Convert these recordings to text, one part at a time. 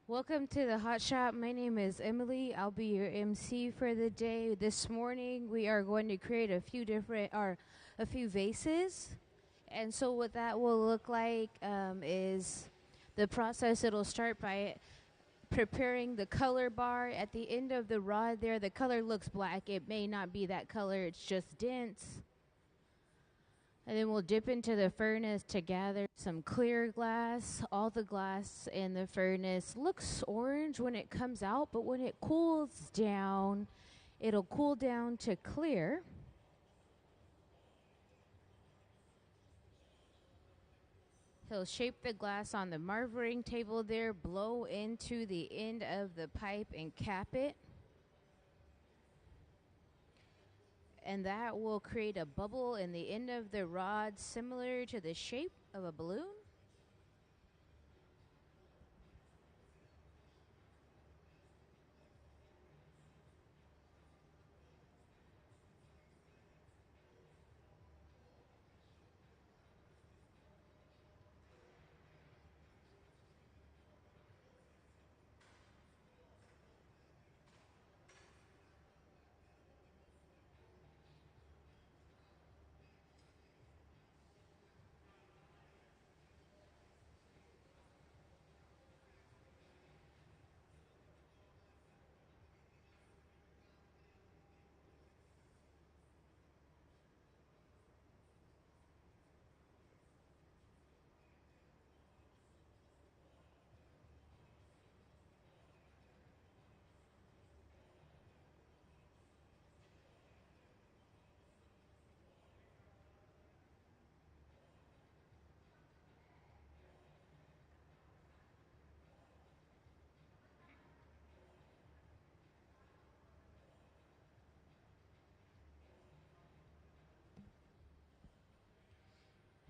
Welcome to the Hot Shop. My name is Emily. I'll be your MC for the day. This morning we are going to create a few vases. And so what that will look like is the process. It'll start by preparing the color bar at the end of the rod there. The color looks black. It may not be that color. It's just dense. And then we'll dip into the furnace to gather some clear glass. All the glass in the furnace looks orange when it comes out, but when it cools down, it'll cool down to clear. He'll shape the glass on the marvering table there, blow into the end of the pipe and cap it. And that will create a bubble in the end of the rod similar to the shape of a balloon.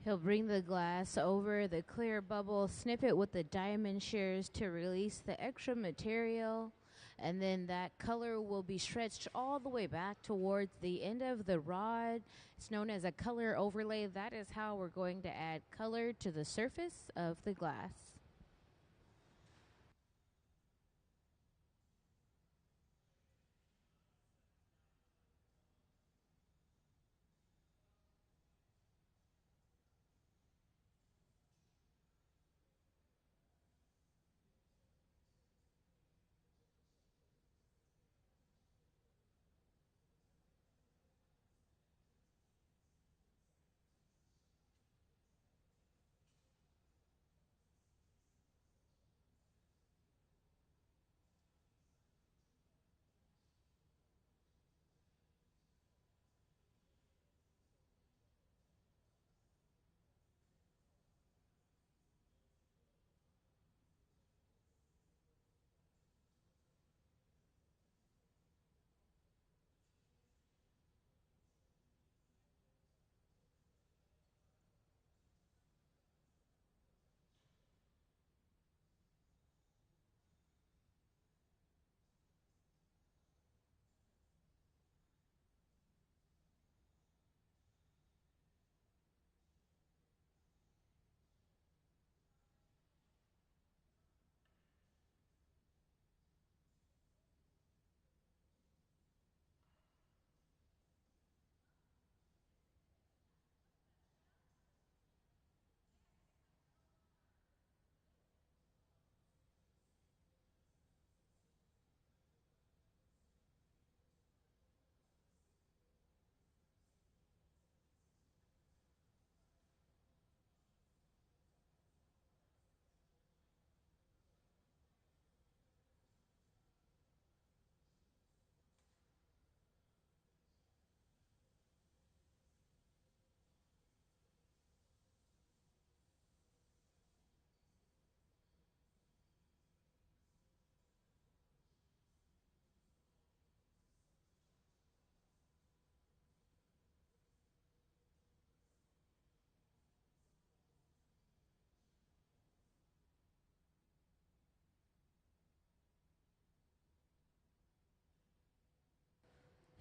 He'll bring the glass over the clear bubble, snip it with the diamond shears to release the extra material, and then that color will be stretched all the way back towards the end of the rod. It's known as a color overlay. That is how we're going to add color to the surface of the glass.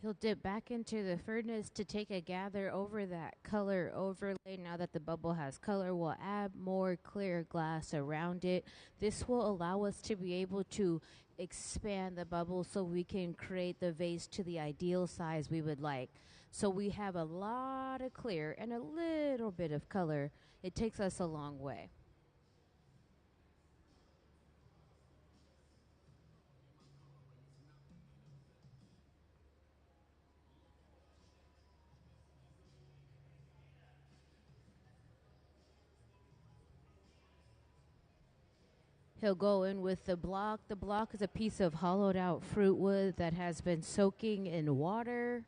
He'll dip back into the furnace to take a gather over that color overlay. Now that the bubble has color, we'll add more clear glass around it. This will allow us to be able to expand the bubble so we can create the vase to the ideal size we would like. So we have a lot of clear and a little bit of color. It takes us a long way. He'll go in with the block. The block is a piece of hollowed out fruit wood that has been soaking in water.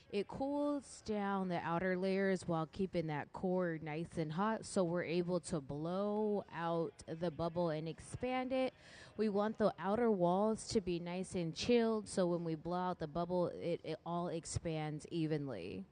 It cools down the outer layers while keeping that core nice and hot, so we're able to blow out the bubble and expand it. We want the outer walls to be nice and chilled, so when we blow out the bubble, it all expands evenly.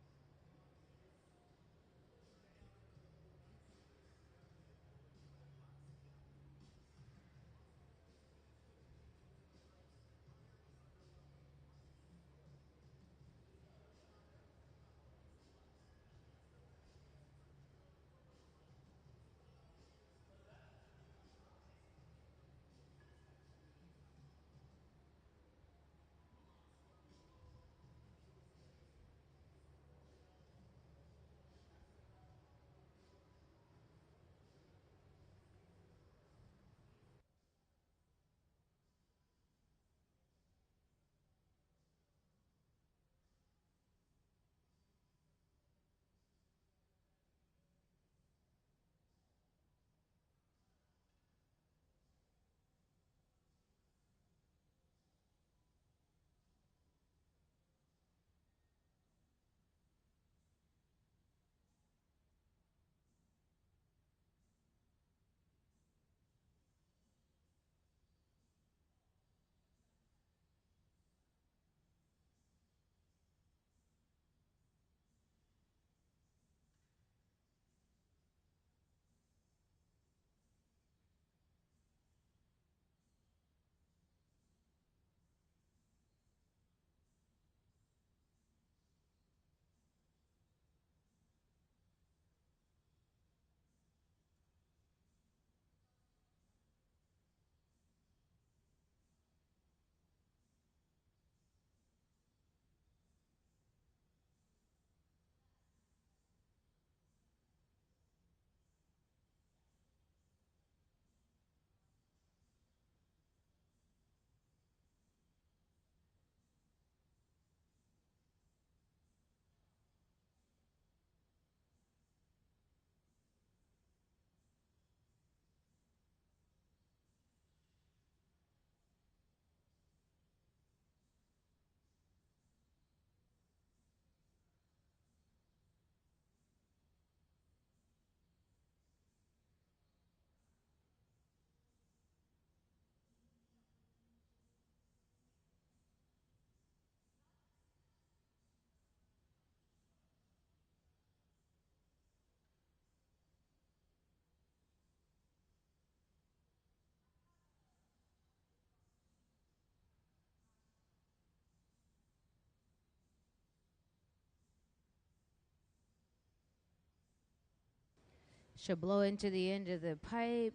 She'll blow into the end of the pipe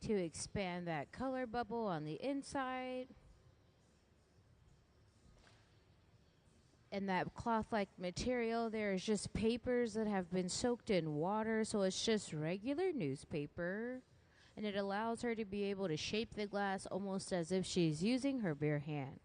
to expand that color bubble on the inside. And that cloth like material, there's just papers that have been soaked in water, so it's just regular newspaper. And it allows her to be able to shape the glass almost as if she's using her bare hand.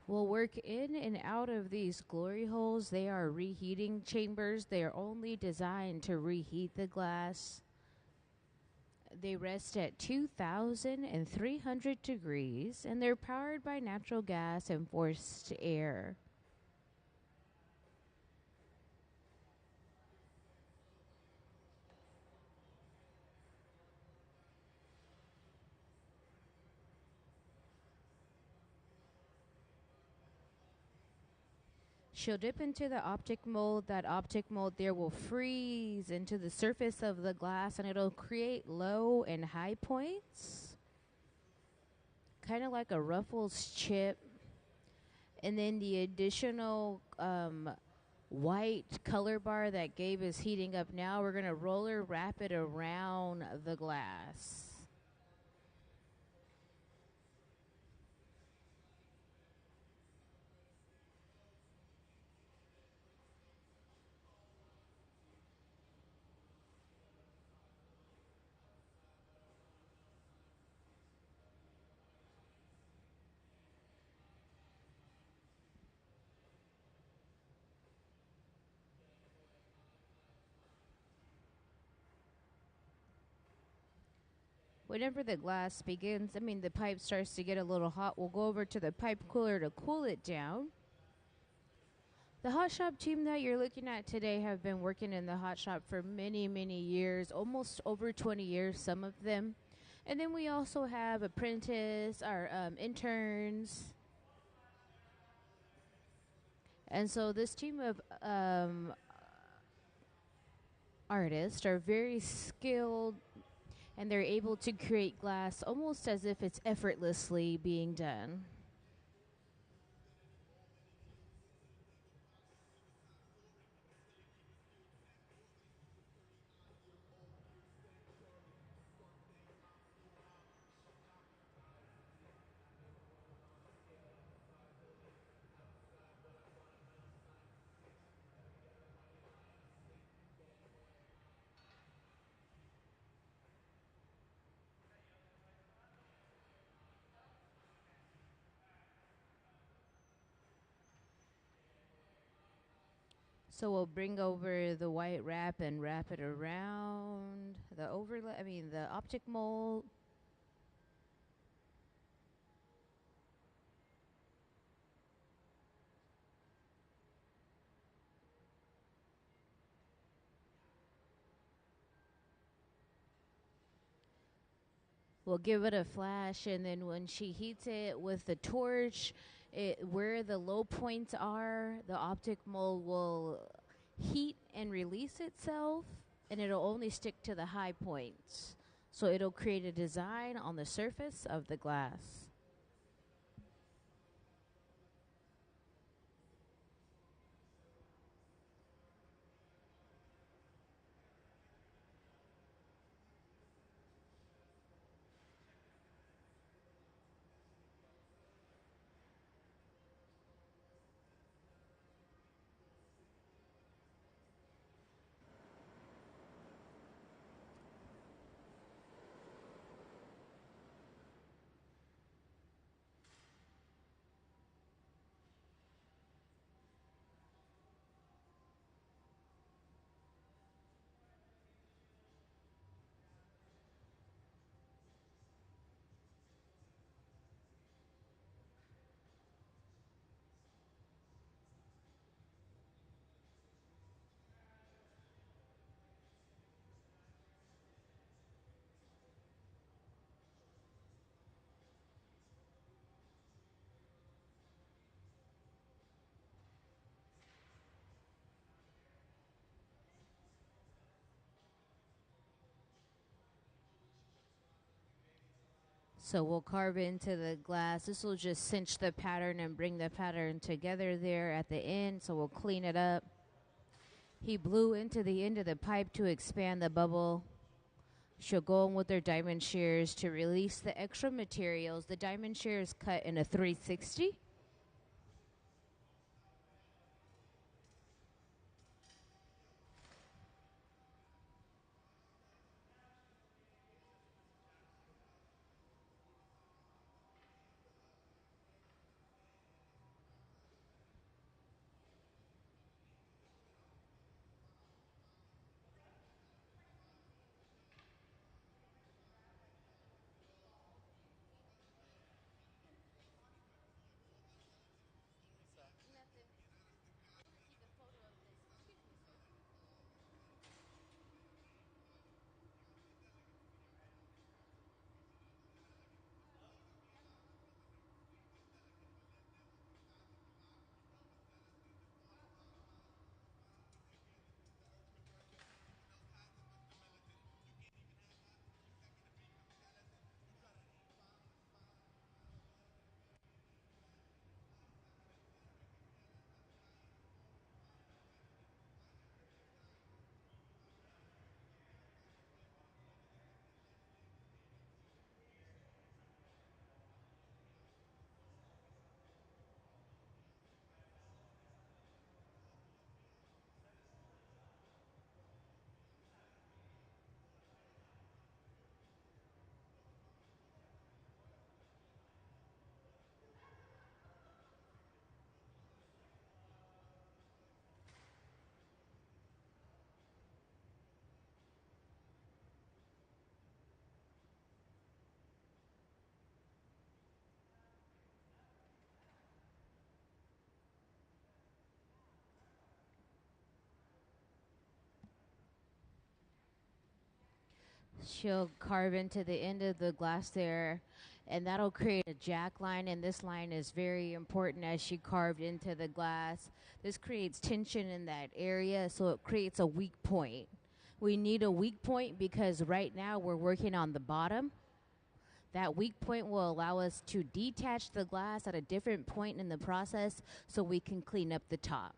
We'll work in and out of these glory holes. They are reheating chambers. They are only designed to reheat the glass. They rest at 2,300 degrees and they're powered by natural gas and forced air. She'll dip into the optic mold. That optic mold there will freeze into the surface of the glass and it'll create low and high points, kind of like a Ruffles chip. And then the additional white color bar that Gabe is heating up now, we're going to roller wrap it around the glass. Whenever the glass begins, the pipe starts to get a little hot, we'll go over to the pipe cooler to cool it down. The hot shop team that you're looking at today have been working in the hot shop for many, many years, almost over 20 years, some of them. And then we also have apprentice, our interns. And so this team of artists are very skilled and they're able to create glass almost as if it's effortlessly being done. So we'll bring over the white wrap and wrap it around the the optic mold. We'll give it a flash, and then when she heats it with the torch, where the low points are, the optic mold will heat and release itself, and it'll only stick to the high points. So it'll create a design on the surface of the glass. So we'll carve into the glass. This will just cinch the pattern and bring the pattern together there at the end. So we'll clean it up. He blew into the end of the pipe to expand the bubble. She'll go in with her diamond shears to release the extra materials. The diamond shears cut in a 360. she'll carve into the end of the glass there, and that'll create a jack line. And this line is very important as she carved into the glass. This creates tension in that area, so it creates a weak point. We need a weak point because right now we're working on the bottom. That weak point will allow us to detach the glass at a different point in the process so we can clean up the top.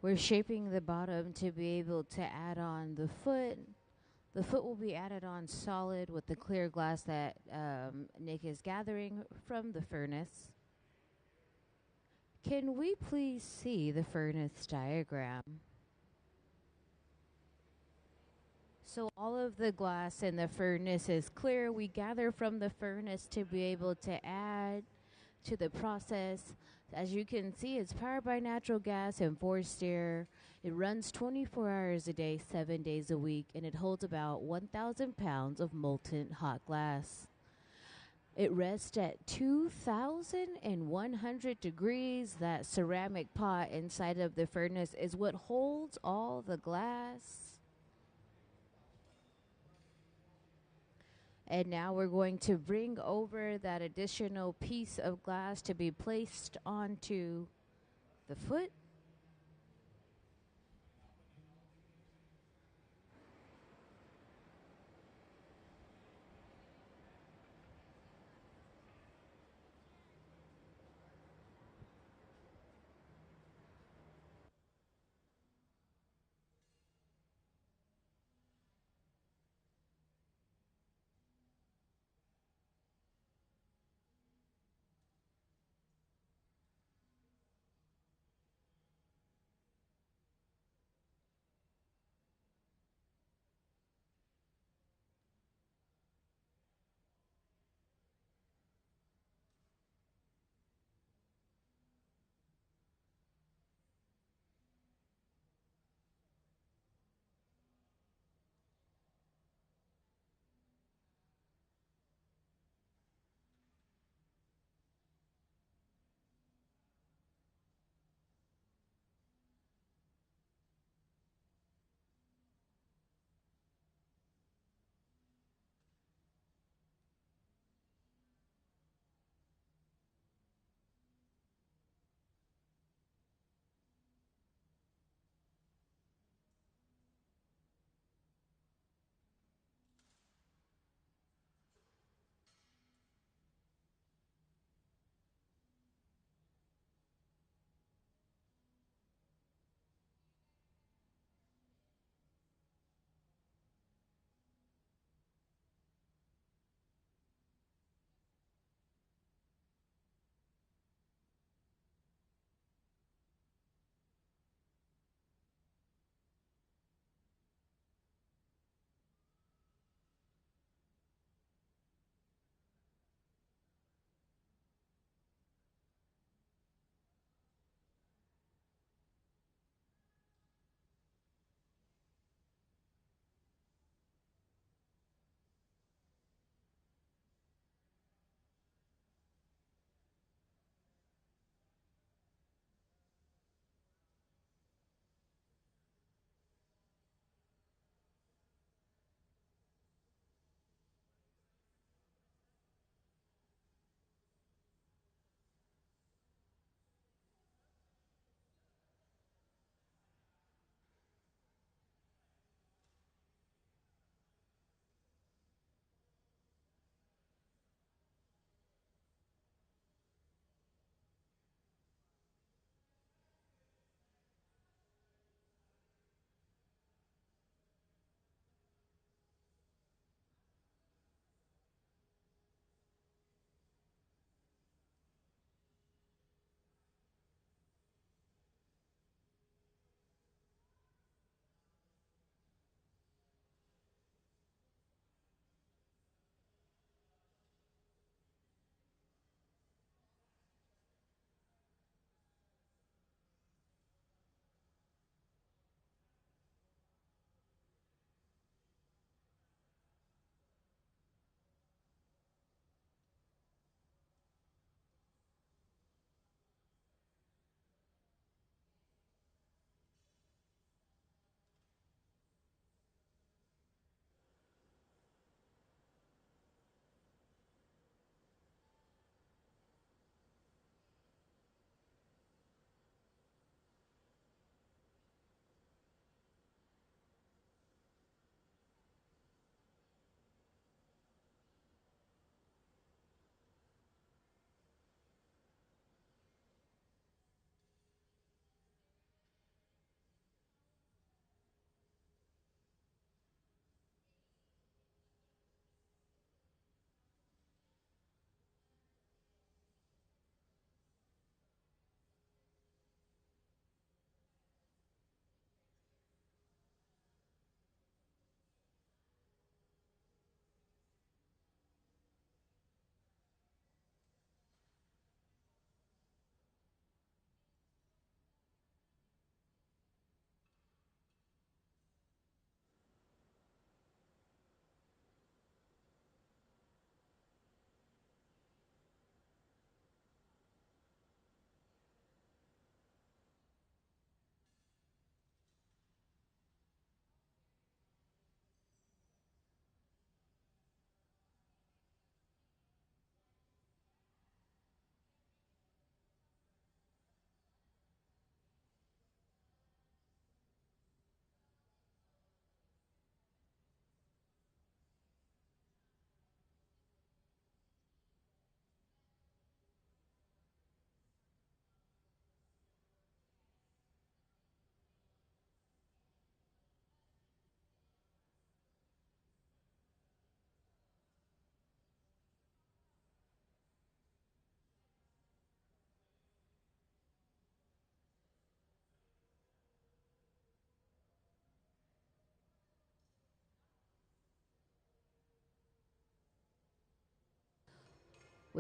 We're shaping the bottom to be able to add on the foot. The foot will be added on solid with the clear glass that Nick is gathering from the furnace. Can we please see the furnace diagram? So all of the glass in the furnace is clear. We gather from the furnace to be able to add to the process. As you can see, it's powered by natural gas and forced air. It runs 24 hours a day, 7 days a week, and it holds about 1,000 pounds of molten hot glass. It rests at 2,100 degrees. That ceramic pot inside of the furnace is what holds all the glass. And now we're going to bring over that additional piece of glass to be placed onto the foot.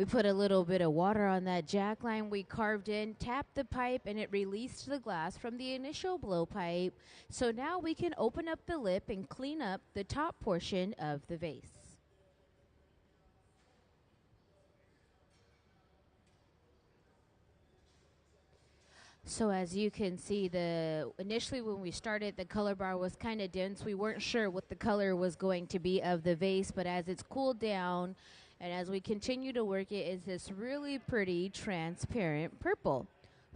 We put a little bit of water on that jack line we carved in, tapped the pipe, and it released the glass from the initial blowpipe. So now we can open up the lip and clean up the top portion of the vase. So as you can see, initially when we started, the color bar was kind of dense. We weren't sure what the color was going to be of the vase, but as it's cooled down and as we continue to work it, it's this really pretty transparent purple.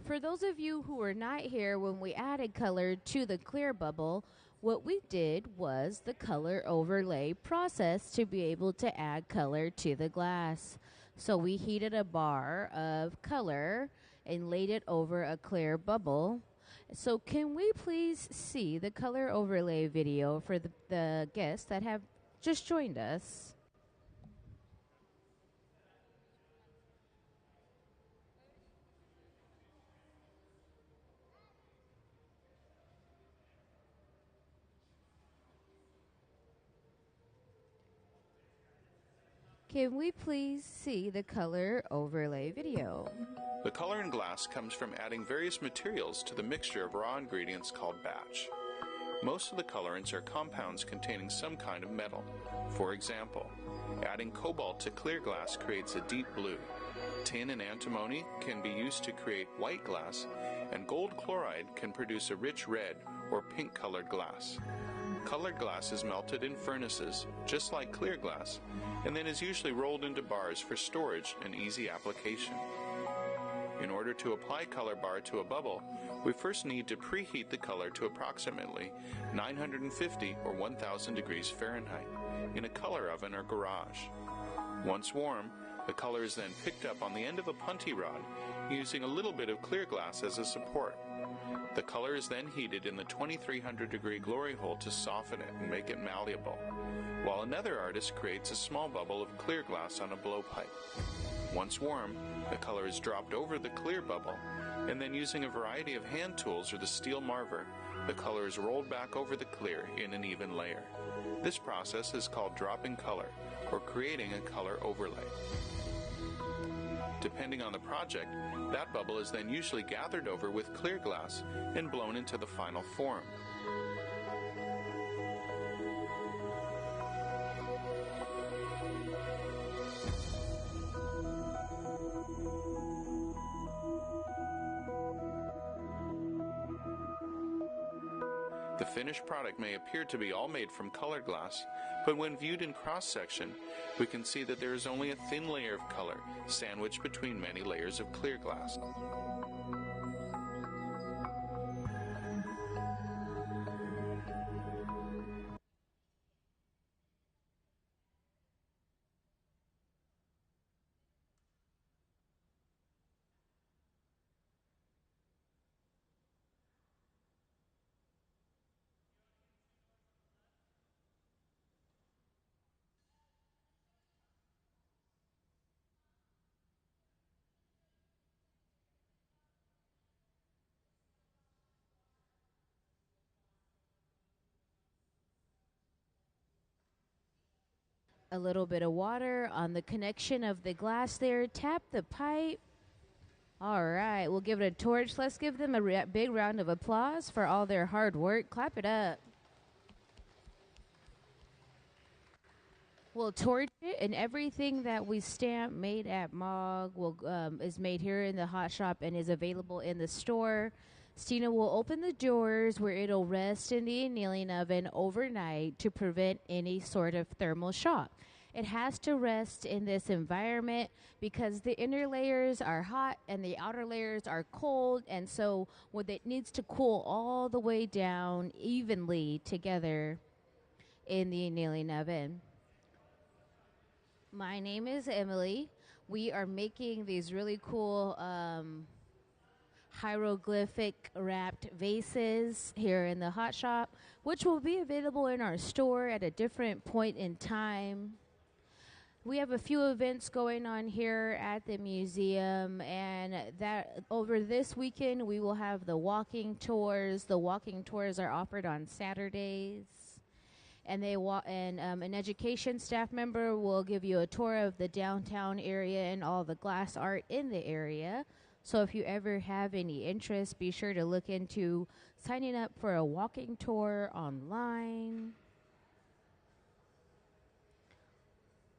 For those of you who were not here when we added color to the clear bubble, what we did was the color overlay process to be able to add color to the glass. So we heated a bar of color and laid it over a clear bubble. So can we please see the color overlay video for the guests that have just joined us? Can we please see the color overlay video? The color in glass comes from adding various materials to the mixture of raw ingredients called batch. Most of the colorants are compounds containing some kind of metal. For example, adding cobalt to clear glass creates a deep blue. Tin and antimony can be used to create white glass, and gold chloride can produce a rich red or pink colored glass. Colored glass is melted in furnaces, just like clear glass, and then is usually rolled into bars for storage and easy application. In order to apply color bar to a bubble, we first need to preheat the color to approximately 950 or 1000 degrees Fahrenheit in a color oven or garage. Once warm, the color is then picked up on the end of a punty rod using a little bit of clear glass as a support. The color is then heated in the 2300 degree glory hole to soften it and make it malleable, while another artist creates a small bubble of clear glass on a blowpipe. Once warm, the color is dropped over the clear bubble, and then using a variety of hand tools or the steel marver, the color is rolled back over the clear in an even layer. This process is called dropping color, or creating a color overlay. Depending on the project, that bubble is then usually gathered over with clear glass and blown into the final form. The finished product may appear to be all made from colored glass, but when viewed in cross-section, we can see that there is only a thin layer of color sandwiched between many layers of clear glass. A little bit of water on the connection of the glass there. Tap the pipe. All right, we'll give it a torch. Let's give them a big round of applause for all their hard work. Clap it up. We'll torch it, and everything that we stamp made at MOG is made here in the hot shop and is available in the store. Stina will open the doors where it'll rest in the annealing oven overnight to prevent any sort of thermal shock. It has to rest in this environment because the inner layers are hot and the outer layers are cold, and so it needs to cool all the way down evenly together in the annealing oven. My name is Emily. We are making these really cool hieroglyphic wrapped vases here in the hot shop, which will be available in our store at a different point in time. We have a few events going on here at the museum, and that over this weekend we will have the walking tours. The walking tours are offered on Saturdays. and an education staff member will give you a tour of the downtown area and all the glass art in the area. So if you ever have any interest, be sure to look into signing up for a walking tour online.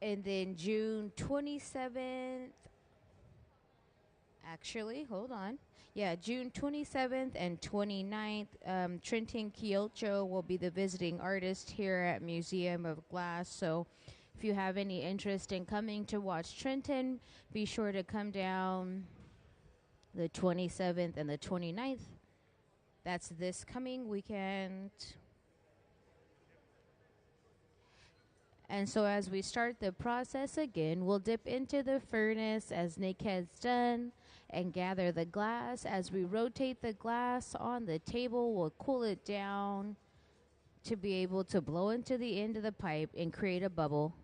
And then June 27th, actually, hold on. Yeah, June 27th and 29th, Trenton Kyocho will be the visiting artist here at Museum of Glass. So if you have any interest in coming to watch Trenton, be sure to come down the 27th and the 29th. That's this coming weekend. And so as we start the process again, we'll dip into the furnace as Nick has done and gather the glass. As we rotate the glass on the table, we'll cool it down to be able to blow into the end of the pipe and create a bubble.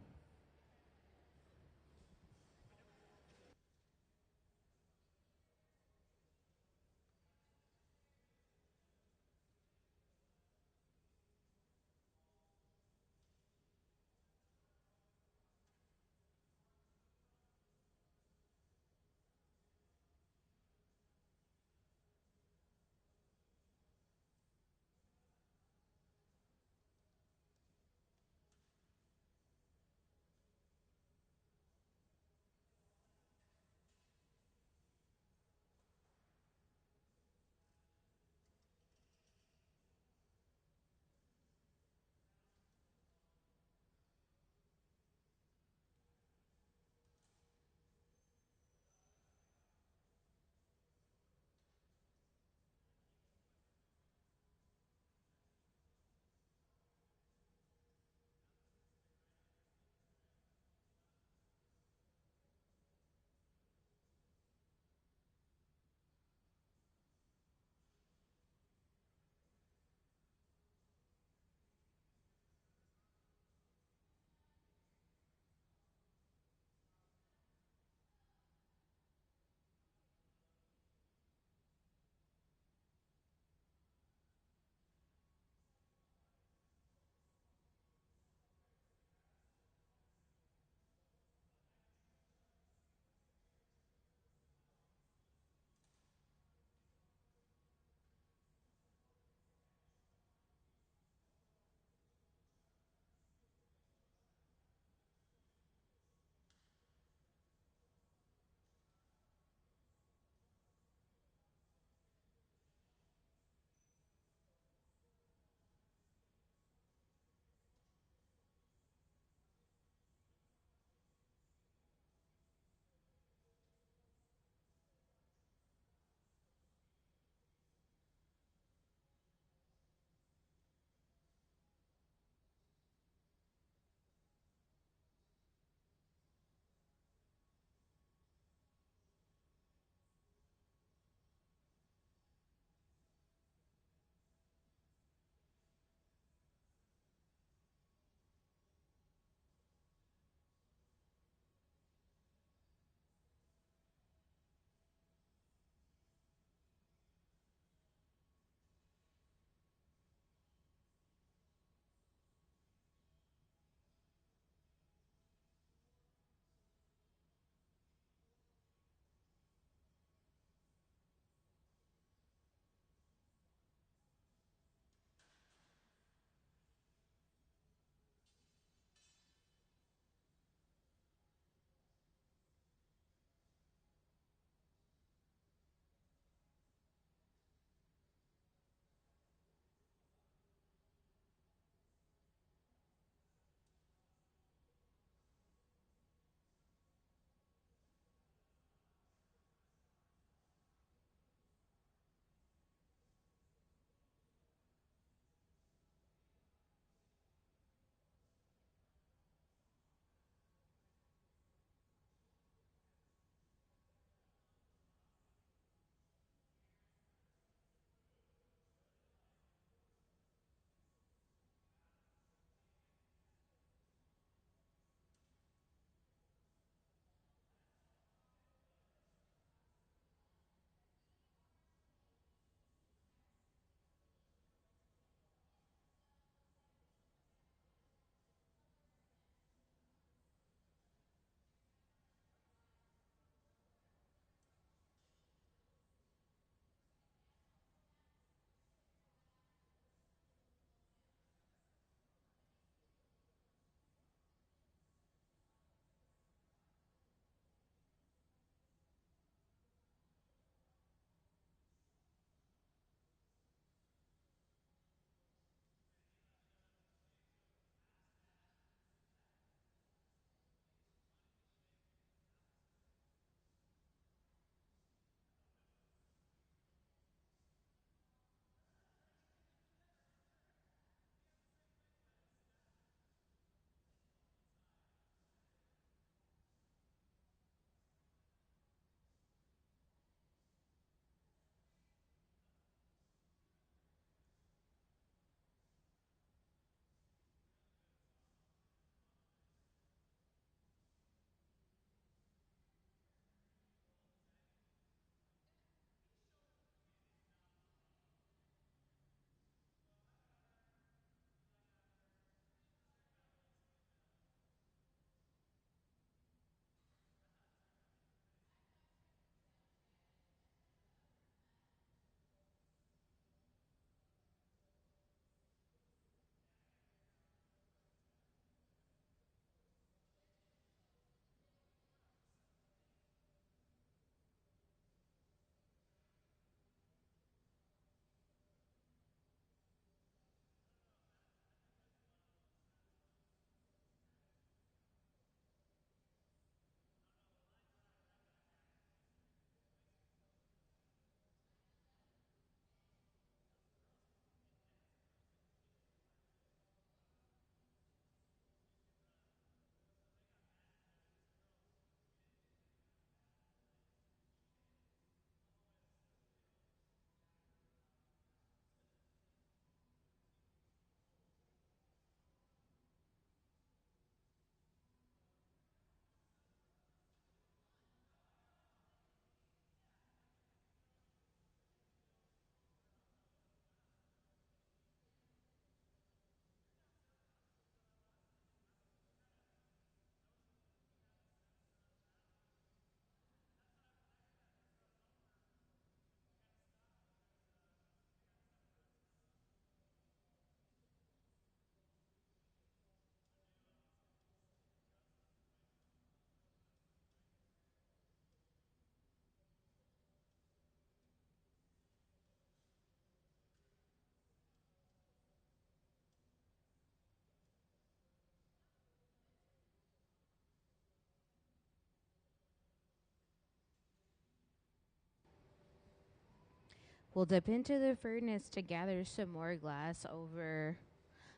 We'll dip into the furnace to gather some more glass over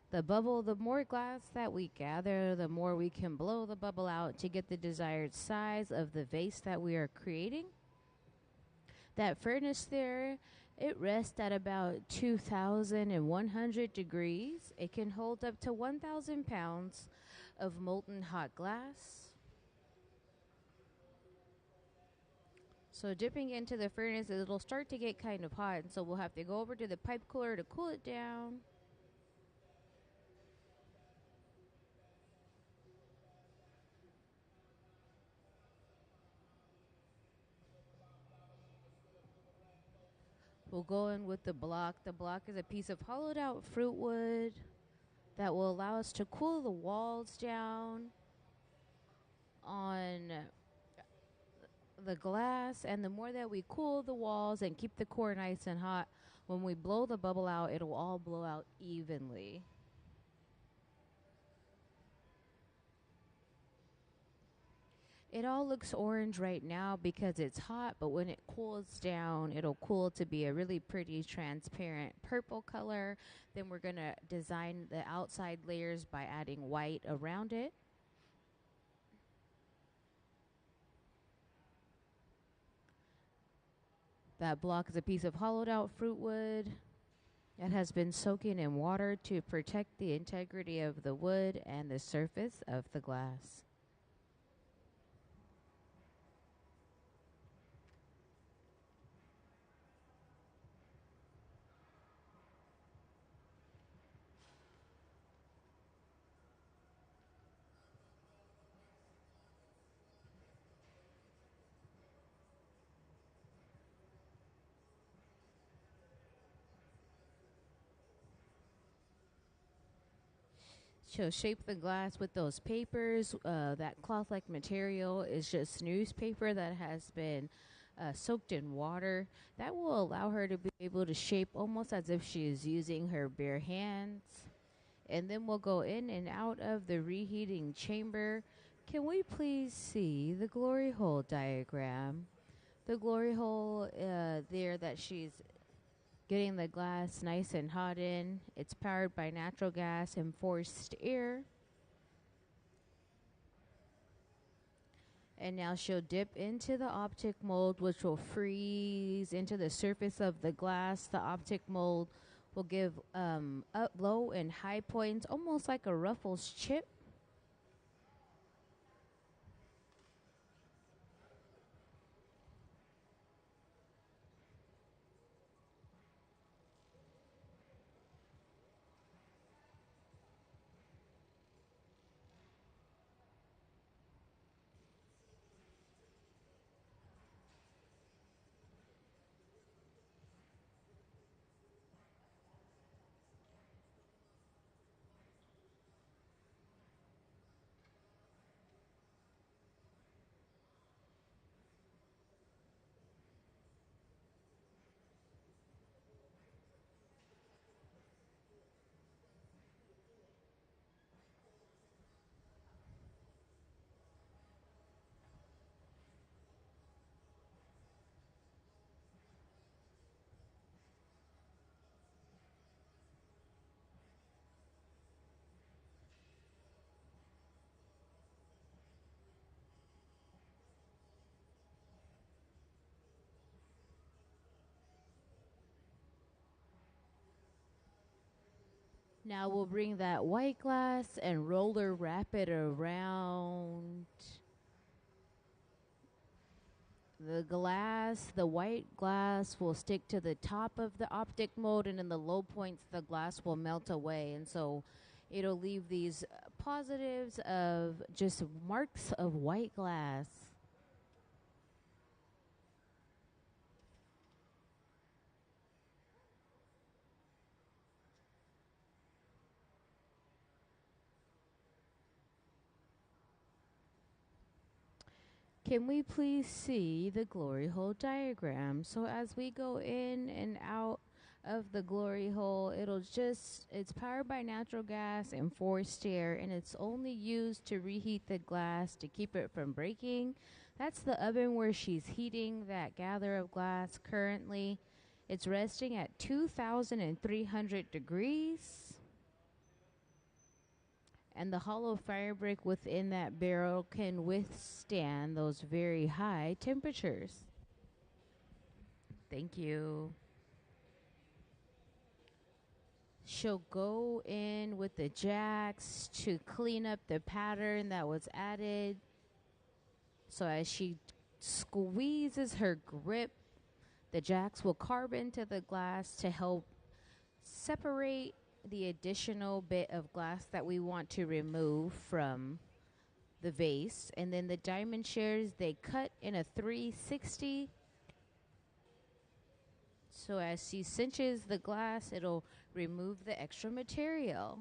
the bubble. The more glass that we gather, the more we can blow the bubble out to get the desired size of the vase that we are creating. That furnace there, it rests at about 2,100 degrees. It can hold up to 1,000 pounds of molten hot glass. So dipping into the furnace, it'll start to get kind of hot, and so we'll have to go over to the pipe cooler to cool it down. We'll go in with the block. The block is a piece of hollowed out fruit wood that will allow us to cool the walls down on the glass. And the more that we cool the walls and keep the core nice and hot, when we blow the bubble out, it'll all blow out evenly. It all looks orange right now because it's hot, but when it cools down, it'll cool to be a really pretty transparent purple color. Then we're going to design the outside layers by adding white around it. That block is a piece of hollowed out fruit wood. It has been soaking in water to protect the integrity of the wood and the surface of the glass. She'll shape the glass with those papers. That cloth-like material is just newspaper that has been soaked in water. That will allow her to be able to shape almost as if she is using her bare hands. And then we'll go in and out of the reheating chamber. Can we please see the glory hole diagram? The glory hole there that she's getting the glass nice and hot in. It's powered by natural gas and forced air. And now she'll dip into the optic mold, which will freeze into the surface of the glass. The optic mold will give up low and high points, almost like a Ruffles chip. Now we'll bring that white glass and roller wrap it around the glass. The white glass will stick to the top of the optic mold, and in the low points, the glass will melt away. And so it'll leave these positives of just marks of white glass. Can we please see the glory hole diagram? So as we go in and out of the glory hole, it's powered by natural gas and forced air, and it's only used to reheat the glass to keep it from breaking. That's the oven where she's heating that gather of glass currently. It's resting at 2,300 degrees. And the hollow fire brick within that barrel can withstand those very high temperatures. Thank you. She'll go in with the jacks to clean up the pattern that was added. So as she squeezes her grip, the jacks will carve into the glass to help separate the additional bit of glass that we want to remove from the vase. And then the diamond shears, they cut in a 360. So as she cinches the glass, it'll remove the extra material.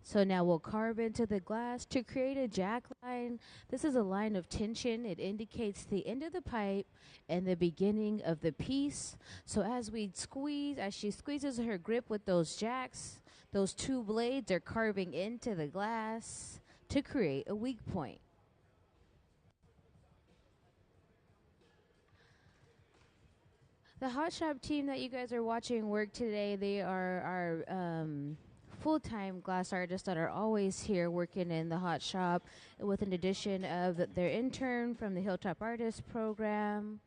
So now we'll carve into the glass to create a jack line. This is a line of tension. It indicates the end of the pipe and the beginning of the piece. So as we squeeze, as she squeezes her grip with those jacks, those two blades are carving into the glass to create a weak point. The Hot Shop team that you guys are watching work today, they are our full-time glass artists that are always here working in the Hot Shop, with an addition of their intern from the Hilltop Artist Program.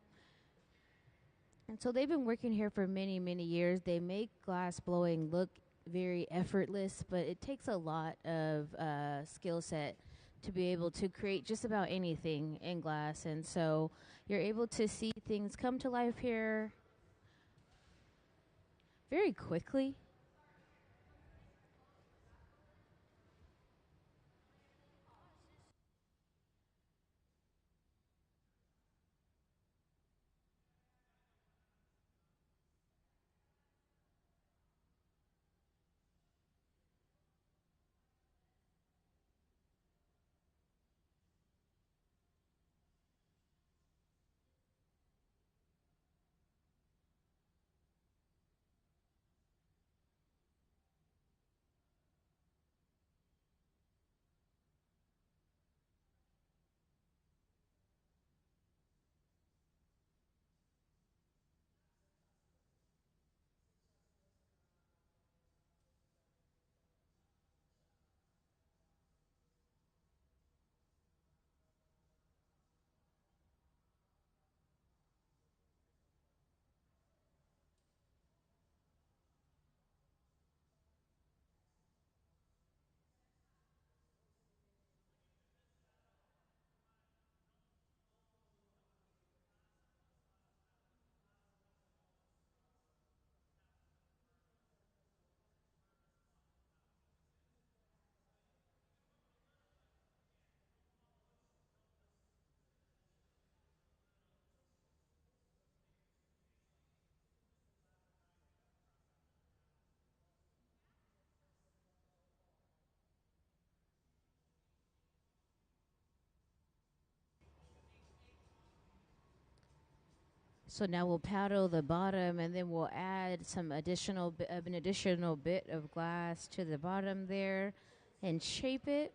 And so they've been working here for many, many years. They make glass blowing look very effortless, but it takes a lot of skill set to be able to create just about anything in glass. And so you're able to see things come to life here very quickly. So now we'll paddle the bottom, and then we'll add some an additional bit of glass to the bottom there, and shape it.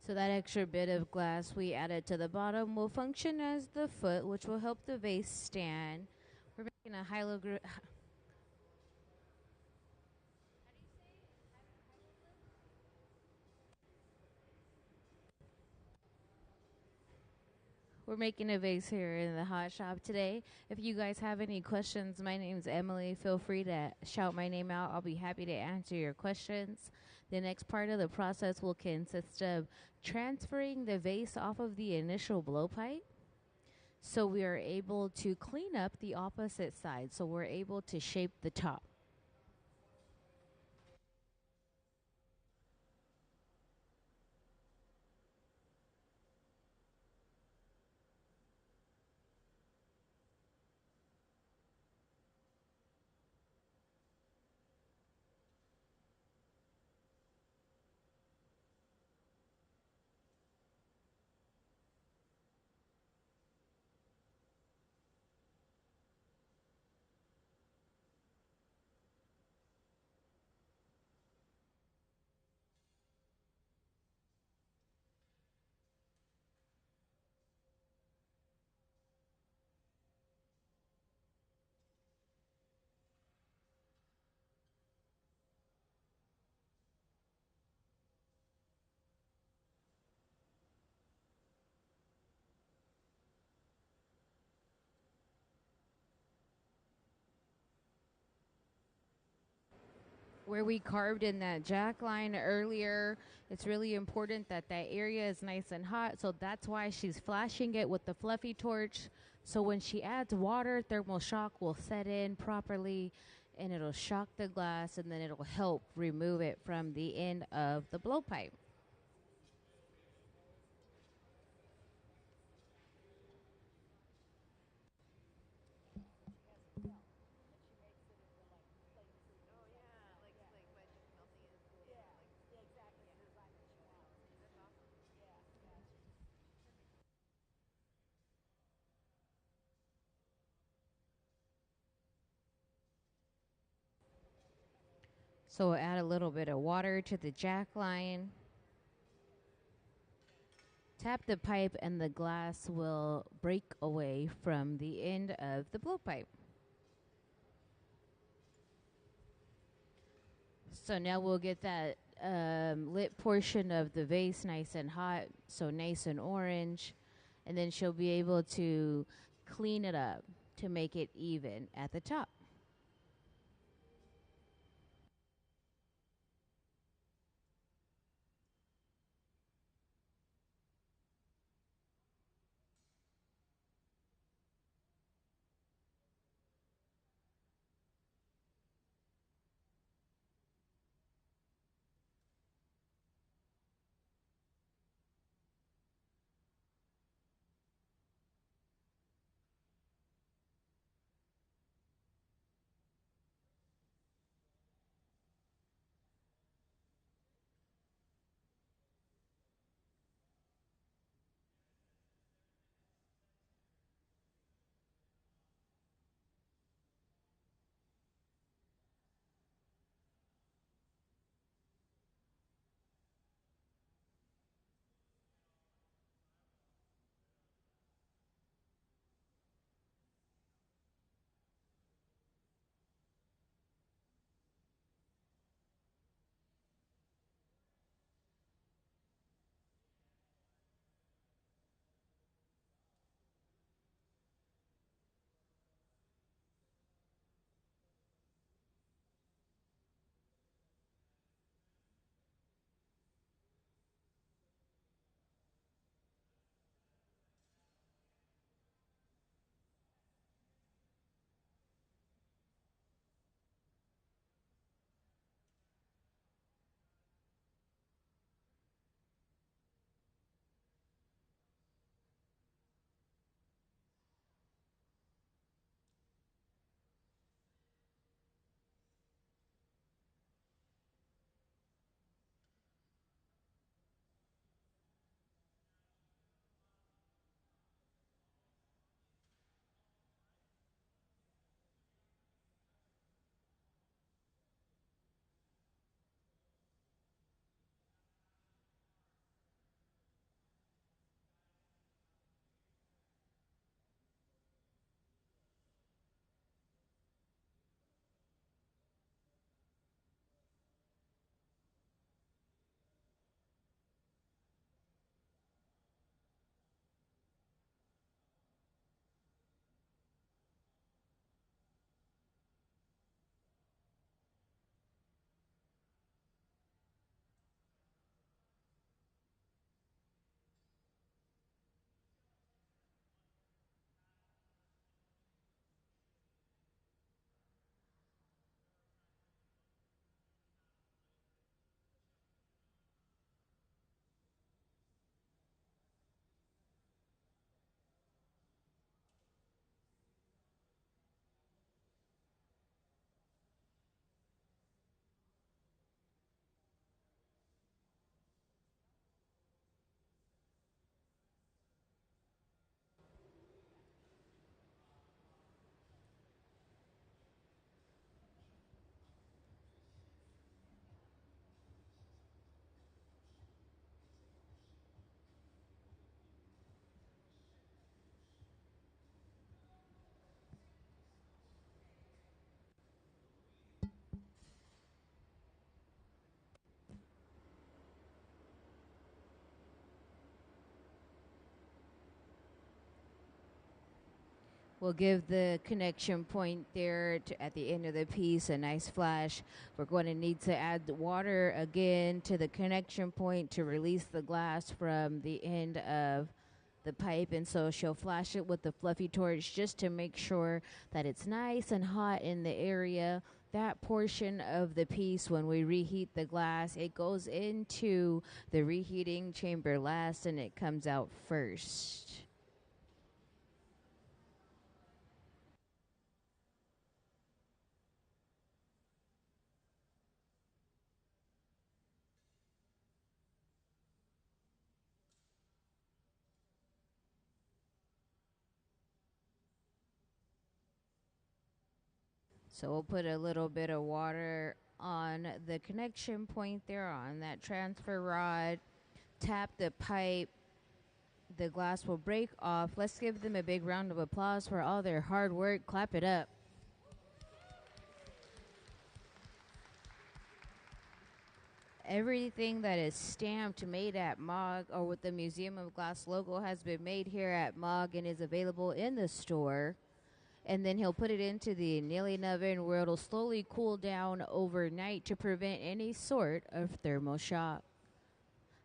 So that extra bit of glass we added to the bottom will function as the foot, which will help the vase stand. We're making a we're making a vase here in the hot shop today. If you guys have any questions, my name's Emily. Feel free to shout my name out. I'll be happy to answer your questions. The next part of the process will consist of transferring the vase off of the initial blowpipe. So we are able to clean up the opposite side. So we're able to shape the top. where we carved in that jack line earlier, it's really important that that area is nice and hot. So that's why she's flashing it with the fluffy torch. So when she adds water, thermal shock will set in properly and it'll shock the glass and then it'll help remove it from the end of the blowpipe. So we'll add a little bit of water to the jack line. Tap the pipe and the glass will break away from the end of the blowpipe. So now we'll get that lit portion of the vase nice and hot, so nice and orange. And then she'll be able to clean it up to make it even at the top. We'll give the connection point there at the end of the piece a nice flash. We're going to need to add the water again to the connection point to release the glass from the end of the pipe, and so she'll flash it with the fluffy torch just to make sure that it's nice and hot in the area. That portion of the piece, when we reheat the glass, it goes into the reheating chamber last and it comes out first. So we'll put a little bit of water on the connection point there on that transfer rod. Tap the pipe. The glass will break off. Let's give them a big round of applause for all their hard work. Clap it up. Everything that is stamped made at MOG or with the Museum of Glass logo has been made here at MOG and is available in the store. And then he'll put it into the annealing oven where it'll slowly cool down overnight to prevent any sort of thermal shock.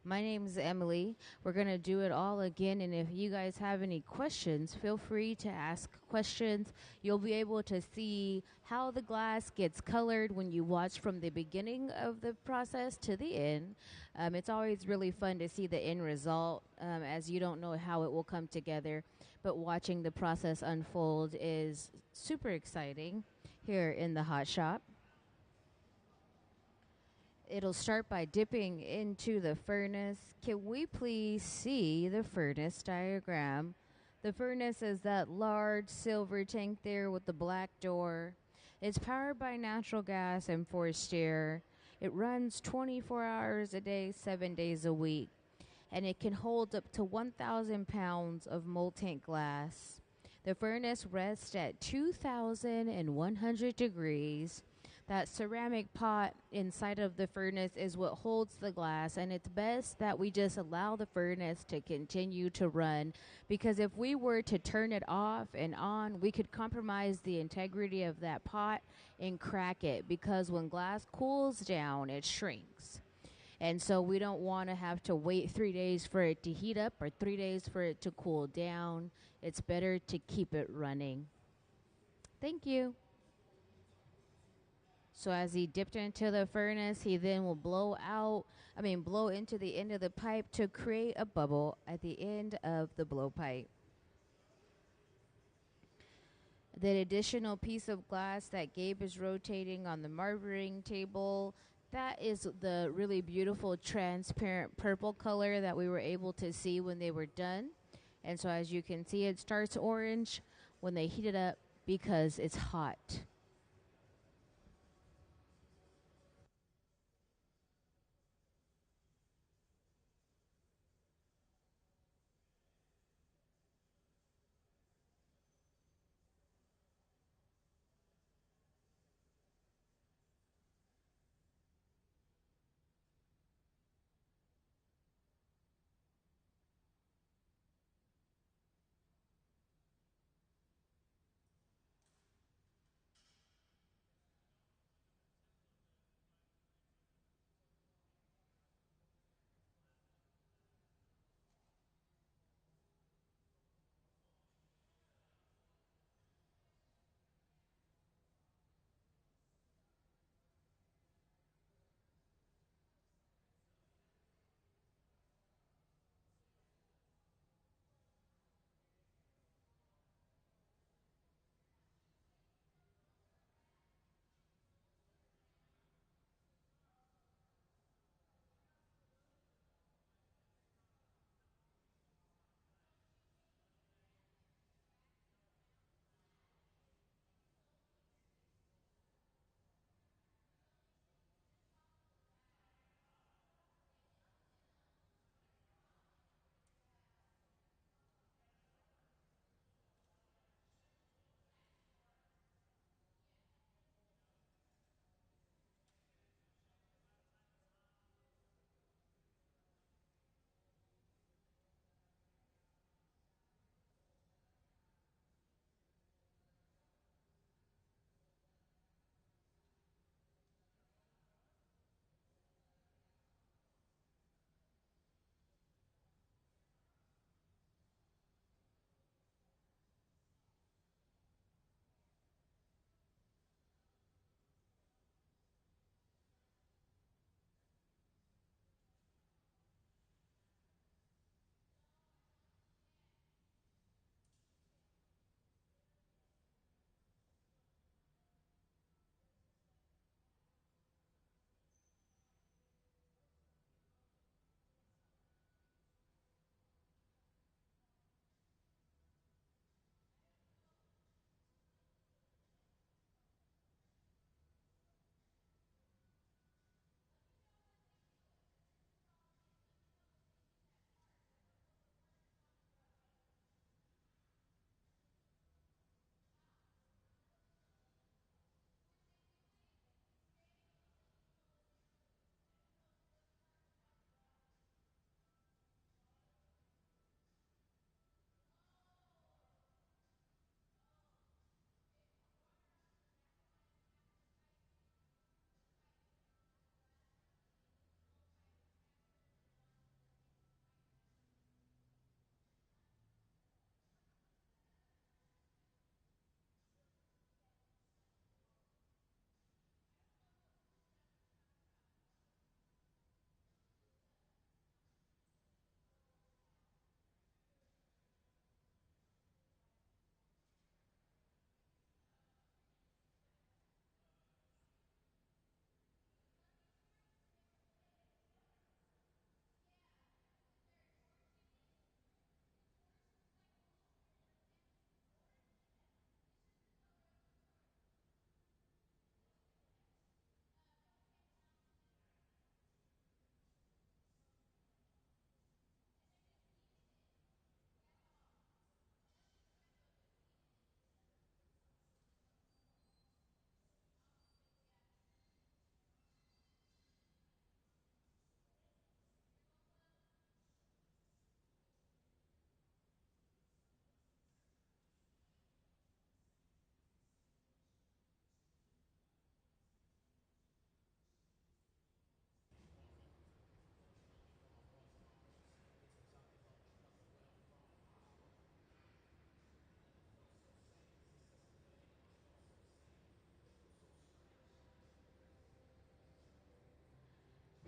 My name is Emily. We're going to do it all again, and if you guys have any questions, feel free to ask questions. You'll be able to see how the glass gets colored when you watch from the beginning of the process to the end. It's always really fun to see the end result, as you don't know how it will come together, but watching the process unfold is super exciting here in the hot shop. It'll start by dipping into the furnace. Can we please see the furnace diagram? The furnace is that large silver tank there with the black door. It's powered by natural gas and forced air. It runs 24 hours a day, 7 days a week, and it can hold up to 1,000 pounds of molten glass. The furnace rests at 2,100 degrees. That ceramic pot inside of the furnace is what holds the glass, and it's best that we just allow the furnace to continue to run, because if we were to turn it off and on, we could compromise the integrity of that pot and crack it, because when glass cools down, it shrinks. And so we don't want to have to wait 3 days for it to heat up or 3 days for it to cool down. It's better to keep it running. Thank you. So as he dipped into the furnace, he then will blow into the end of the pipe to create a bubble at the end of the blowpipe. The additional piece of glass that Gabe is rotating on the marbling table, that is the really beautiful transparent purple color that we were able to see when they were done. And so as you can see, it starts orange when they heat it up because it's hot.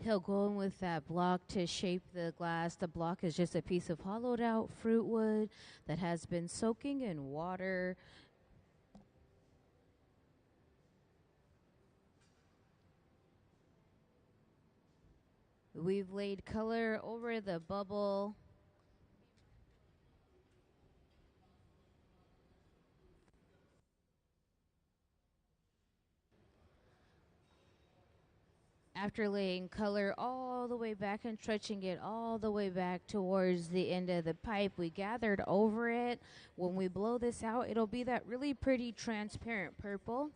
He'll go in with that block to shape the glass. The block is just a piece of hollowed out fruit wood that has been soaking in water. We've laid color over the bubble. After laying color all the way back and stretching it all the way back towards the end of the pipe, we gathered over it. When we blow this out, it'll be that really pretty transparent purple.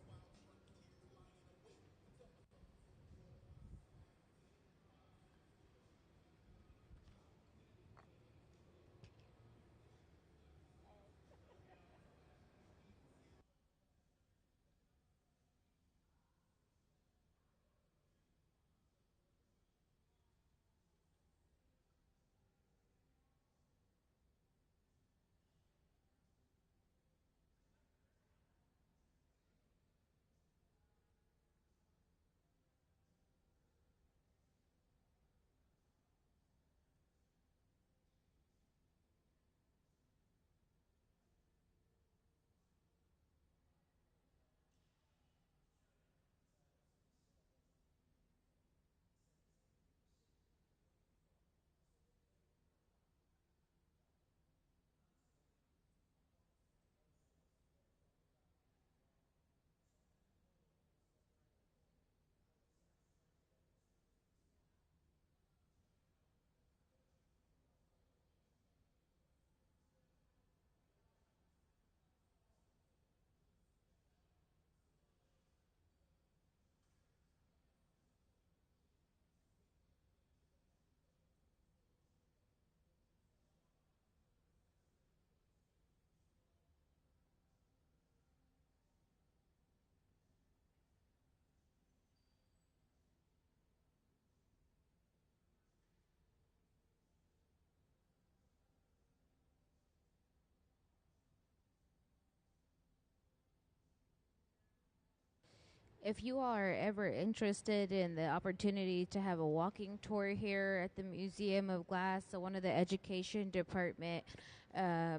If you are ever interested in the opportunity to have a walking tour here at the Museum of Glass, so one of the education department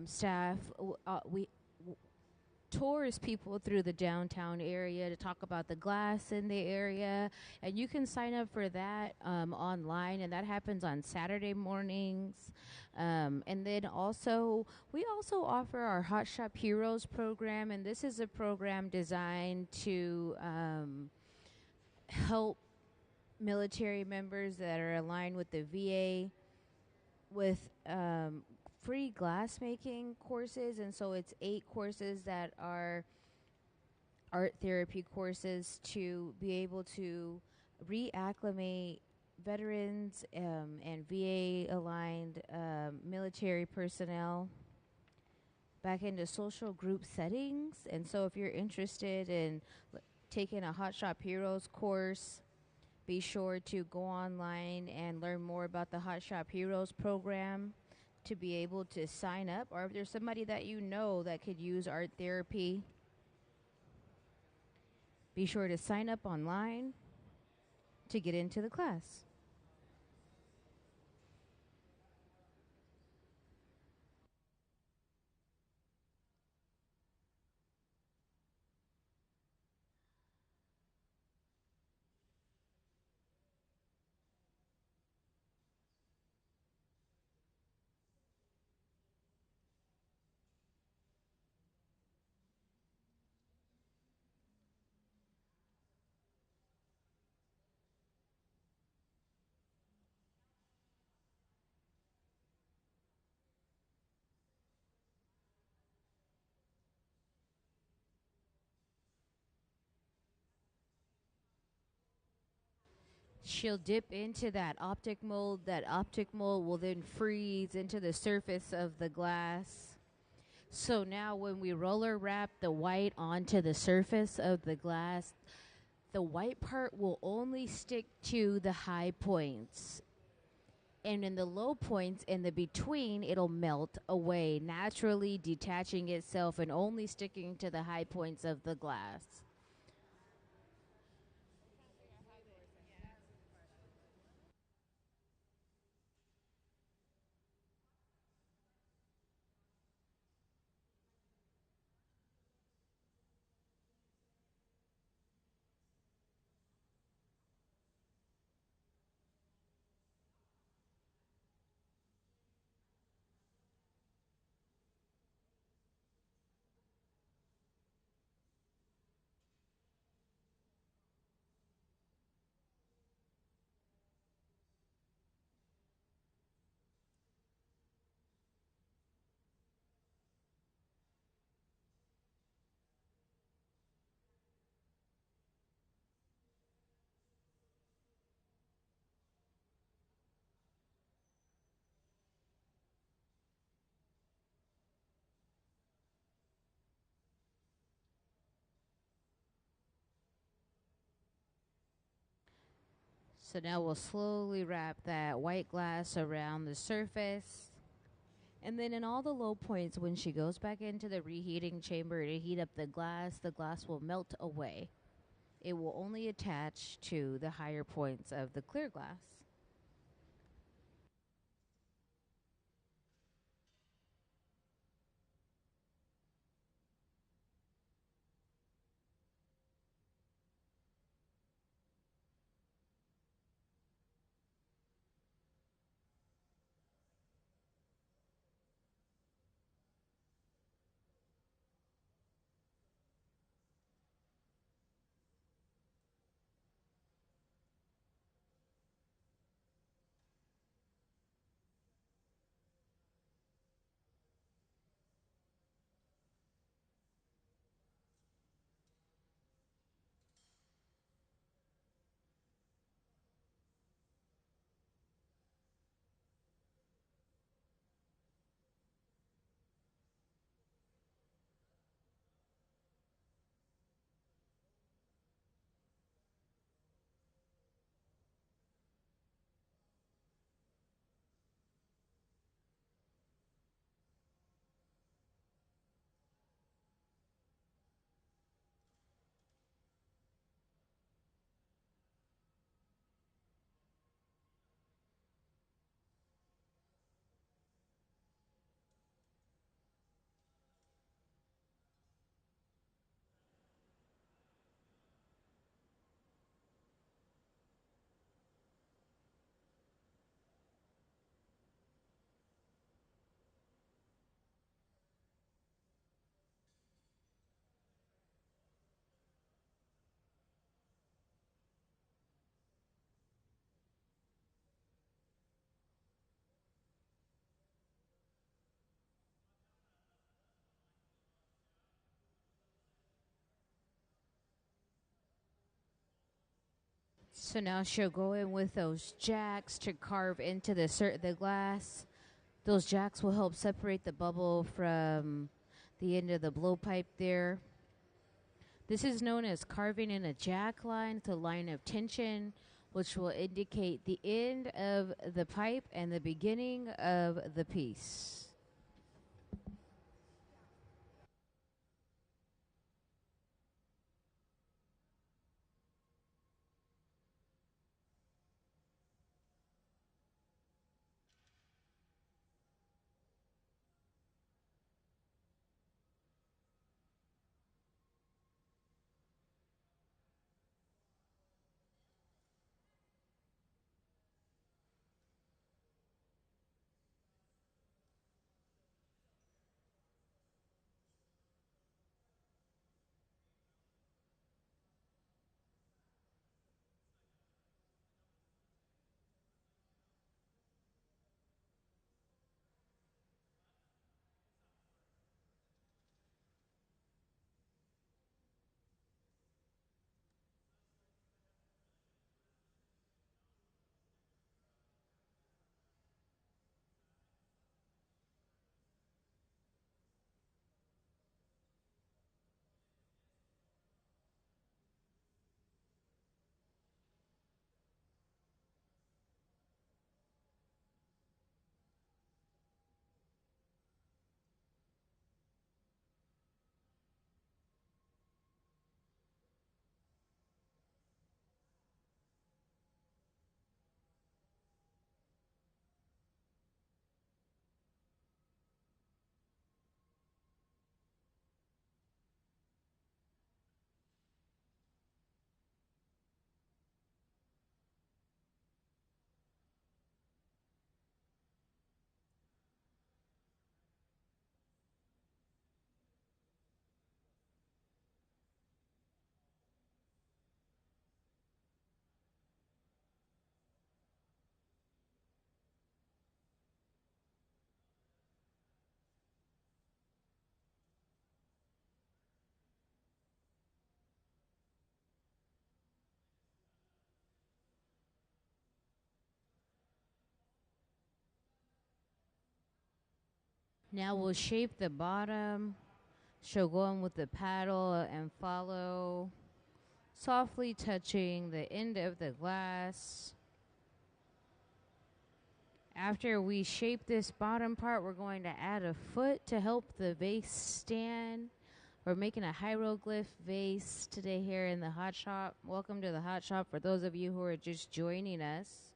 staff, we tours people through the downtown area to talk about the glass in the area, and you can sign up for that online, and that happens on Saturday mornings. And then also, we also offer our Hot Shop Heroes program, and this is a program designed to help military members that are aligned with the VA with free glass making courses. And so it's 8 courses that are art therapy courses to be able to reacclimate veterans and VA aligned military personnel back into social group settings. And so if you're interested in taking a Hot Shop Heroes course, be sure to go online and learn more about the Hot Shop Heroes program to be able to sign up. Or if there's somebody that you know that could use art therapy, be sure to sign up online to get into the class. She'll dip into that optic mold. That optic mold will then freeze into the surface of the glass. So now when we roller wrap the white onto the surface of the glass, the white part will only stick to the high points. And in the low points in the between, it'll melt away, naturally detaching itself and only sticking to the high points of the glass. So now we'll slowly wrap that white glass around the surface. And then in all the low points, when she goes back into the reheating chamber to heat up the glass will melt away. It will only attach to the higher points of the clear glass. So now she'll go in with those jacks to carve into the glass. Those jacks will help separate the bubble from the end of the blowpipe there. This is known as carving in a jack line. It's a line of tension, which will indicate the end of the pipe and the beginning of the piece. Now we'll shape the bottom. She'll go in with the paddle and follow, softly touching the end of the glass. After we shape this bottom part, we're going to add a foot to help the vase stand. We're making a hieroglyph vase today here in the hot shop. Welcome to the hot shop for those of you who are just joining us.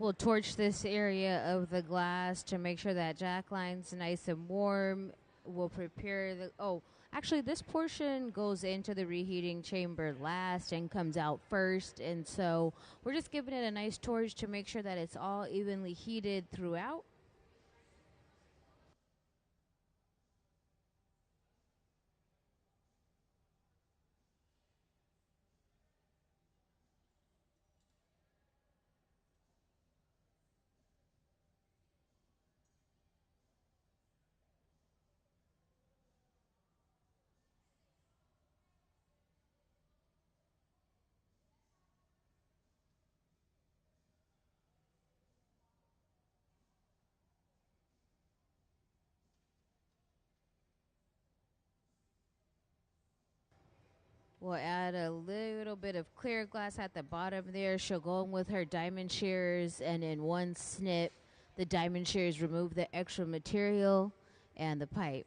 We'll torch this area of the glass to make sure that jack line's nice and warm. We'll prepare the, actually this portion goes into the reheating chamber last and comes out first. And so we're just giving it a nice torch to make sure that it's all evenly heated throughout. We'll add a little bit of clear glass at the bottom there. She'll go in with her diamond shears, and in one snip, the diamond shears remove the extra material and the pipe.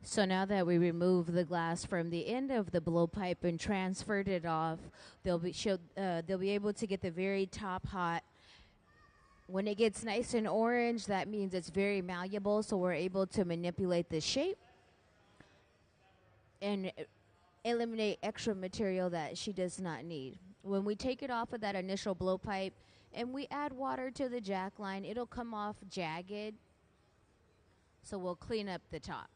So now that we removed the glass from the end of the blowpipe and transferred it off, they'll be able to get the very top hot. When it gets nice and orange, that means it's very malleable, so we're able to manipulate the shape and eliminate extra material that she does not need. When we take it off of that initial blowpipe and we add water to the jack line, it'll come off jagged, so we'll clean up the top.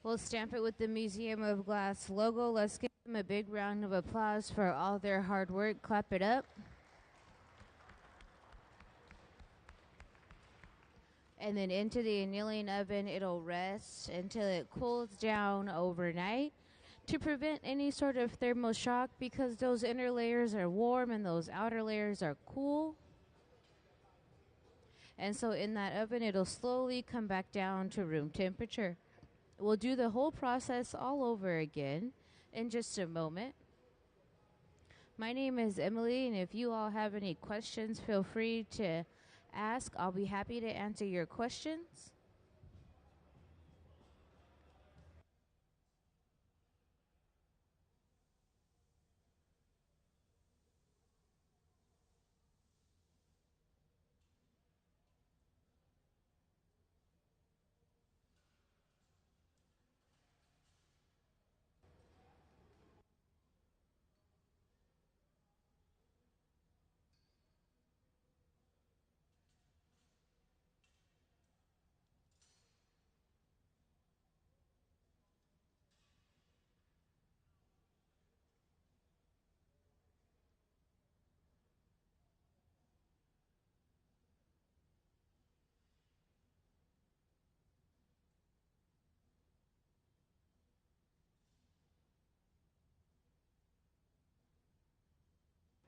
We'll stamp it with the Museum of Glass logo. Let's give them a big round of applause for all their hard work. Clap it up. And then into the annealing oven, it'll rest until it cools down overnight to prevent any sort of thermal shock, because those inner layers are warm and those outer layers are cool. And so in that oven, it'll slowly come back down to room temperature. We'll do the whole process all over again in just a moment. My name is Emily, and if you all have any questions, feel free to ask. I'll be happy to answer your questions.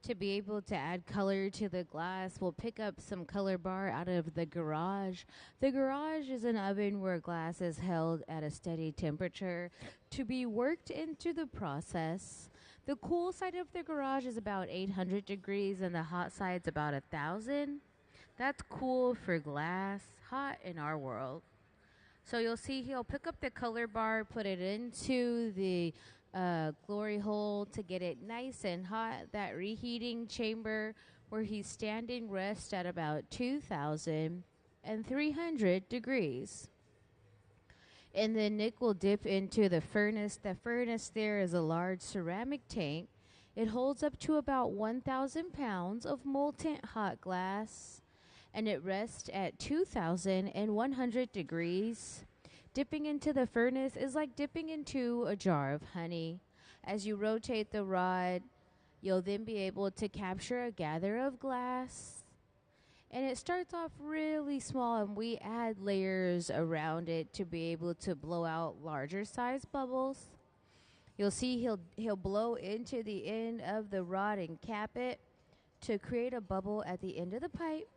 To be able to add color to the glass, we'll pick up some color bar out of the garage. The garage is an oven where glass is held at a steady temperature to be worked into the process. The cool side of the garage is about 800 degrees and the hot side's about 1,000. That's cool for glass, hot in our world. So you'll see he'll pick up the color bar, put it into the glory hole to get it nice and hot. That reheating chamber where he's standing rests at about 2,300 degrees. And then Nick will dip into the furnace. The furnace there is a large ceramic tank. It holds up to about 1,000 pounds of molten hot glass, and it rests at 2,100 degrees. Dipping into the furnace is like dipping into a jar of honey. As you rotate the rod, you'll then be able to capture a gather of glass. And it starts off really small, and we add layers around it to be able to blow out larger size bubbles. You'll see he'll blow into the end of the rod and cap it to create a bubble at the end of the pipe.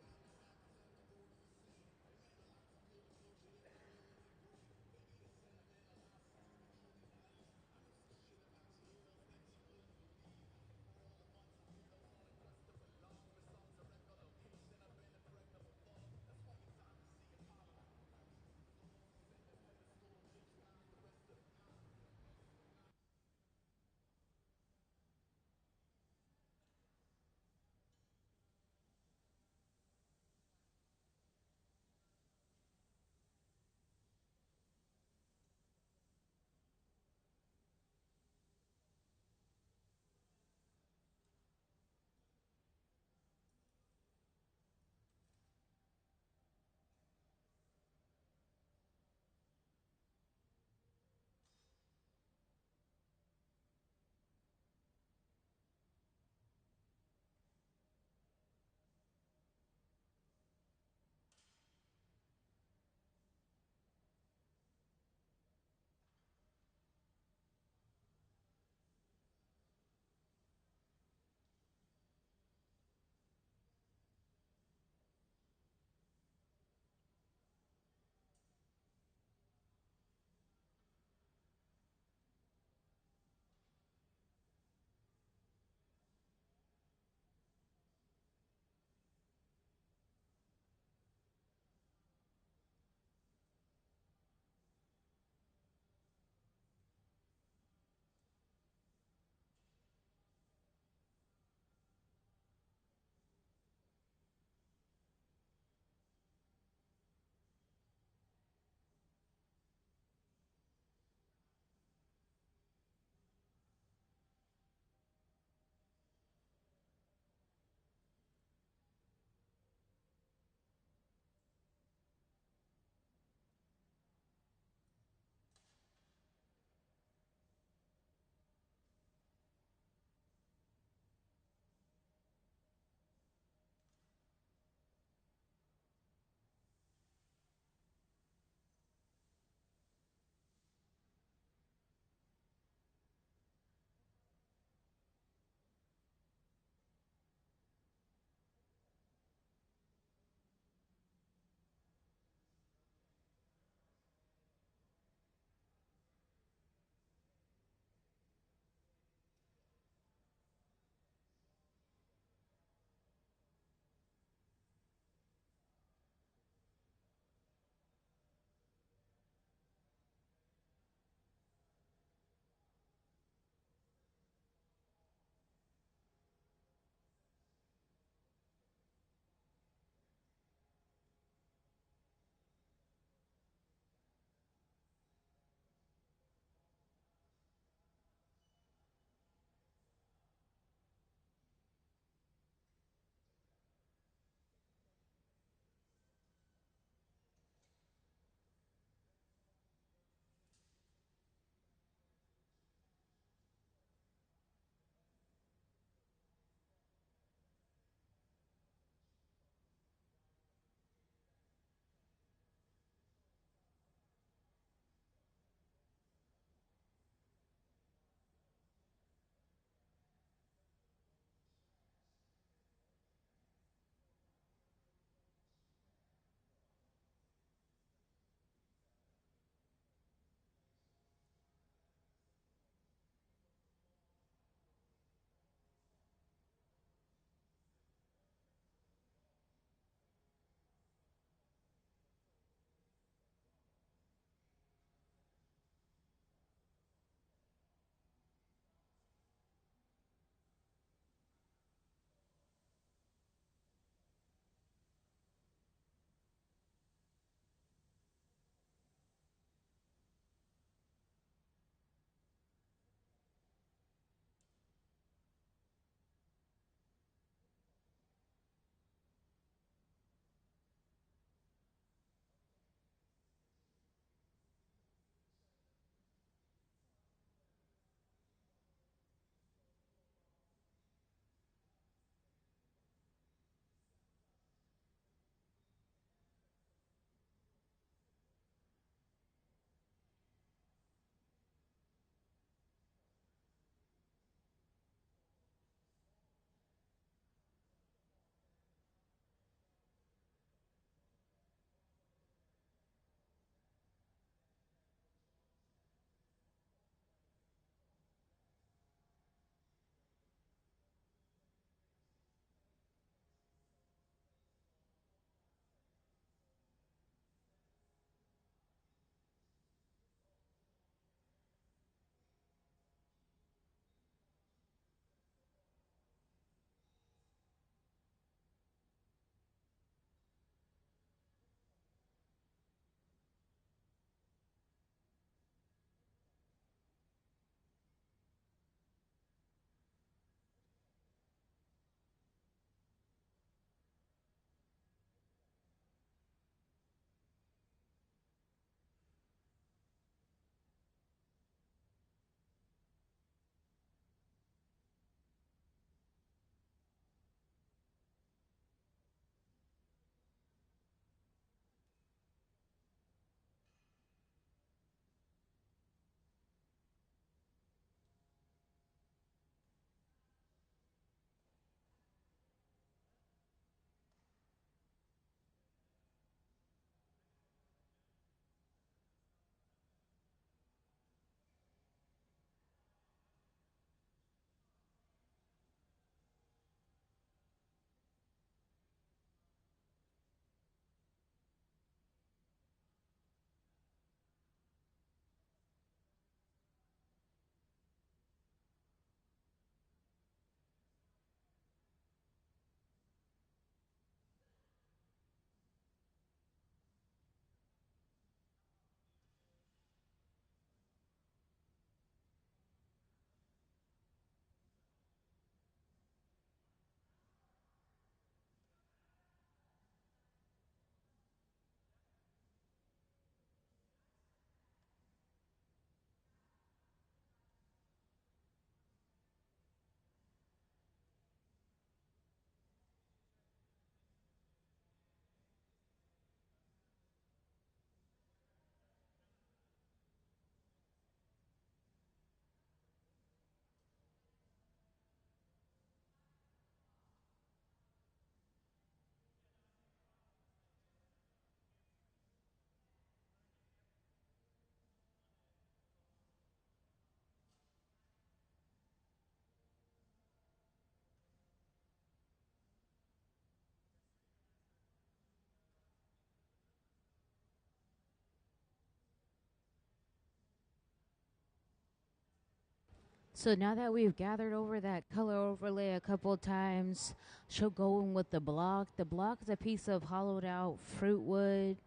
So now that we've gathered over that color overlay a couple times, she'll go in with the block. The block is a piece of hollowed out fruit wood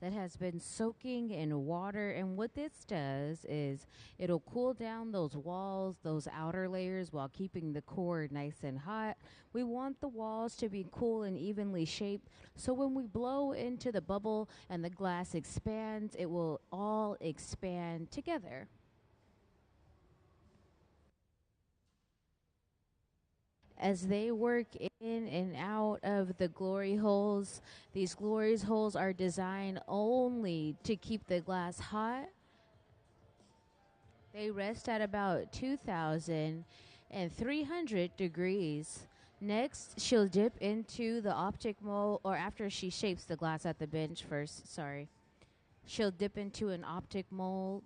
that has been soaking in water. And what this does is it'll cool down those walls, those outer layers, while keeping the core nice and hot. We want the walls to be cool and evenly shaped. So when we blow into the bubble and the glass expands, it will all expand together. As they work in and out of the glory holes, these glory holes are designed only to keep the glass hot. They rest at about 2,300 degrees. Next, she'll dip into the optic mold, or after she shapes the glass at the bench first, sorry. She'll dip into an optic mold.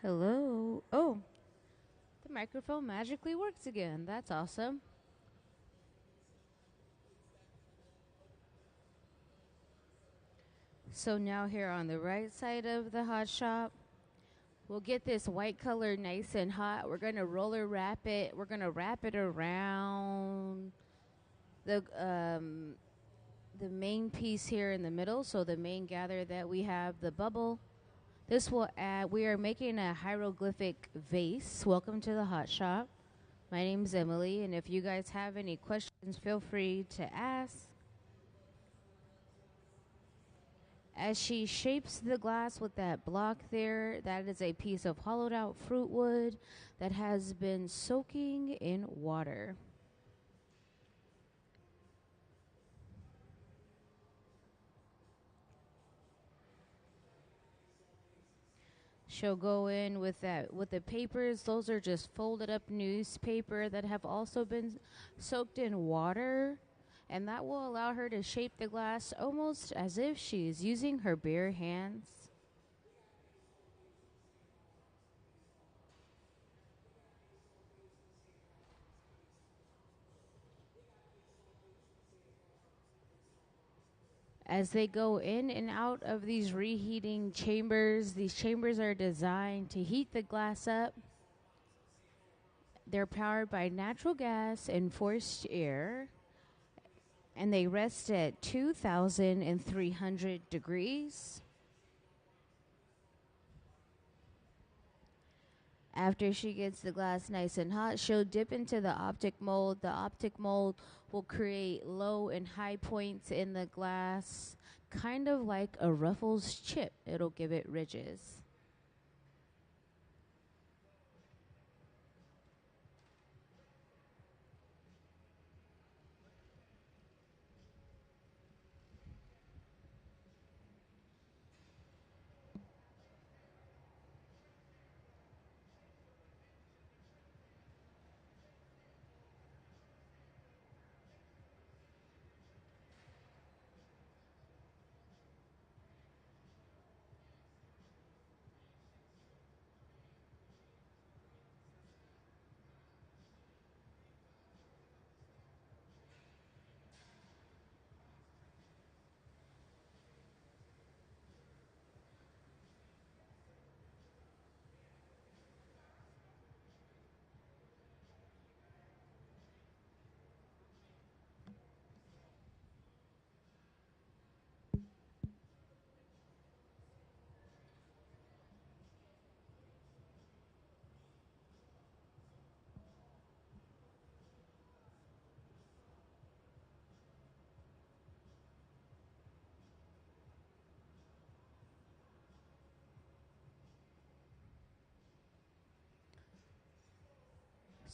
Hello. Oh, the microphone magically works again. That's awesome. So now here on the right side of the hot shop, we'll get this white color nice and hot. We're going to roller wrap it. We're going to wrap it around the main piece here in the middle. So the main gather that we have, the bubble. This will add, we are making a hieroglyphic vase. Welcome to the hot shop. My name's Emily, and if you guys have any questions, feel free to ask. As she shapes the glass with that block there, that is a piece of hollowed out fruit wood that has been soaking in water. She'll go in with the papers. Those are just folded up newspaper that have also been soaked in water. And that will allow her to shape the glass almost as if she is using her bare hands. As they go in and out of these reheating chambers, these chambers are designed to heat the glass up. They're powered by natural gas and forced air, and they rest at 2,300 degrees. After she gets the glass nice and hot, she'll dip into the optic mold. The optic mold will create low and high points in the glass, kind of like a Ruffles chip. It'll give it ridges.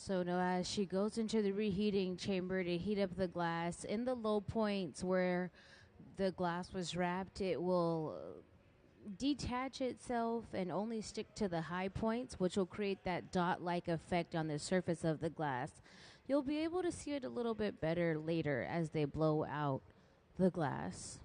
So now as she goes into the reheating chamber to heat up the glass, in the low points where the glass was wrapped, it will detach itself and only stick to the high points, which will create that dot-like effect on the surface of the glass. You'll be able to see it a little bit better later as they blow out the glass.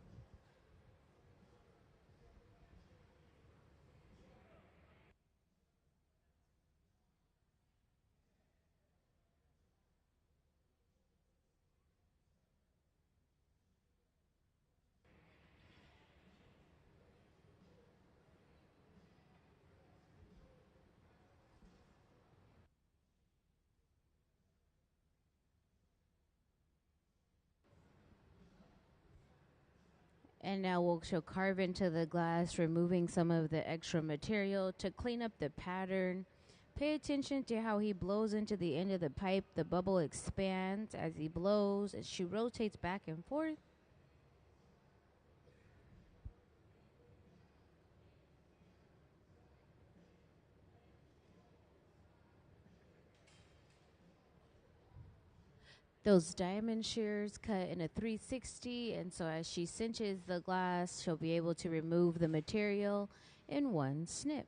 And now she'll carve into the glass, removing some of the extra material to clean up the pattern. Pay attention to how he blows into the end of the pipe. The bubble expands as he blows, as she rotates back and forth. Those diamond shears cut in a 360, and so as she cinches the glass, she'll be able to remove the material in one snip.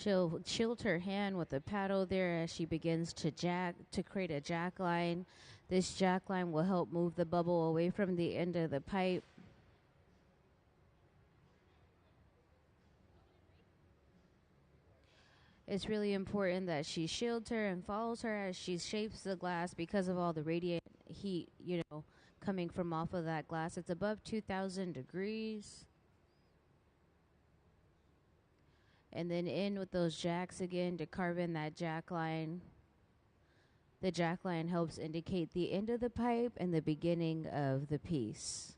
She'll shield her hand with a paddle there as she begins to create a jack line. This jack line will help move the bubble away from the end of the pipe. It's really important that she shields her and follows her as she shapes the glass because of all the radiant heat, coming from off of that glass. It's above 2,000 degrees. And then in with those jacks again to carve in that jack line. The jack line helps indicate the end of the pipe and the beginning of the piece.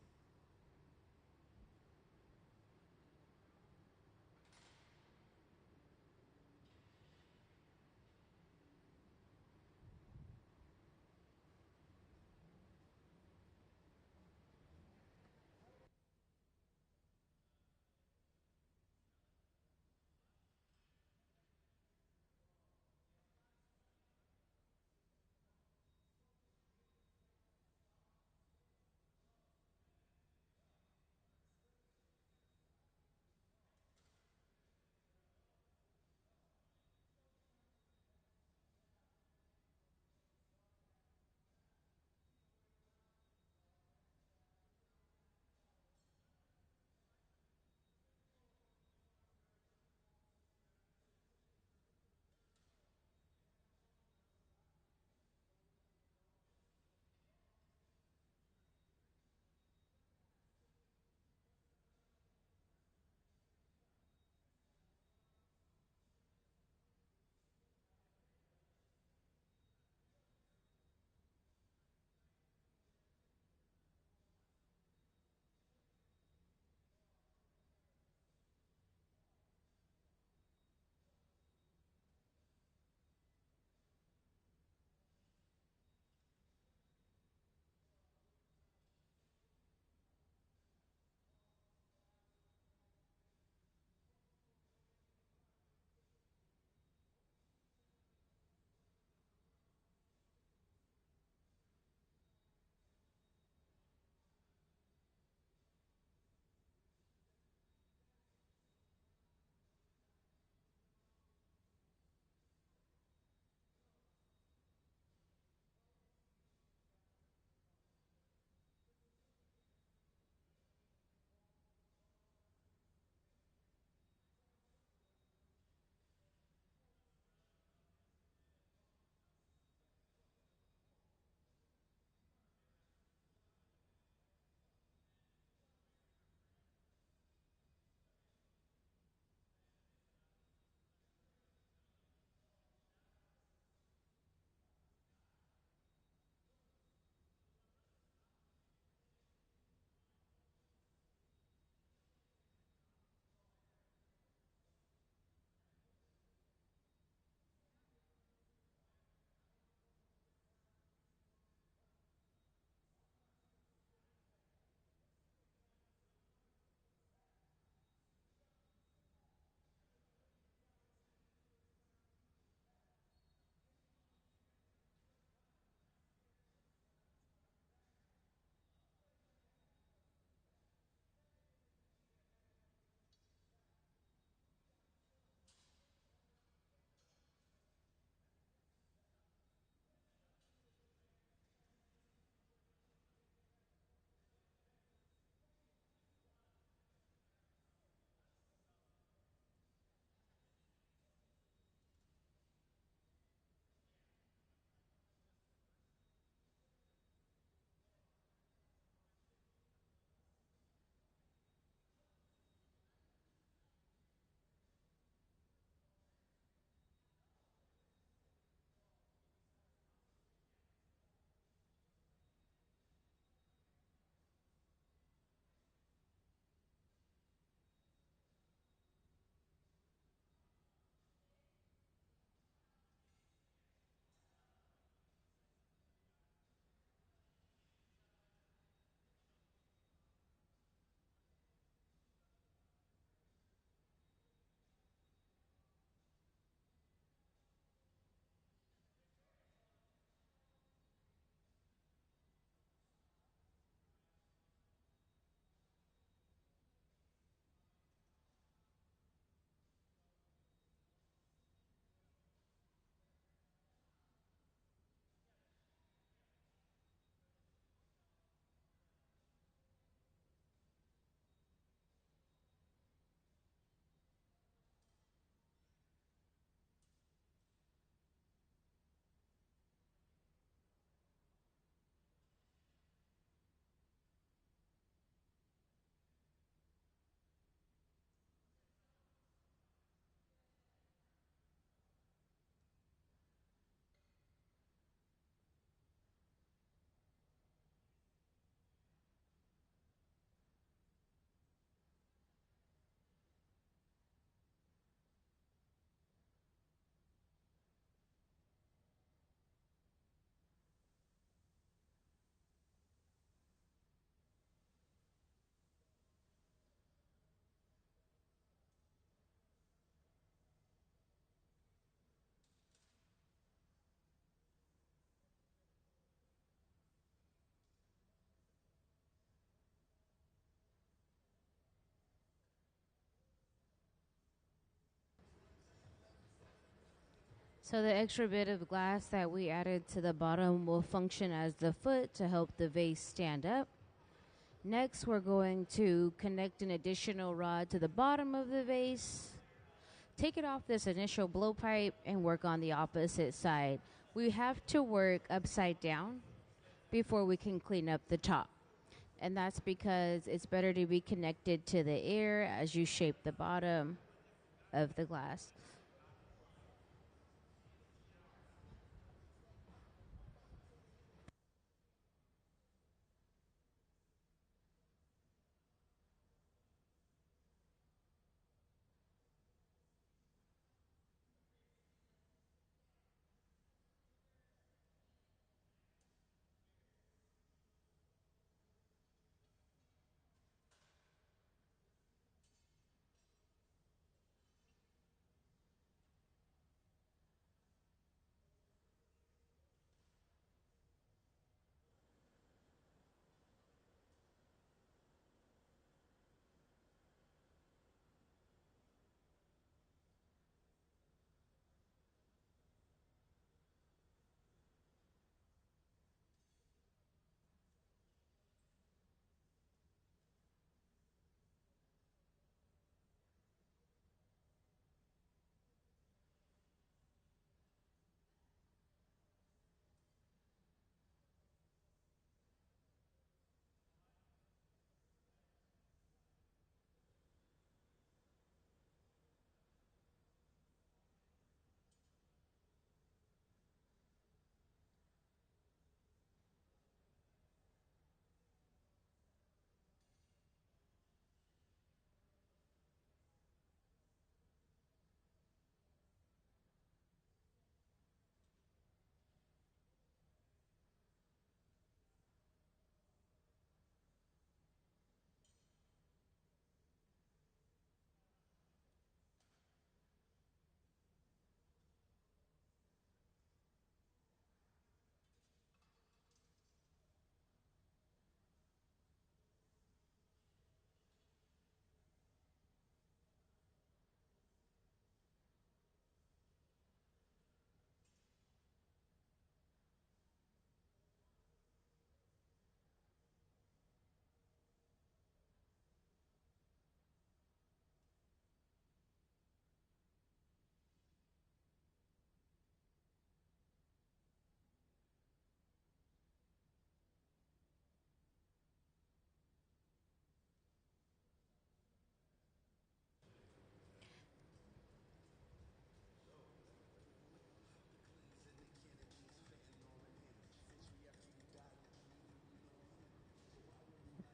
So the extra bit of glass that we added to the bottom will function as the foot to help the vase stand up. Next, we're going to connect an additional rod to the bottom of the vase. Take it off this initial blowpipe and work on the opposite side. We have to work upside down before we can clean up the top. And that's because it's better to be connected to the air as you shape the bottom of the glass.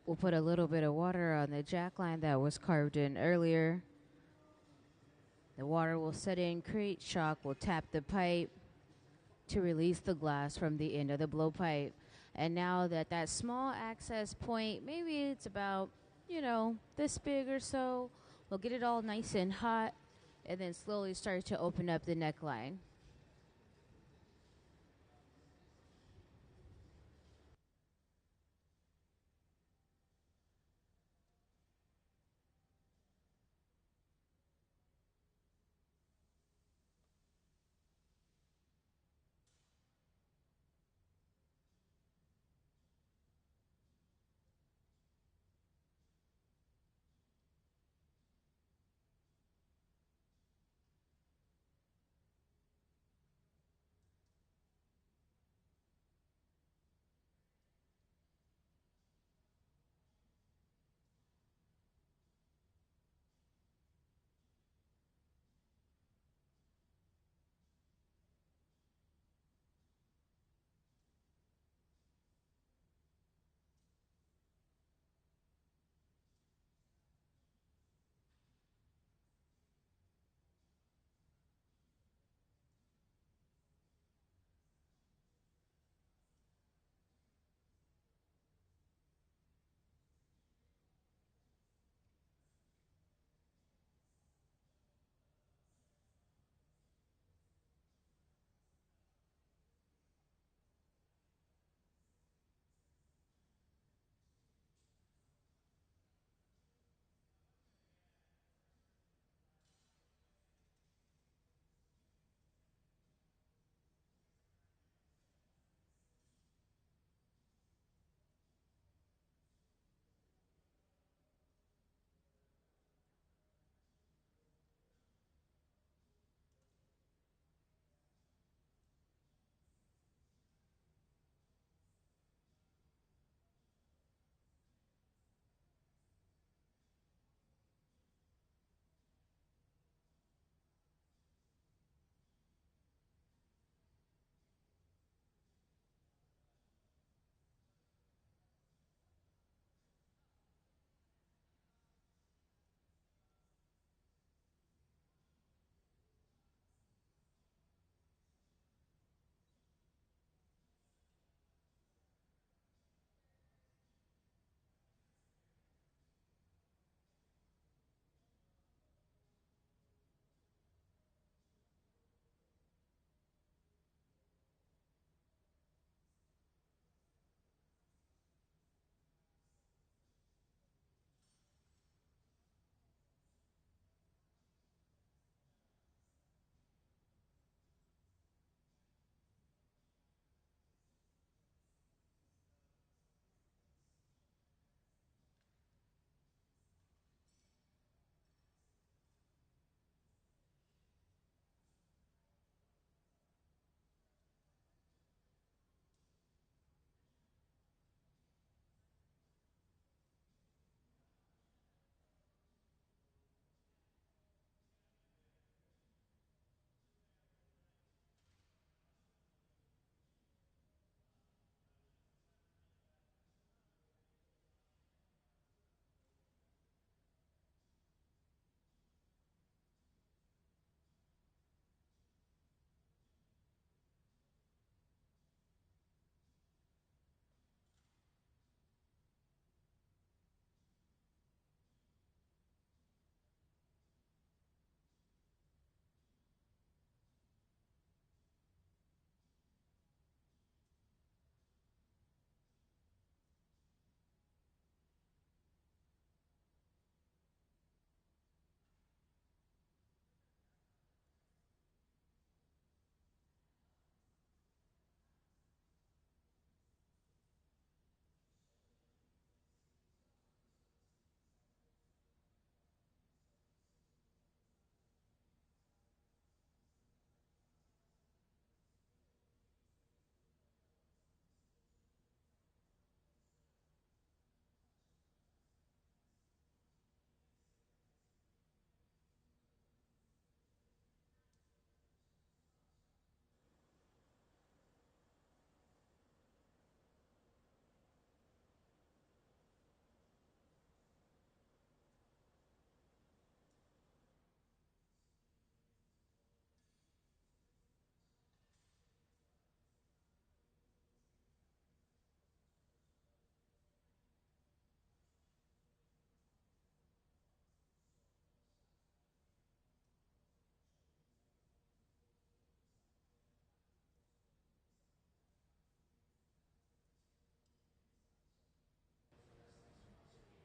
We'll put a little bit of water on the jack line that was carved in earlier. The water will set in, create shock, will tap the pipe to release the glass from the end of the blowpipe. And now that small access point, maybe it's about, this big or so, we'll get it all nice and hot and then slowly start to open up the neckline.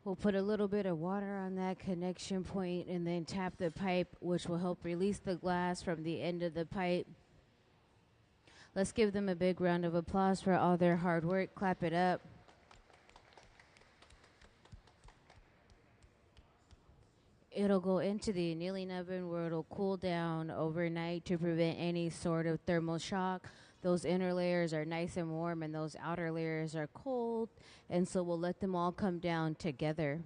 We'll put a little bit of water on that connection point and then tap the pipe, which will help release the glass from the end of the pipe. Let's give them a big round of applause for all their hard work. Clap it up. It'll go into the annealing oven where it'll cool down overnight to prevent any sort of thermal shock. Those inner layers are nice and warm and those outer layers are cold, and so we'll let them all come down together.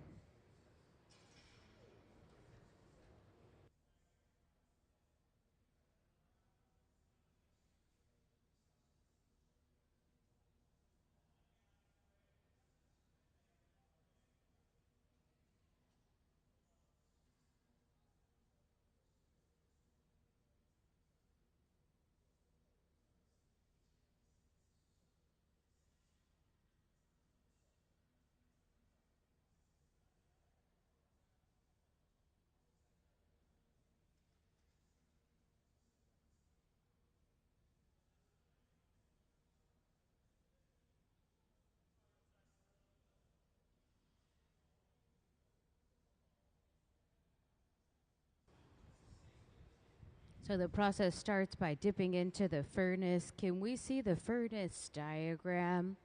So the process starts by dipping into the furnace. Can we see the furnace diagram?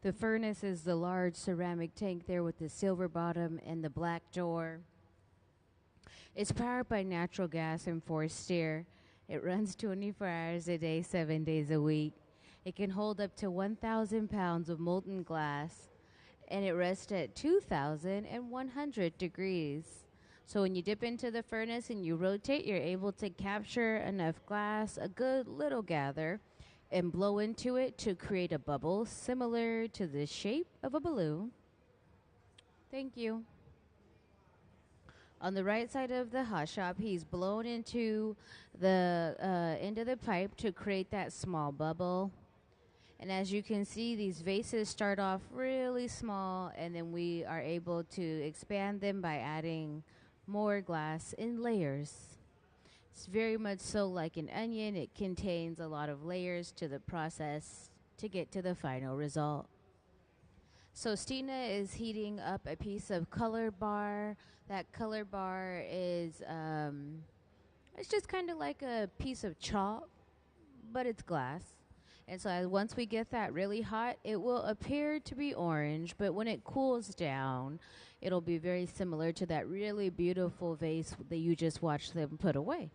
The furnace is the large ceramic tank there with the silver bottom and the black door. It's powered by natural gas and forced air. It runs 24 hours a day, 7 days a week. It can hold up to 1,000 pounds of molten glass, and it rests at 2,100 degrees. So when you dip into the furnace and you rotate, you're able to capture enough glass, a good little gather, and blow into it to create a bubble similar to the shape of a balloon. Thank you. On the right side of the hot shop, he's blown into the end of the pipe to create that small bubble. And as you can see, these vases start off really small, and then we are able to expand them by adding more glass in layers. It's very much so like an onion. It contains a lot of layers to the process to get to the final result. So Stina is heating up a piece of color bar. That color bar is, it's just kind of like a piece of chalk, but it's glass. And so once we get that really hot, it will appear to be orange, but when it cools down, it'll be very similar to that really beautiful vase that you just watched them put away.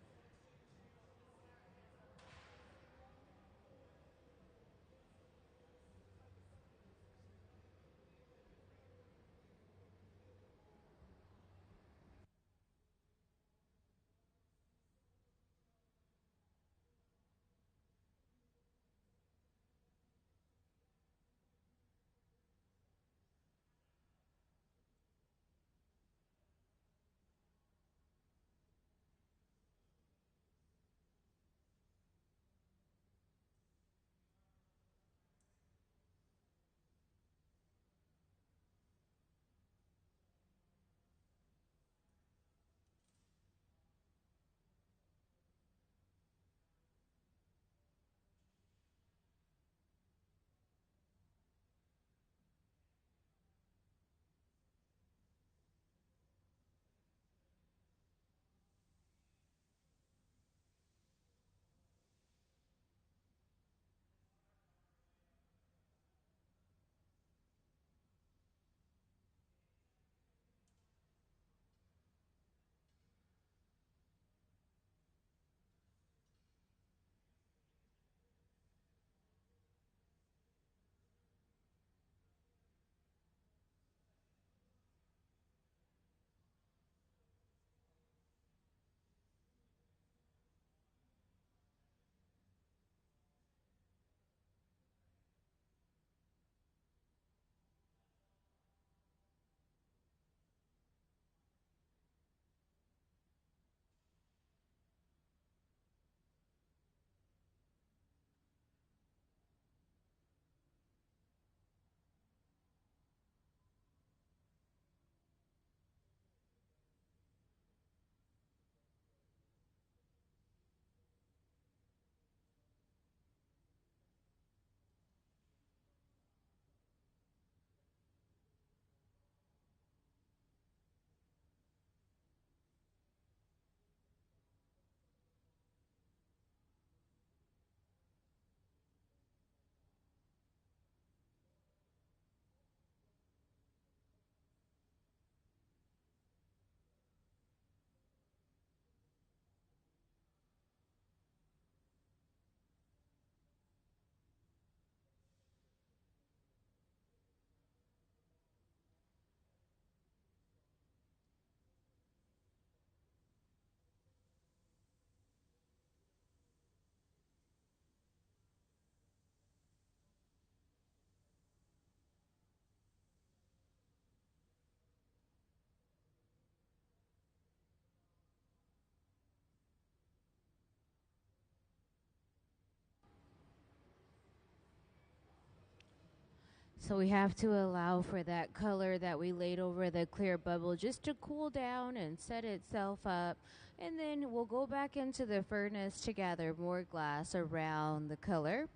So we have to allow for that color that we laid over the clear bubble just to cool down and set itself up. And then we'll go back into the furnace to gather more glass around the color.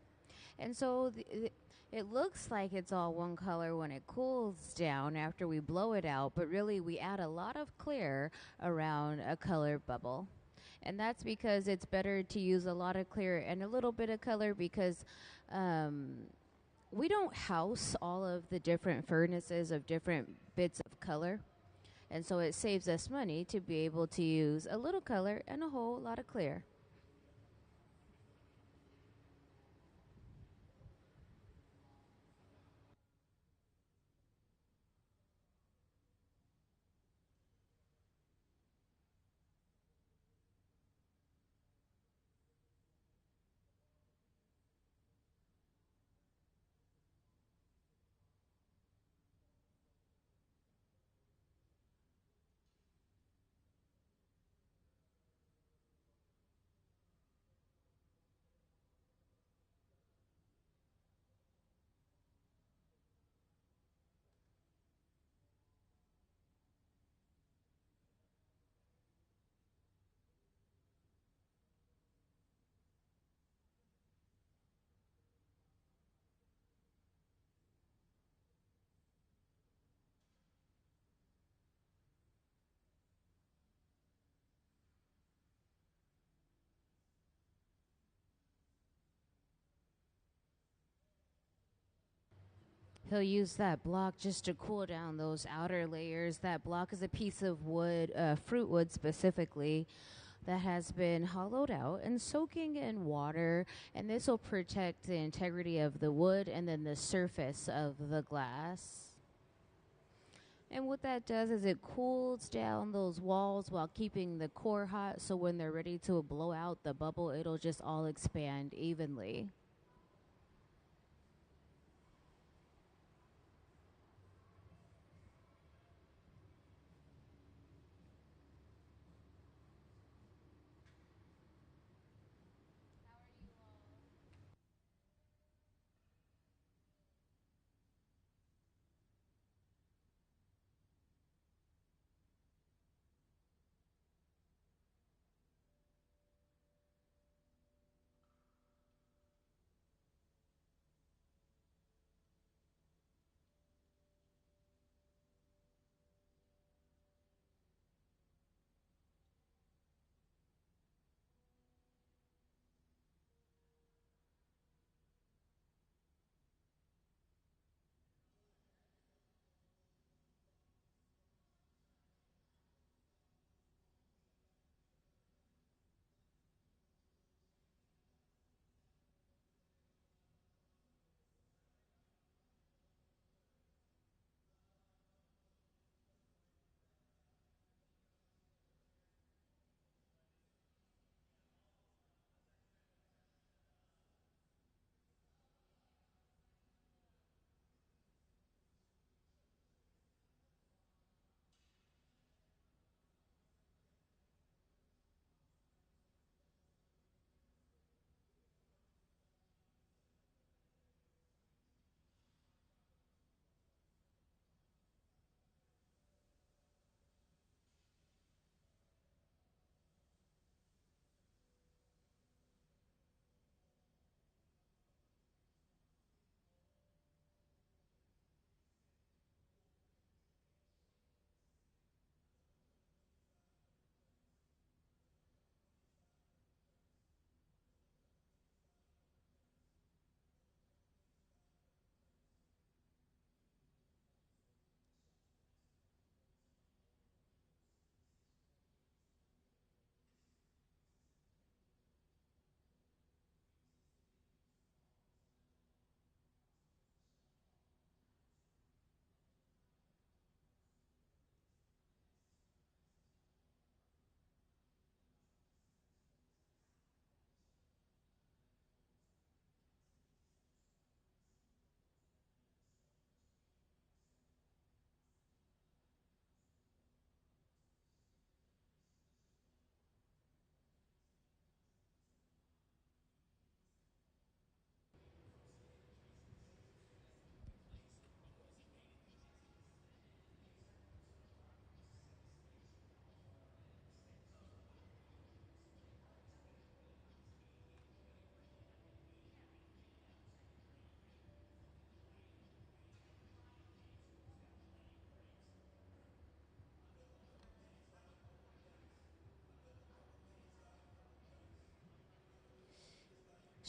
And so it looks like it's all one color when it cools down after we blow it out, but really we add a lot of clear around a color bubble. And that's because it's better to use a lot of clear and a little bit of color because um, we don't house all of the different furnaces of different bits of color. And so it saves us money to be able to use a little color and a whole lot of clear. He'll use that block just to cool down those outer layers. That block is a piece of wood, fruit wood specifically, that has been hollowed out and soaking in water. And this will protect the integrity of the wood and then the surface of the glass. And what that does is it cools down those walls while keeping the core hot. So when they're ready to blow out the bubble, it'll just all expand evenly.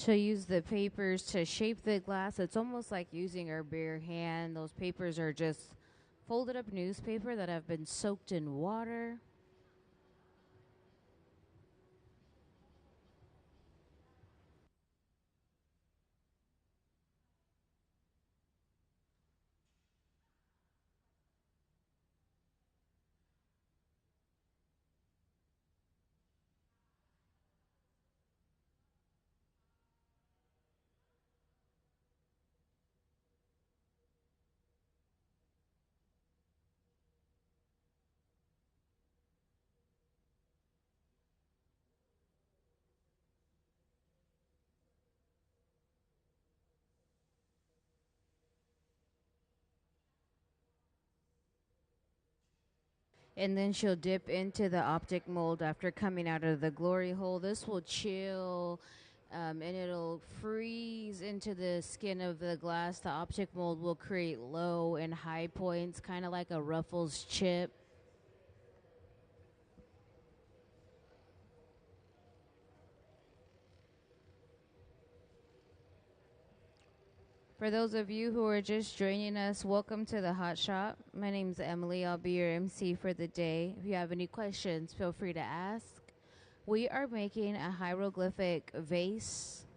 She'll use the papers to shape the glass. It's almost like using her bare hand. Those papers are just folded up newspaper that have been soaked in water. And then she'll dip into the optic mold after coming out of the glory hole. This will chill and it'll freeze into the skin of the glass. The optic mold will create low and high points, kind of like a Ruffles chip. For those of you who are just joining us, welcome to the Hot Shop. My name's Emily. I'll be your MC for the day. If you have any questions, feel free to ask. We are making a hieroglyphic vase.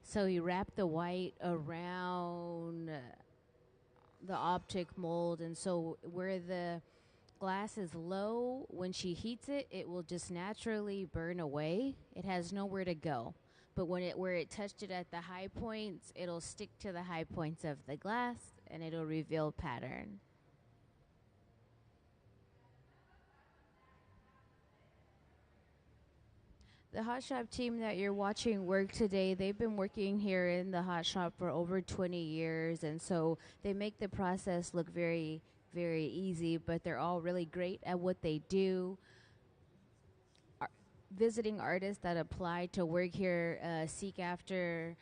So you wrap the white around the optic mold, and so where the glass is low, when she heats it, it will just naturally burn away. It has nowhere to go. But where it touched it at the high points, it'll stick to the high points of the glass and it'll reveal pattern. The Hot Shop team that you're watching work today, they've been working here in the Hot Shop for over 20 years, and so they make the process look very, very easy, but they're all really great at what they do. Visiting artists that apply to work here seek after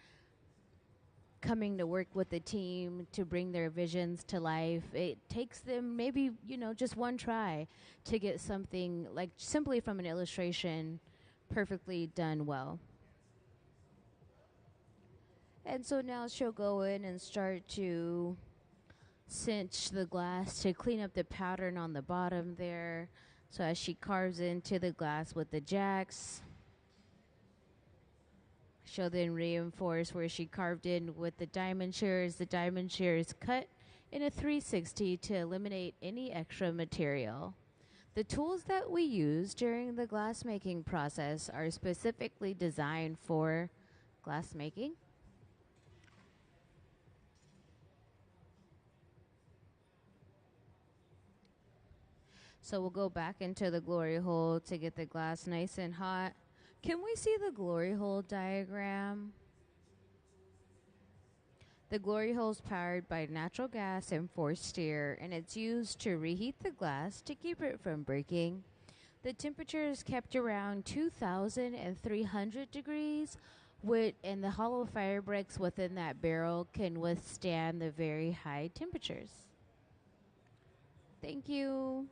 coming to work with the team to bring their visions to life. It takes them maybe, just one try to get something like simply from an illustration perfectly done well. And so now she'll go in and start to cinch the glass to clean up the pattern on the bottom there. So as she carves into the glass with the jacks, she'll then reinforce where she carved in with the diamond shears. The diamond shears cut in a 360 to eliminate any extra material. The tools that we use during the glass making process are specifically designed for glass making. So we'll go back into the glory hole to get the glass nice and hot. Can we see the glory hole diagram? The glory hole is powered by natural gas and forced air, and it's used to reheat the glass to keep it from breaking. The temperature is kept around 2,300 degrees, and the hollow fire bricks within that barrel can withstand the very high temperatures. Thank you.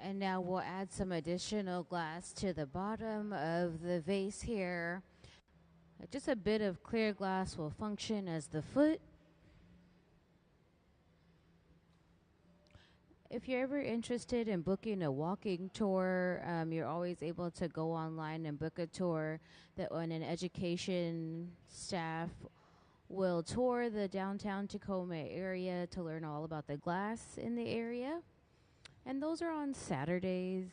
And now we'll add some additional glass to the bottom of the vase here. Just a bit of clear glass will function as the foot. If you're ever interested in booking a walking tour, you're always able to go online and book a tour that when an education staff will tour the downtown Tacoma area to learn all about the glass in the area. And those are on Saturdays.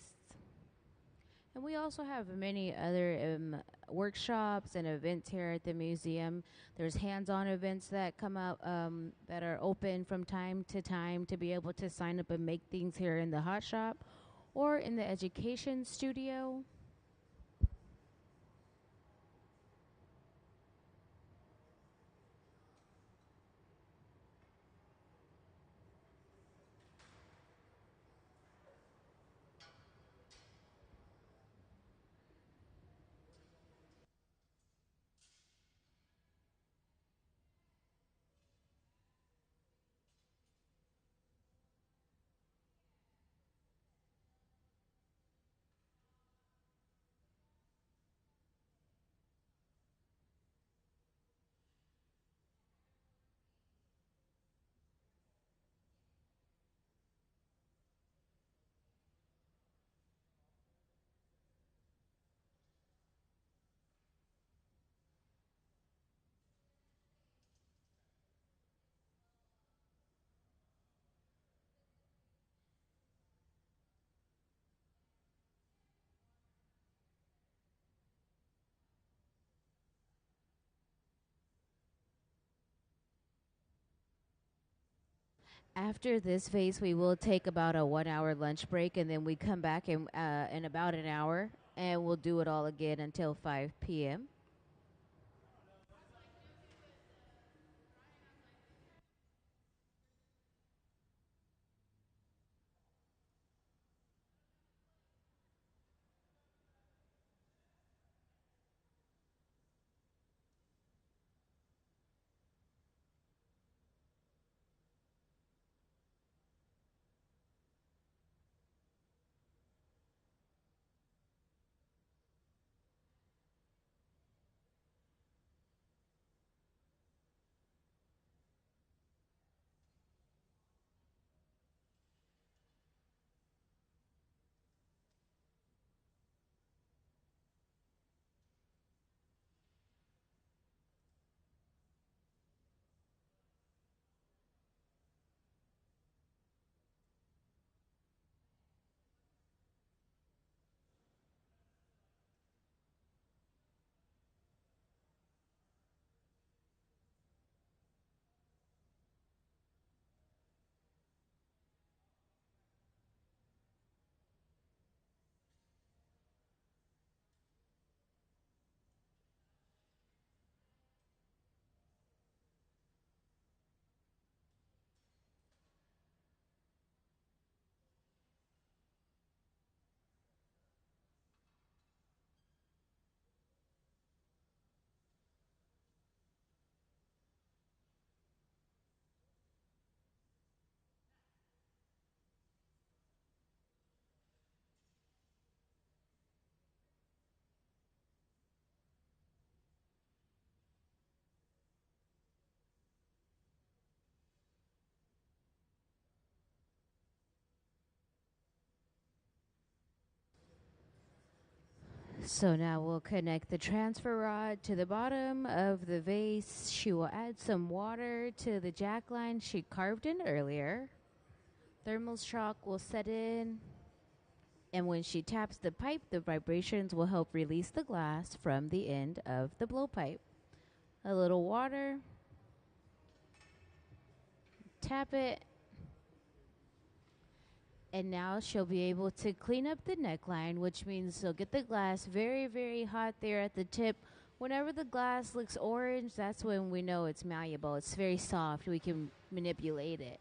And we also have many other workshops and events here at the museum. There's hands-on events that come out that are open from time to be able to sign up and make things here in the hot shop or in the education studio. After this phase, we will take about a 1 hour lunch break, and then we come back in about an hour, and we'll do it all again until 5 p.m. So now we'll connect the transfer rod to the bottom of the vase. She will add some water to the jack line she carved in earlier. Thermal shock will set in, and when she taps the pipe, the vibrations will help release the glass from the end of the blowpipe. A little water, tap it, and now she'll be able to clean up the neckline, which means she'll get the glass very, very hot there at the tip. Whenever the glass looks orange, that's when we know it's malleable. It's very soft. We can manipulate it.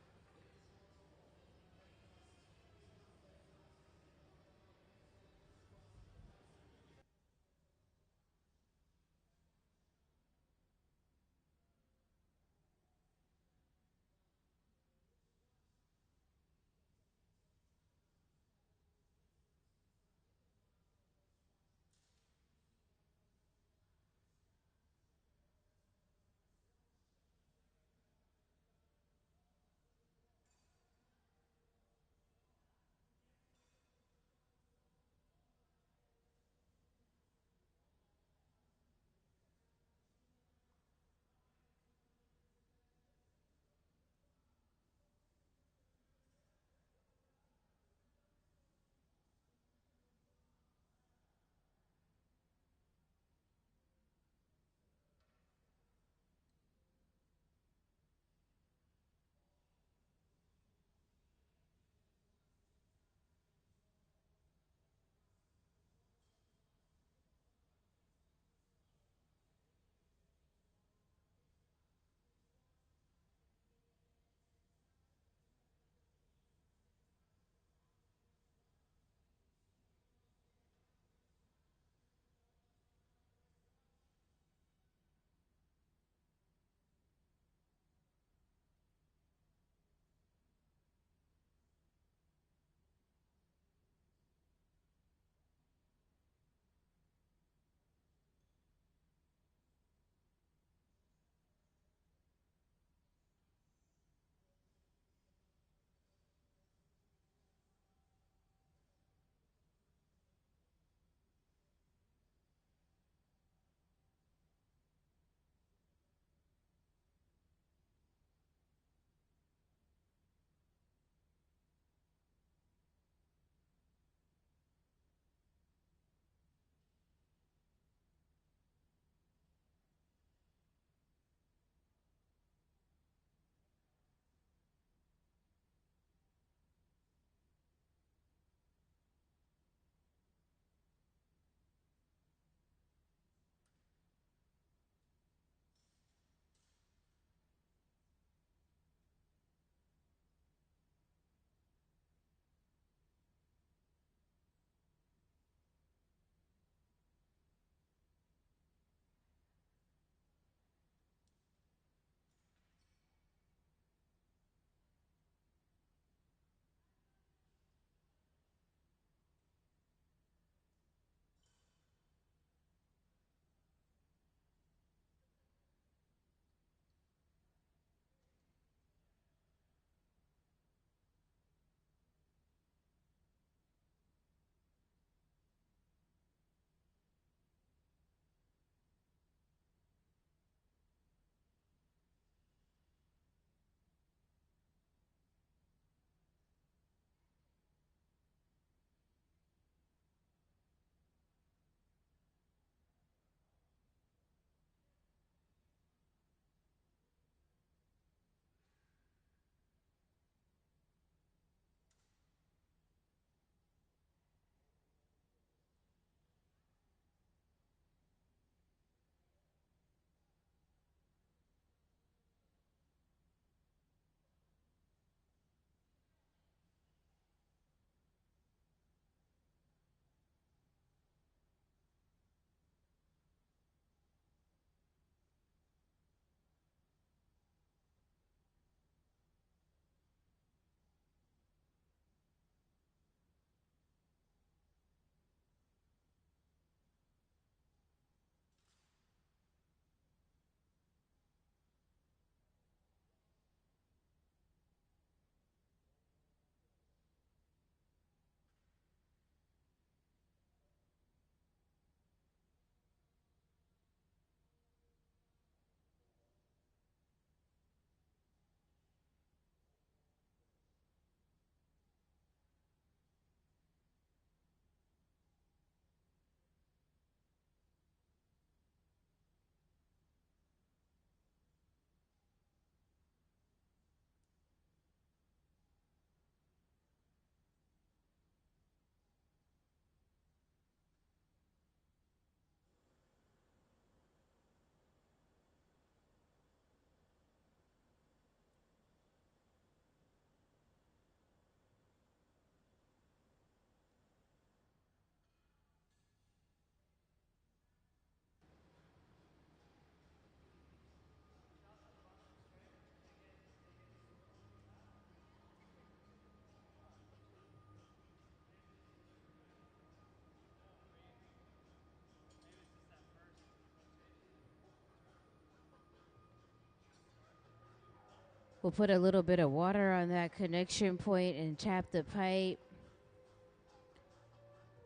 We'll put a little bit of water on that connection point and tap the pipe.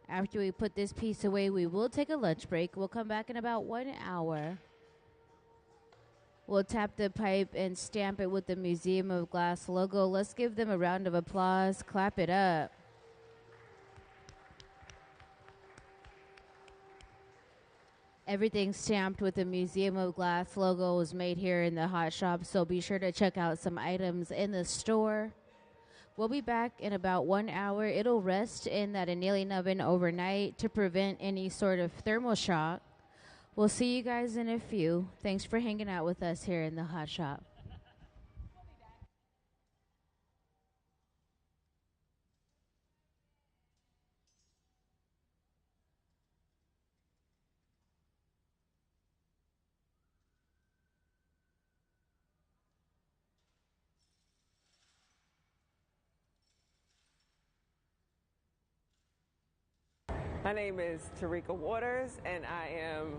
After we put this piece away, we will take a lunch break. We'll come back in about 1 hour. We'll tap the pipe and stamp it with the Museum of Glass logo. Let's give them a round of applause. Clap it up. Everything stamped with the Museum of Glass logo was made here in the hot shop, so be sure to check out some items in the store. We'll be back in about 1 hour. It'll rest in that annealing oven overnight to prevent any sort of thermal shock. We'll see you guys in a few. Thanks for hanging out with us here in the hot shop. My name is Tarika Waters, and I am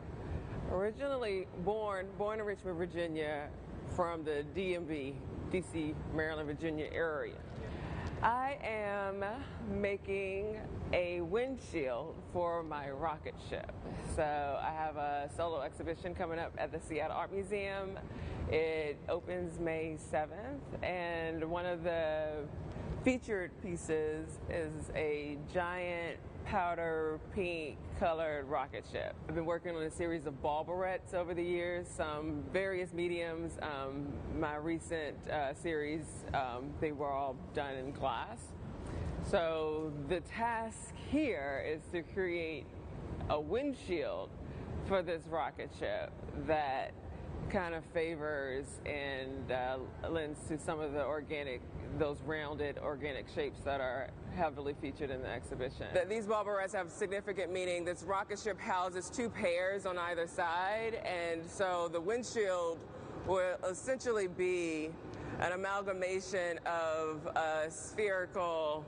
originally born in Richmond, Virginia, from the DMV, DC, Maryland, Virginia area. I am making a windshield for my rocket ship. So I have a solo exhibition coming up at the Seattle Art Museum. It opens May 7th, and one of the featured pieces is a giant powder pink colored rocket ship. I've been working on a series of ball barrettes over the years, some various mediums. My recent series, they were all done in glass. So the task here is to create a windshield for this rocket ship that kind of favors and lends to some of the those rounded organic shapes that are heavily featured in the exhibition. These ball barrettes have significant meaning. This rocket ship houses two pairs on either side, and so the windshield will essentially be an amalgamation of a spherical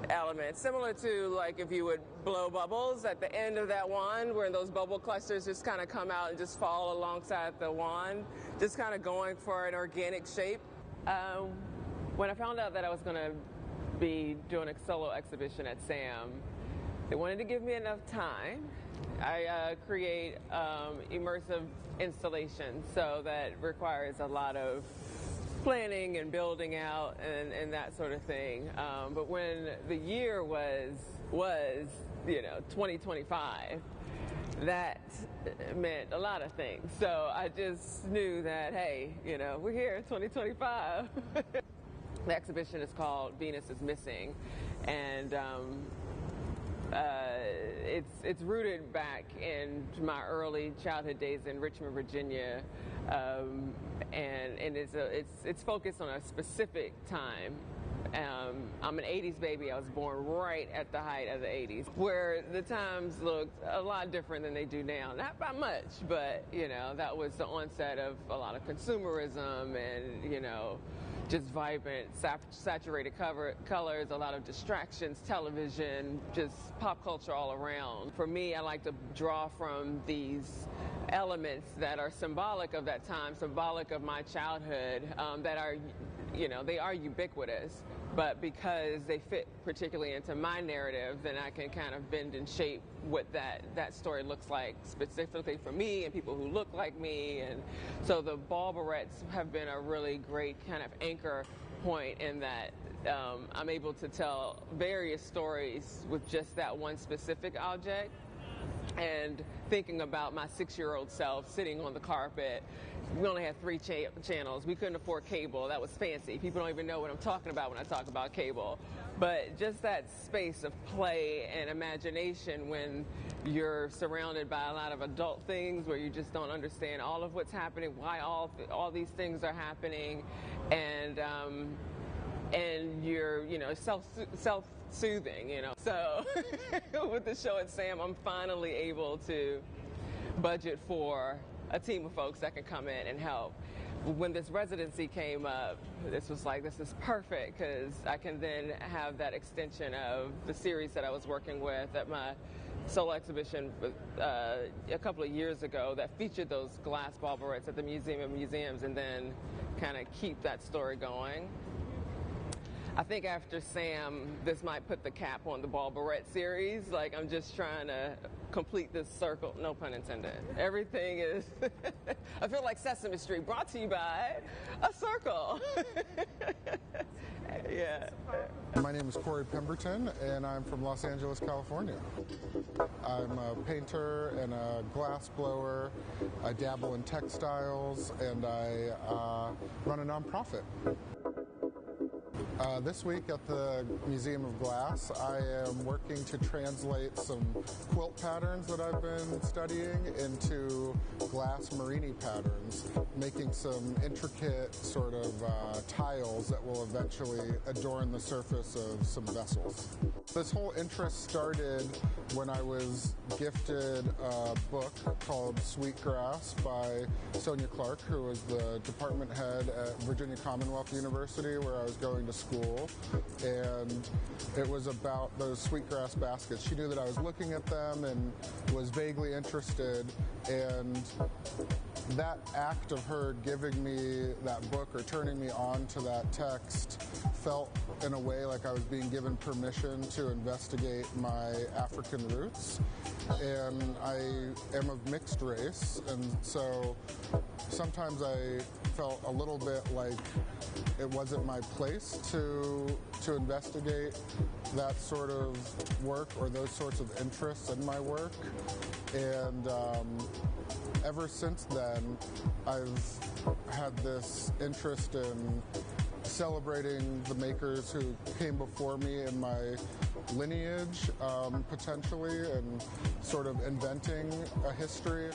element, similar to like if you would blow bubbles at the end of that wand, where those bubble clusters just kind of come out and just fall alongside the wand, just kind of going for an organic shape. When I found out that I was going to be doing a solo exhibition at SAM, they wanted to give me enough time. I create immersive installations, so that requires a lot of planning and building out and that sort of thing. But when the year was 2025, that meant a lot of things. So I just knew that, hey, we're here, 2025. The exhibition is called Venus is Missing, and it's rooted back in my early childhood days in Richmond, Virginia, and it's focused on a specific time. I'm an 80s baby. I was born right at the height of the 80s, where the times looked a lot different than they do now. Not by much, but that was the onset of a lot of consumerism and just vibrant, saturated colors, a lot of distractions, television, just pop culture all around. For me, I like to draw from these elements that are symbolic of that time, symbolic of my childhood, that are, they are ubiquitous, but because they fit particularly into my narrative, then I can kind of bend and shape what that story looks like specifically for me and people who look like me. And so the ball barrettes have been a really great kind of anchor point in that I'm able to tell various stories with just that one specific object. And thinking about my 6-year-old self sitting on the carpet, we only had 3 channels. We couldn't afford cable. That was fancy. People don't even know what I'm talking about when I talk about cable. But just that space of play and imagination when you're surrounded by a lot of adult things where you just don't understand all of what's happening, why all these things are happening, and you're self-soothing, So with the show at SAM, I'm finally able to budget for a team of folks that can come in and help. When this residency came up, this was like, this is perfect, because I can then have that extension of the series that I was working with at my solo exhibition a couple of years ago that featured those glass ball barrettes at the Museum of Museums, and then kind of keep that story going. I think after Sam, this might put the cap on the ball barrette series. Like, I'm just trying to complete this circle, no pun intended. Everything is, I feel like Sesame Street, brought to you by a circle. Yeah. My name is Corey Pemberton, and I'm from Los Angeles, California. I'm a painter and a glass blower. I dabble in textiles, and I run a nonprofit. This week at the Museum of Glass, I am working to translate some quilt patterns that I've been studying into glass Marini patterns, making some intricate sort of tiles that will eventually adorn the surface of some vessels. This whole interest started when I was gifted a book called Sweetgrass by Sonia Clark, who was the department head at Virginia Commonwealth University, where I was going to school, and it was about those sweetgrass baskets. She knew that I was looking at them and was vaguely interested, and that act of her giving me that book or turning me on to that text felt in a way like I was being given permission to investigate my African roots. And I am of mixed race, and so sometimes I felt a little bit like it wasn't my place to investigate that sort of work or those sorts of interests in my work. And ever since then, I've had this interest in celebrating the makers who came before me in my lineage, potentially, and sort of inventing a history.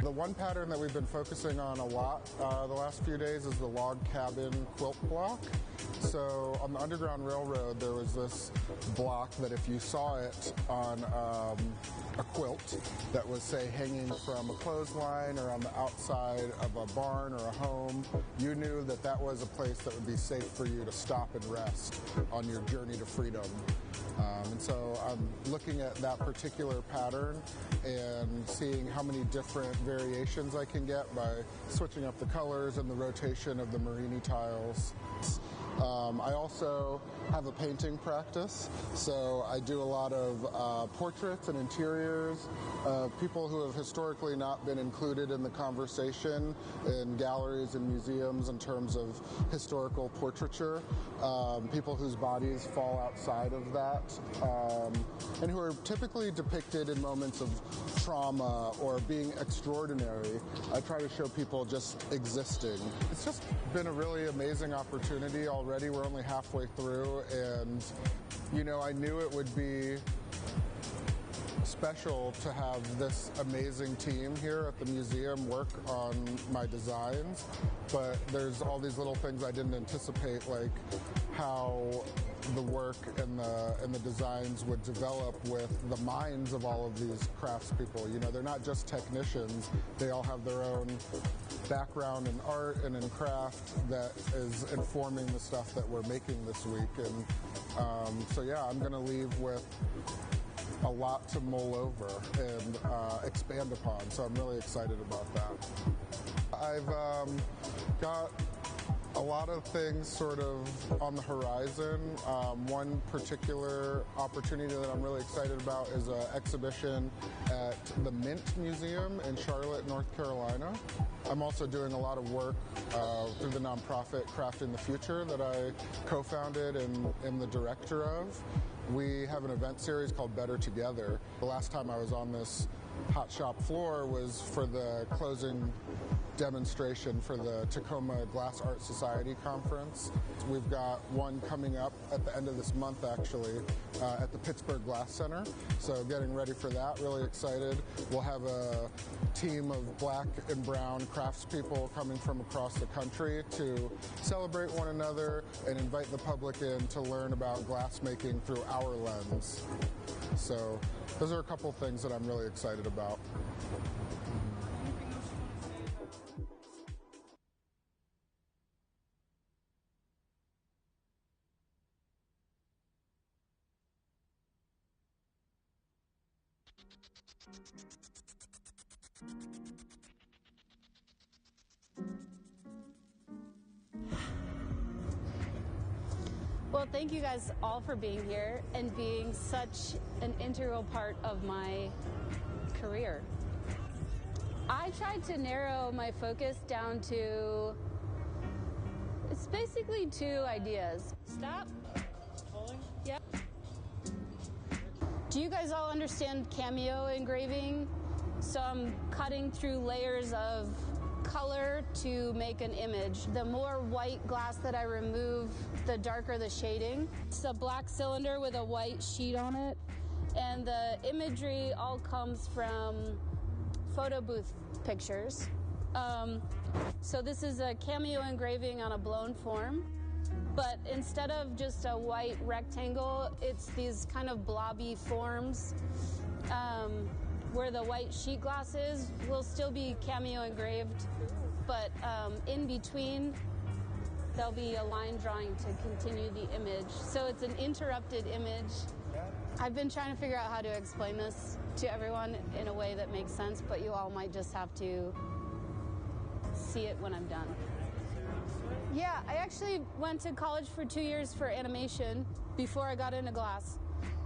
The one pattern that we've been focusing on a lot the last few days is the log cabin quilt block. So on the Underground Railroad, there was this block that if you saw it on a quilt that was, say, hanging from a clothesline or on the outside of a barn or a home, you knew that that was a place that would be safe for you to stop and rest on your journey to freedom. And so I'm looking at that particular pattern and seeing how many different variations I can get by switching up the colors and the rotation of the Marini tiles. I also have a painting practice, so I do a lot of portraits and interiors of people who have historically not been included in the conversation in galleries and museums in terms of historical portraiture, people whose bodies fall outside of that, and who are typically depicted in moments of trauma or being extraordinary. I try to show people just existing. It's just been a really amazing opportunity already. We're only halfway through, and you know, I knew it would be special to have this amazing team here at the museum work on my designs, but there's all these little things I didn't anticipate, like how the work and the designs would develop with the minds of all of these craftspeople. You know, they're not just technicians, they all have their own background in art and in craft that is informing the stuff that we're making this week. And so yeah, I'm going to leave with a lot to mull over and expand upon, so I'm really excited about that. I've got a lot of things sort of on the horizon. One particular opportunity that I'm really excited about is an exhibition at the Mint Museum in Charlotte, North Carolina. I'm also doing a lot of work through the nonprofit Crafting the Future that I co-founded and am the director of. We have an event series called Better Together. The last time I was on this hot shop floor was for the closing demonstration for the Tacoma Glass Art Society conference. We've got one coming up at the end of this month, actually, at the Pittsburgh Glass Center. So getting ready for that, really excited. We'll have a team of black and brown craftspeople coming from across the country to celebrate one another and invite the public in to learn about glass making through our lens. So those are a couple things that I'm really excited about. Well, thank you guys all for being here and being such an integral part of my career. I tried to narrow my focus down to, it's basically two ideas. Stop. Yep. Do you guys all understand cameo engraving? So I'm cutting through layers of color to make an image. The more white glass that I remove, the darker the shading. It's a black cylinder with a white sheet on it, and the imagery all comes from photo booth pictures. So this is a cameo engraving on a blown form, but instead of just a white rectangle, it's these kind of blobby forms. Where the white sheet glass is will still be cameo engraved, but in between there'll be a line drawing to continue the image. So it's an interrupted image. I've been trying to figure out how to explain this to everyone in a way that makes sense, but you all might just have to see it when I'm done. Yeah, I actually went to college for 2 years for animation before I got into glass.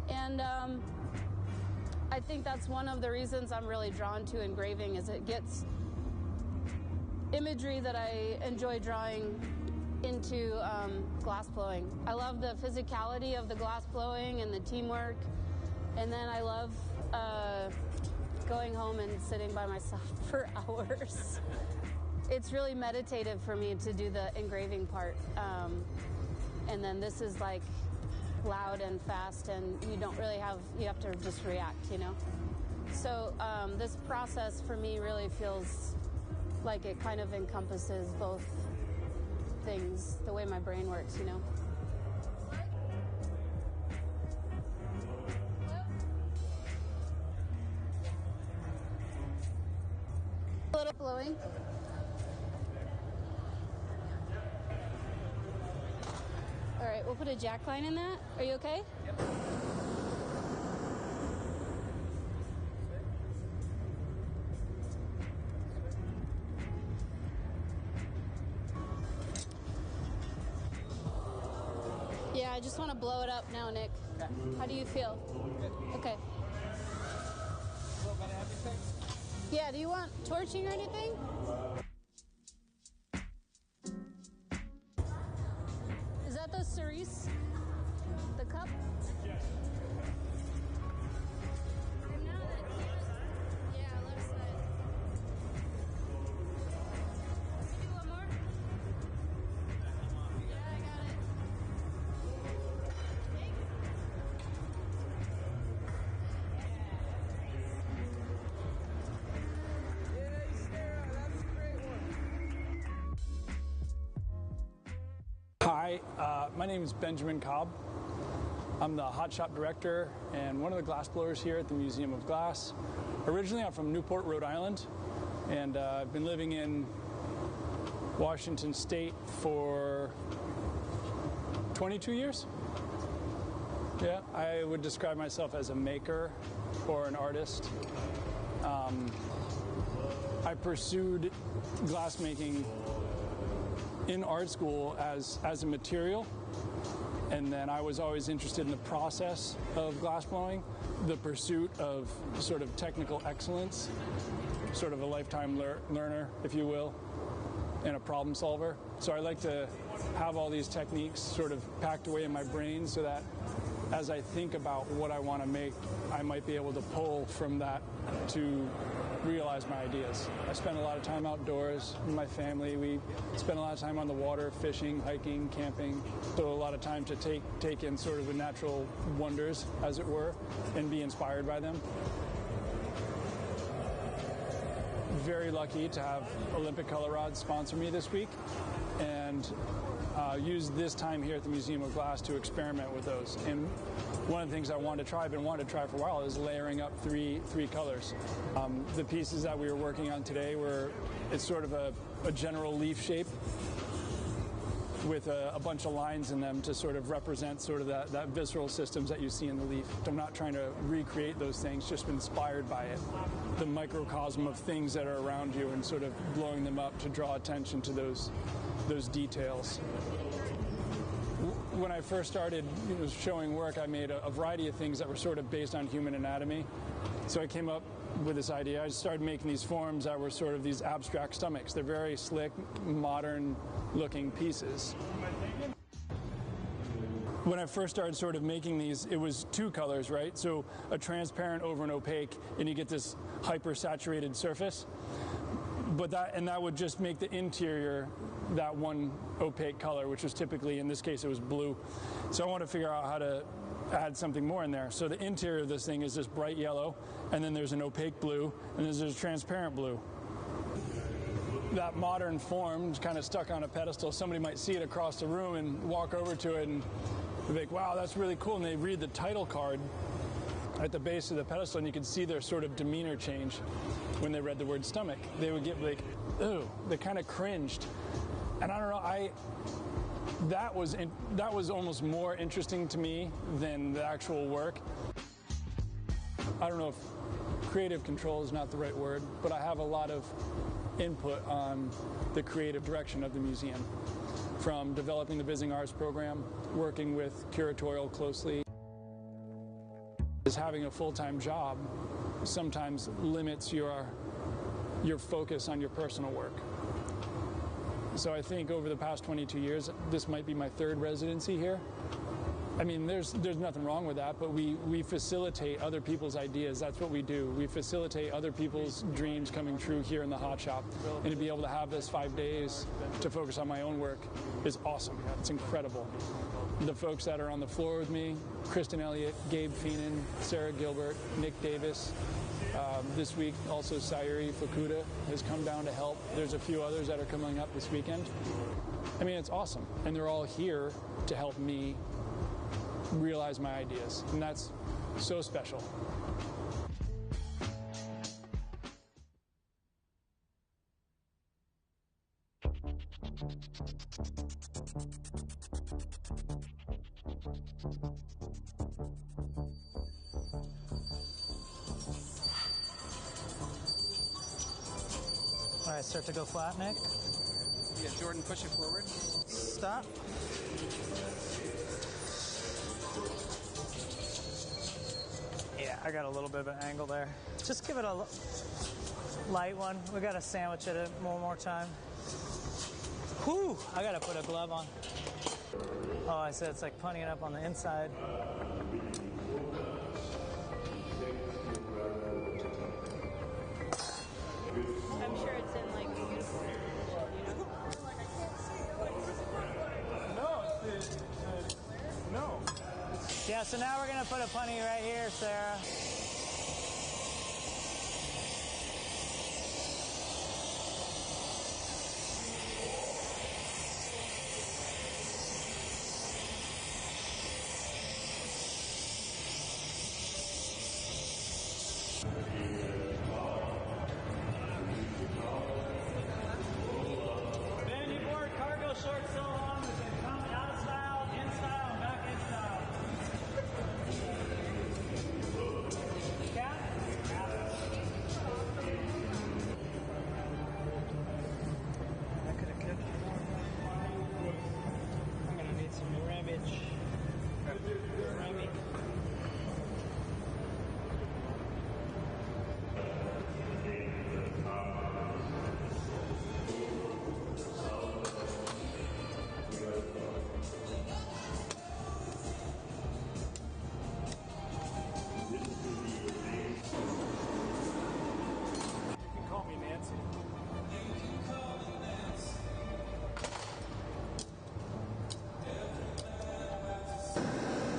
And I think that's one of the reasons I'm really drawn to engraving, is it gets imagery that I enjoy drawing into glass blowing. I love the physicality of the glass blowing and the teamwork, and then I love going home and sitting by myself for hours. It's really meditative for me to do the engraving part, and then this is like loud and fast, and you don't really have, you have to just react, you know? So this process for me really feels like it kind of encompasses both things, the way my brain works, you know? A little blowing. All right, we'll put a jack line in that. Are you okay? Yep. Yeah, I just want to blow it up now, Nick. Okay. How do you feel? Good. Okay. Yeah, do you want torching or anything? Is that the cerise? The cup? Yes. Yeah, left side. Can you do one more? Yeah, I got it. Take. Yeah, Sarah, that's a great one. Hi, my name is Benjamin Cobb. I'm the hot shop director and one of the glass blowers here at the Museum of Glass. Originally, I'm from Newport, Rhode Island, and I've been living in Washington State for 22 years. Yeah, I would describe myself as a maker or an artist. I pursued glassmaking in art school as a material, and then I was always interested in the process of glass blowing, the pursuit of sort of technical excellence, sort of a lifetime learner, if you will, and a problem solver. So I like to have all these techniques sort of packed away in my brain so that as I think about what I want to make, I might be able to pull from that to realize my ideas. I spend a lot of time outdoors with my family. We spend a lot of time on the water, fishing, hiking, camping. So a lot of time to take in sort of the natural wonders, as it were, and be inspired by them. Very lucky to have Olympic Color Rods sponsor me this week, and use this time here at the Museum of Glass to experiment with those. And one of the things I've been wanting to try for a while is layering up three colors. The pieces that we were working on today it's sort of a general leaf shape. with a bunch of lines in them to sort of represent sort of that visceral systems that you see in the leaf. I'm not trying to recreate those things, just inspired by it. The microcosm of things that are around you and sort of blowing them up to draw attention to those details. When I first started showing work, I made a variety of things that were sort of based on human anatomy. So I came up with this idea. I started making these forms that were sort of these abstract stomachs. They're very slick, modern-looking pieces. When I first started sort of making these, it was two colors, right? So a transparent over an opaque, and you get this hyper-saturated surface. But that would just make the interior that one opaque color, which was typically, in this case, it was blue. So I wanted to figure out how to add something more in there. So the interior of this thing is this bright yellow, and then there's an opaque blue, and then there's a transparent blue. That modern form is kind of stuck on a pedestal. Somebody might see it across the room and walk over to it and be like, wow, that's really cool. And they read the title card at the base of the pedestal, and you can see their sort of demeanor change when they read the word stomach. They would get like, ooh, they kind of cringed. And I don't know, that was almost more interesting to me than the actual work. I don't know if creative control is not the right word, but I have a lot of input on the creative direction of the museum, from developing the Visiting Arts program, working with curatorial closely. Is having a full-time job sometimes limits your focus on your personal work. So I think over the past 22 years, this might be my third residency here. I mean, there's nothing wrong with that, but we facilitate other people's ideas. That's what we do. We facilitate other people's dreams coming true here in the Hot Shop. And to be able to have this 5 days to focus on my own work is awesome. It's incredible. The folks that are on the floor with me, Kristen Elliott, Gabe Feenan, Sarah Gilbert, Nick Davis. This week, also Sayuri Fukuda has come down to help. There's a few others that are coming up this weekend. I mean, it's awesome. And they're all here to help me realize my ideas. And that's so special. All right, start to go flat, Nick. Yeah, Jordan, push it forward. Stop. Yeah, I got a little bit of an angle there. Just give it a light one. We got to sandwich it one more time. Whew, I got to put a glove on. Oh, I said it's like punting it up on the inside. I'm sure it's in like a uniform, you know? No. Yeah, so now we're going to put a punny right here, Sarah. Ben, you wore cargo shorts so long, we can come out of style, in style, and back in style. Cap? I could have kept it. I'm going to need some ramage. Rammy. You can call me Nancy.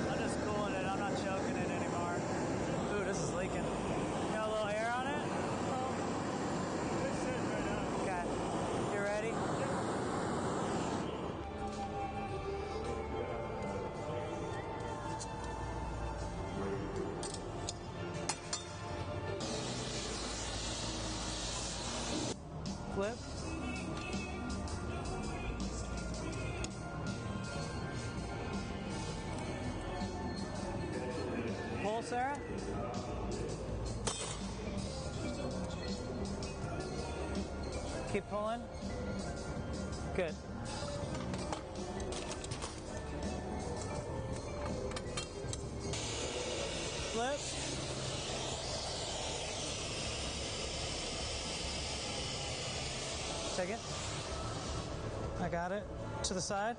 I'm just cooling it. I'm not choking it anymore. Ooh, this is leaking. Got a little air on it? It's sitting right now. Okay. You ready? Flip. Sarah. Keep pulling. Good. Flip. Take it. I got it. To the side.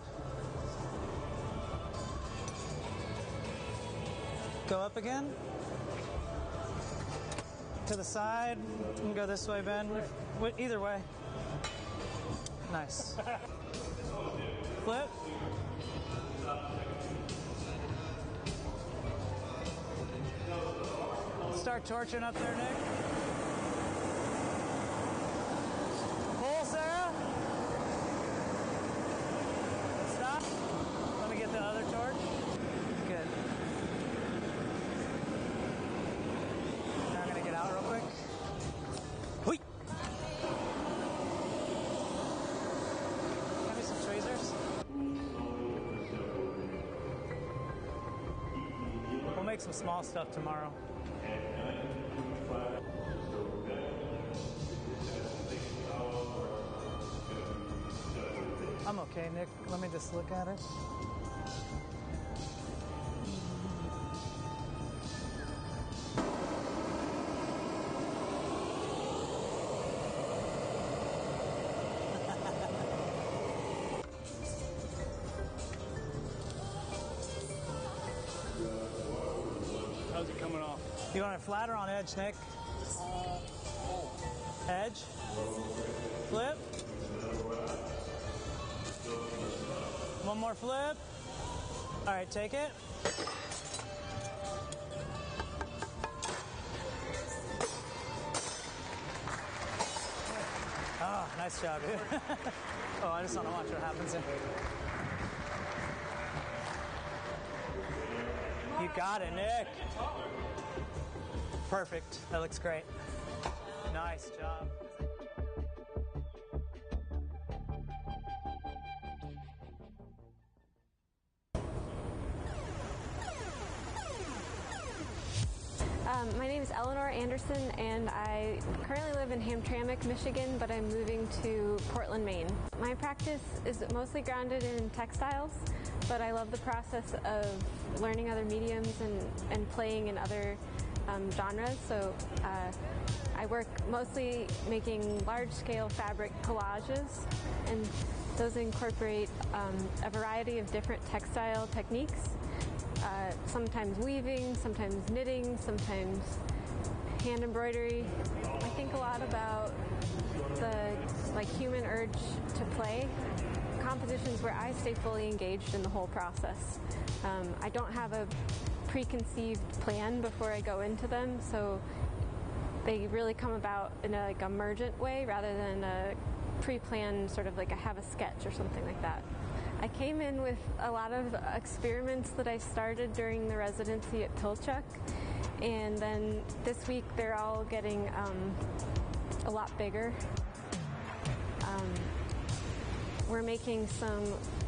Go up again. To the side. You can go this way, Ben. Either way. Nice. Flip. Start torching up there, Nick. Pull, Sarah. Stop. Let me get the other torch. Good. Now I'm going to get out real quick. Hui. Give me some tweezers. We'll make some small stuff tomorrow. I'm okay, Nick. Let me just look at it. How's it coming off? You want it flat or on edge, Nick? Edge. Flip. One more flip. All right, take it. Oh, nice job, dude. Oh, I just want to watch what happens here. You got it, Nick. Perfect. That looks great. Nice job. My name is Eleanor Anderson, and I currently live in Hamtramck, Michigan, but I'm moving to Portland, Maine. My practice is mostly grounded in textiles, but I love the process of learning other mediums and playing in other genres. So I work mostly making large-scale fabric collages, and those incorporate a variety of different textile techniques. Sometimes weaving, sometimes knitting, sometimes hand embroidery. I think a lot about the human urge to play. Compositions where I stay fully engaged in the whole process. I don't have a preconceived plan before I go into them, so they really come about in a emergent way rather than a pre-planned sort of I have a sketch or something like that. I came in with a lot of experiments that I started during the residency at Pilchuck, and then this week they're all getting a lot bigger. We're making some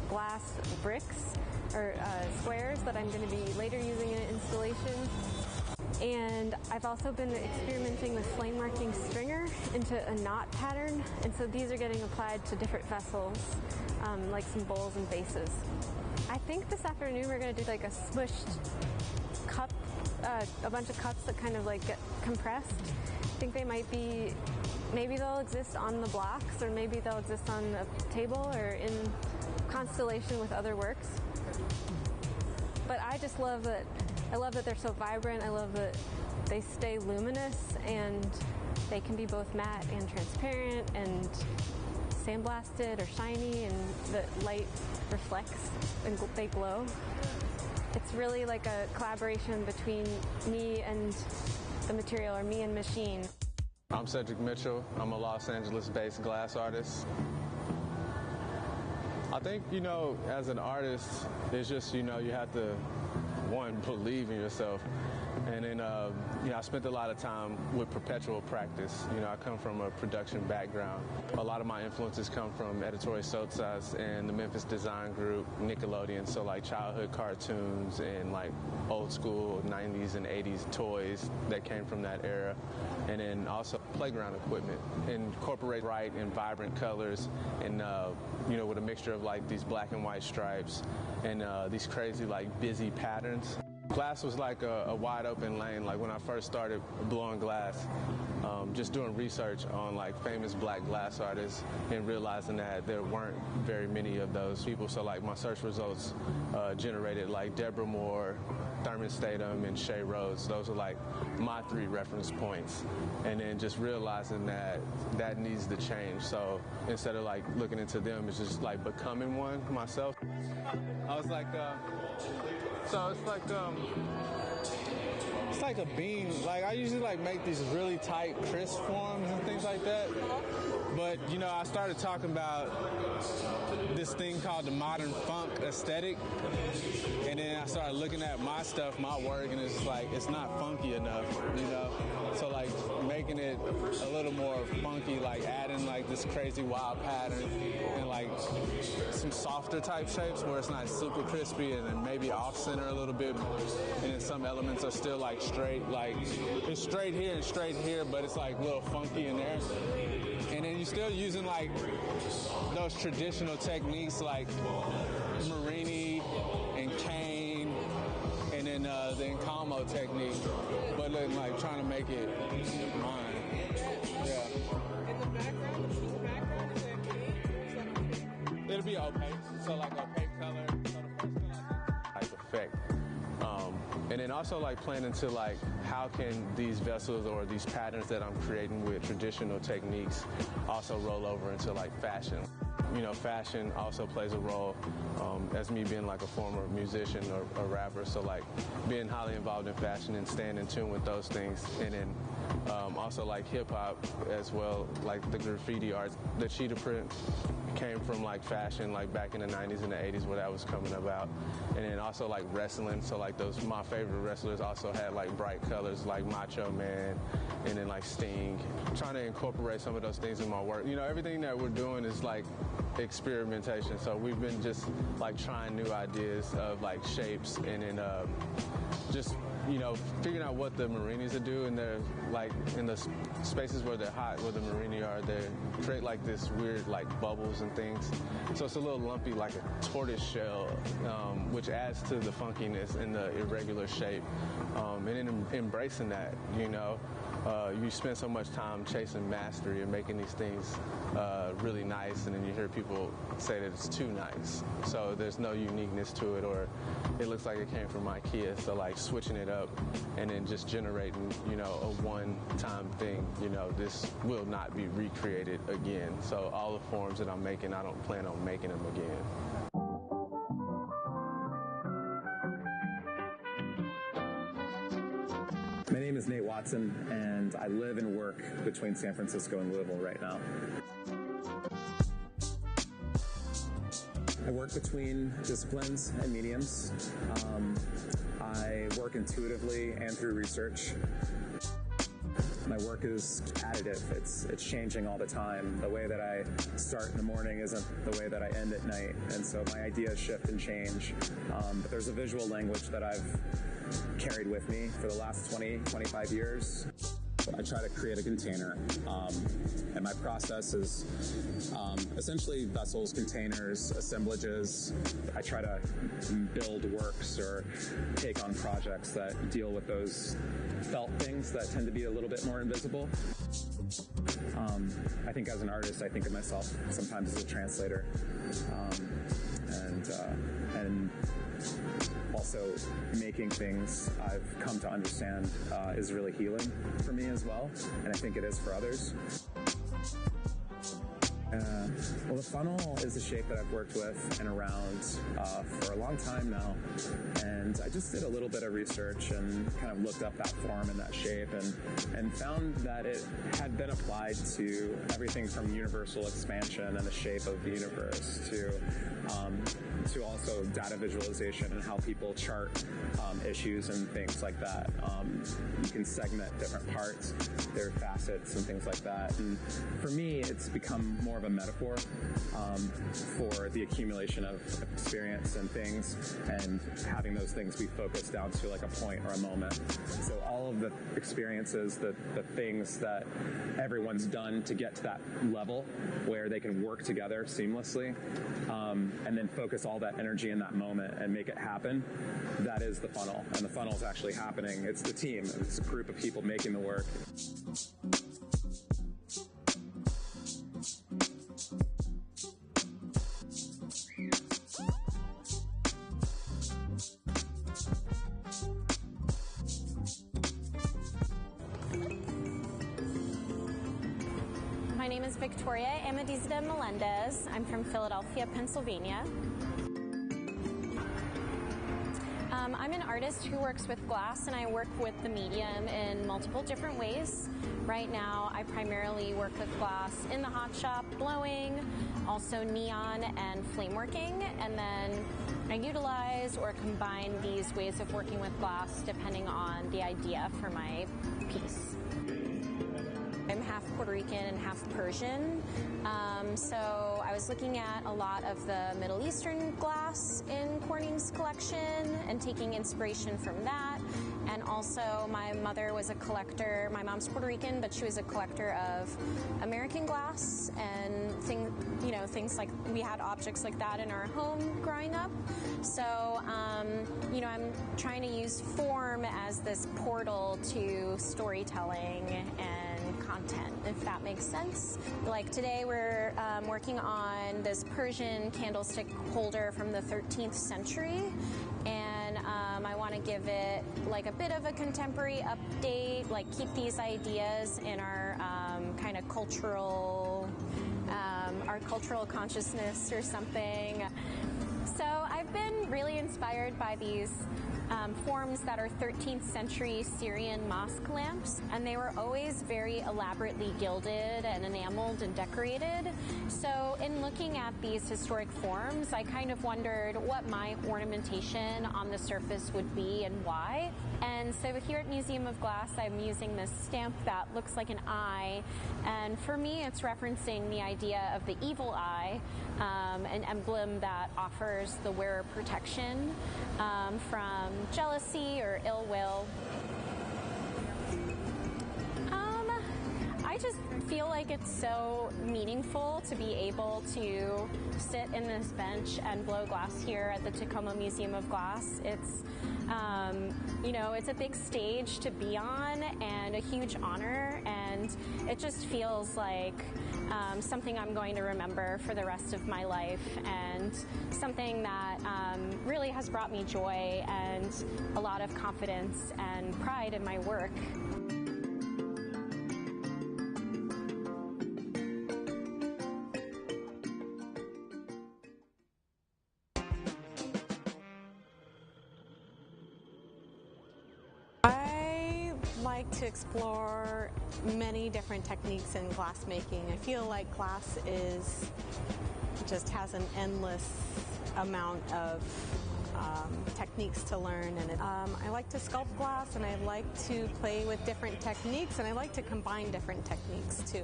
glass bricks or squares that I'm going to be later using in installation. And I've also been experimenting with flame marking stringer into a knot pattern, and so these are getting applied to different vessels, like some bowls and vases. I think this afternoon we're going to do a smushed cup, a bunch of cups that kind of get compressed. I think they might be, maybe they'll exist on the blocks, or maybe they'll exist on a table or in constellation with other works. But I just love that. I love that they're so vibrant. I love that they stay luminous, and they can be both matte and transparent and sandblasted or shiny, and the light reflects and they glow. It's really like a collaboration between me and the material, or me and machine. I'm Cedric Mitchell. I'm a Los Angeles-based glass artist. I think, as an artist, it's just, you have to, one, believe in yourself, And then, I spent a lot of time with perpetual practice. I come from a production background. A lot of my influences come from Editorial Sotsas and the Memphis Design Group, Nickelodeon, so like childhood cartoons and like old school 90s and 80s toys that came from that era. And then also playground equipment, incorporate bright and vibrant colors and, with a mixture of like these black and white stripes and these crazy like busy patterns. Glass was like a wide open lane. Like when I first started blowing glass, just doing research on like famous black glass artists and realizing that there weren't very many of those people. So like my search results generated like Deborah Moore, Thurman Statham, and Shay Rhodes. Those are like my 3 reference points. And then just realizing that needs to change. So instead of like looking into them, it's just like becoming one myself. I was like, so it's like a bean. Like I usually like make these really tight, crisp forms and things like that. But I started talking about this thing called the modern funk aesthetic, and then I started looking at my stuff, my work, and it's like it's not funky enough, So like making it a little more funky, like adding like this crazy wild pattern and like some softer type shapes where it's not super crispy and then maybe off center a little bit, and then some elements are still like straight, like it's straight here and straight here, but it's like a little funky in there. And then you're still using like those traditional techniques like Marini and Kane and then the Encamo technique, but then like trying to make it mine. Yeah. In the background, is that green? It'll be opaque, so like opaque color. So the first one I think type effect. And then also like planning to like how can these vessels or these patterns that I'm creating with traditional techniques also roll over into like fashion. Fashion also plays a role as me being like a former musician or a rapper. So like being highly involved in fashion and staying in tune with those things. And then also like hip hop as well, like the graffiti art, the cheetah print came from like fashion, like back in the 90s and the 80s where that was coming about. And then also like wrestling. So like my favorite wrestlers also had like bright colors like Macho Man and then like Sting. Trying to incorporate some of those things in my work. Everything that we're doing is like experimentation. So we've been just like trying new ideas of like shapes and then just figuring out what the Marinis are doing. They're like in the spaces where they're hot, where the Marini are, they create like this weird like bubbles and things. So it's a little lumpy, like a tortoise shell, which adds to the funkiness and the irregular shape. And then embracing that, you spend so much time chasing mastery and making these things really nice, and then you hear people say that it's too nice. So there's no uniqueness to it, or it looks like it came from IKEA. So like switching it up and then just generating, a one-time thing. This will not be recreated again. So all the forms that I'm making, I don't plan on making them again. My name is Nate Watson, and I live and work between San Francisco and Louisville right now. I work between disciplines and mediums. I work intuitively and through research. My work is additive. It's changing all the time. The way that I start in the morning isn't the way that I end at night, and so my ideas shift and change. But there's a visual language that I've carried with me for the last 25 years. I try to create a container, and my process is essentially vessels, containers, assemblages. I try to build works or take on projects that deal with those felt things that tend to be a little bit more invisible. I think as an artist, I think of myself sometimes as a translator, and also making things I've come to understand is really healing for me as well, and I think it is for others. Well, the funnel is a shape that I've worked with and around for a long time now, and I just did a little bit of research and kind of looked up that form and that shape and found that it had been applied to everything from universal expansion and the shape of the universe to also data visualization and how people chart issues and things like that. You can segment different parts, their facets and things like that. And for me, it's become more of a metaphor for the accumulation of experience and things, and having those things be focused down to like a point or a moment. So all of the experiences, the things that everyone's done to get to that level where they can work together seamlessly, and then focus all that energy in that moment and make it happen, that is the funnel. And the funnel is actually happening. It's the team. It's a group of people making the work. My name is Victoria Amadizda Melendez. I'm from Philadelphia, Pennsylvania. I'm an artist who works with glass, and I work with the medium in multiple different ways. Right now, I primarily work with glass in the hot shop, blowing, also neon and flame working, and then I utilize or combine these ways of working with glass depending on the idea for my piece. I'm half Puerto Rican and half Persian, so I was looking at a lot of the Middle Eastern glass in Corning's collection and taking inspiration from that. And also my mother was a collector. My mom's Puerto Rican, but she was a collector of American glass and things like, we had objects like that in our home growing up. So, I'm trying to use form as this portal to storytelling and content, if that makes sense. Like today we're working on this Persian candlestick holder from the 13th century, and I want to give it like a bit of a contemporary update, like keep these ideas in our kind of cultural consciousness or something. So I've been really inspired by these forms that are 13th century Syrian mosque lamps, and they were always very elaborately gilded and enameled and decorated. So in looking at these historic forms, I kind of wondered what my ornamentation on the surface would be and why. And so here at Museum of Glass, I'm using this stamp that looks like an eye, and for me it's referencing the idea of the evil eye, an emblem that offers the wearer protection from jealousy or ill will. I just feel like it's so meaningful to be able to sit in this bench and blow glass here at the Tacoma Museum of Glass. It's it's a big stage to be on and a huge honor, and it just feels like something I'm going to remember for the rest of my life, and something that really has brought me joy and a lot of confidence and pride in my work. I like to explore many different techniques in glass making. I feel like glass just has an endless amount of techniques to learn, and I like to sculpt glass, and I like to play with different techniques, and I like to combine different techniques too.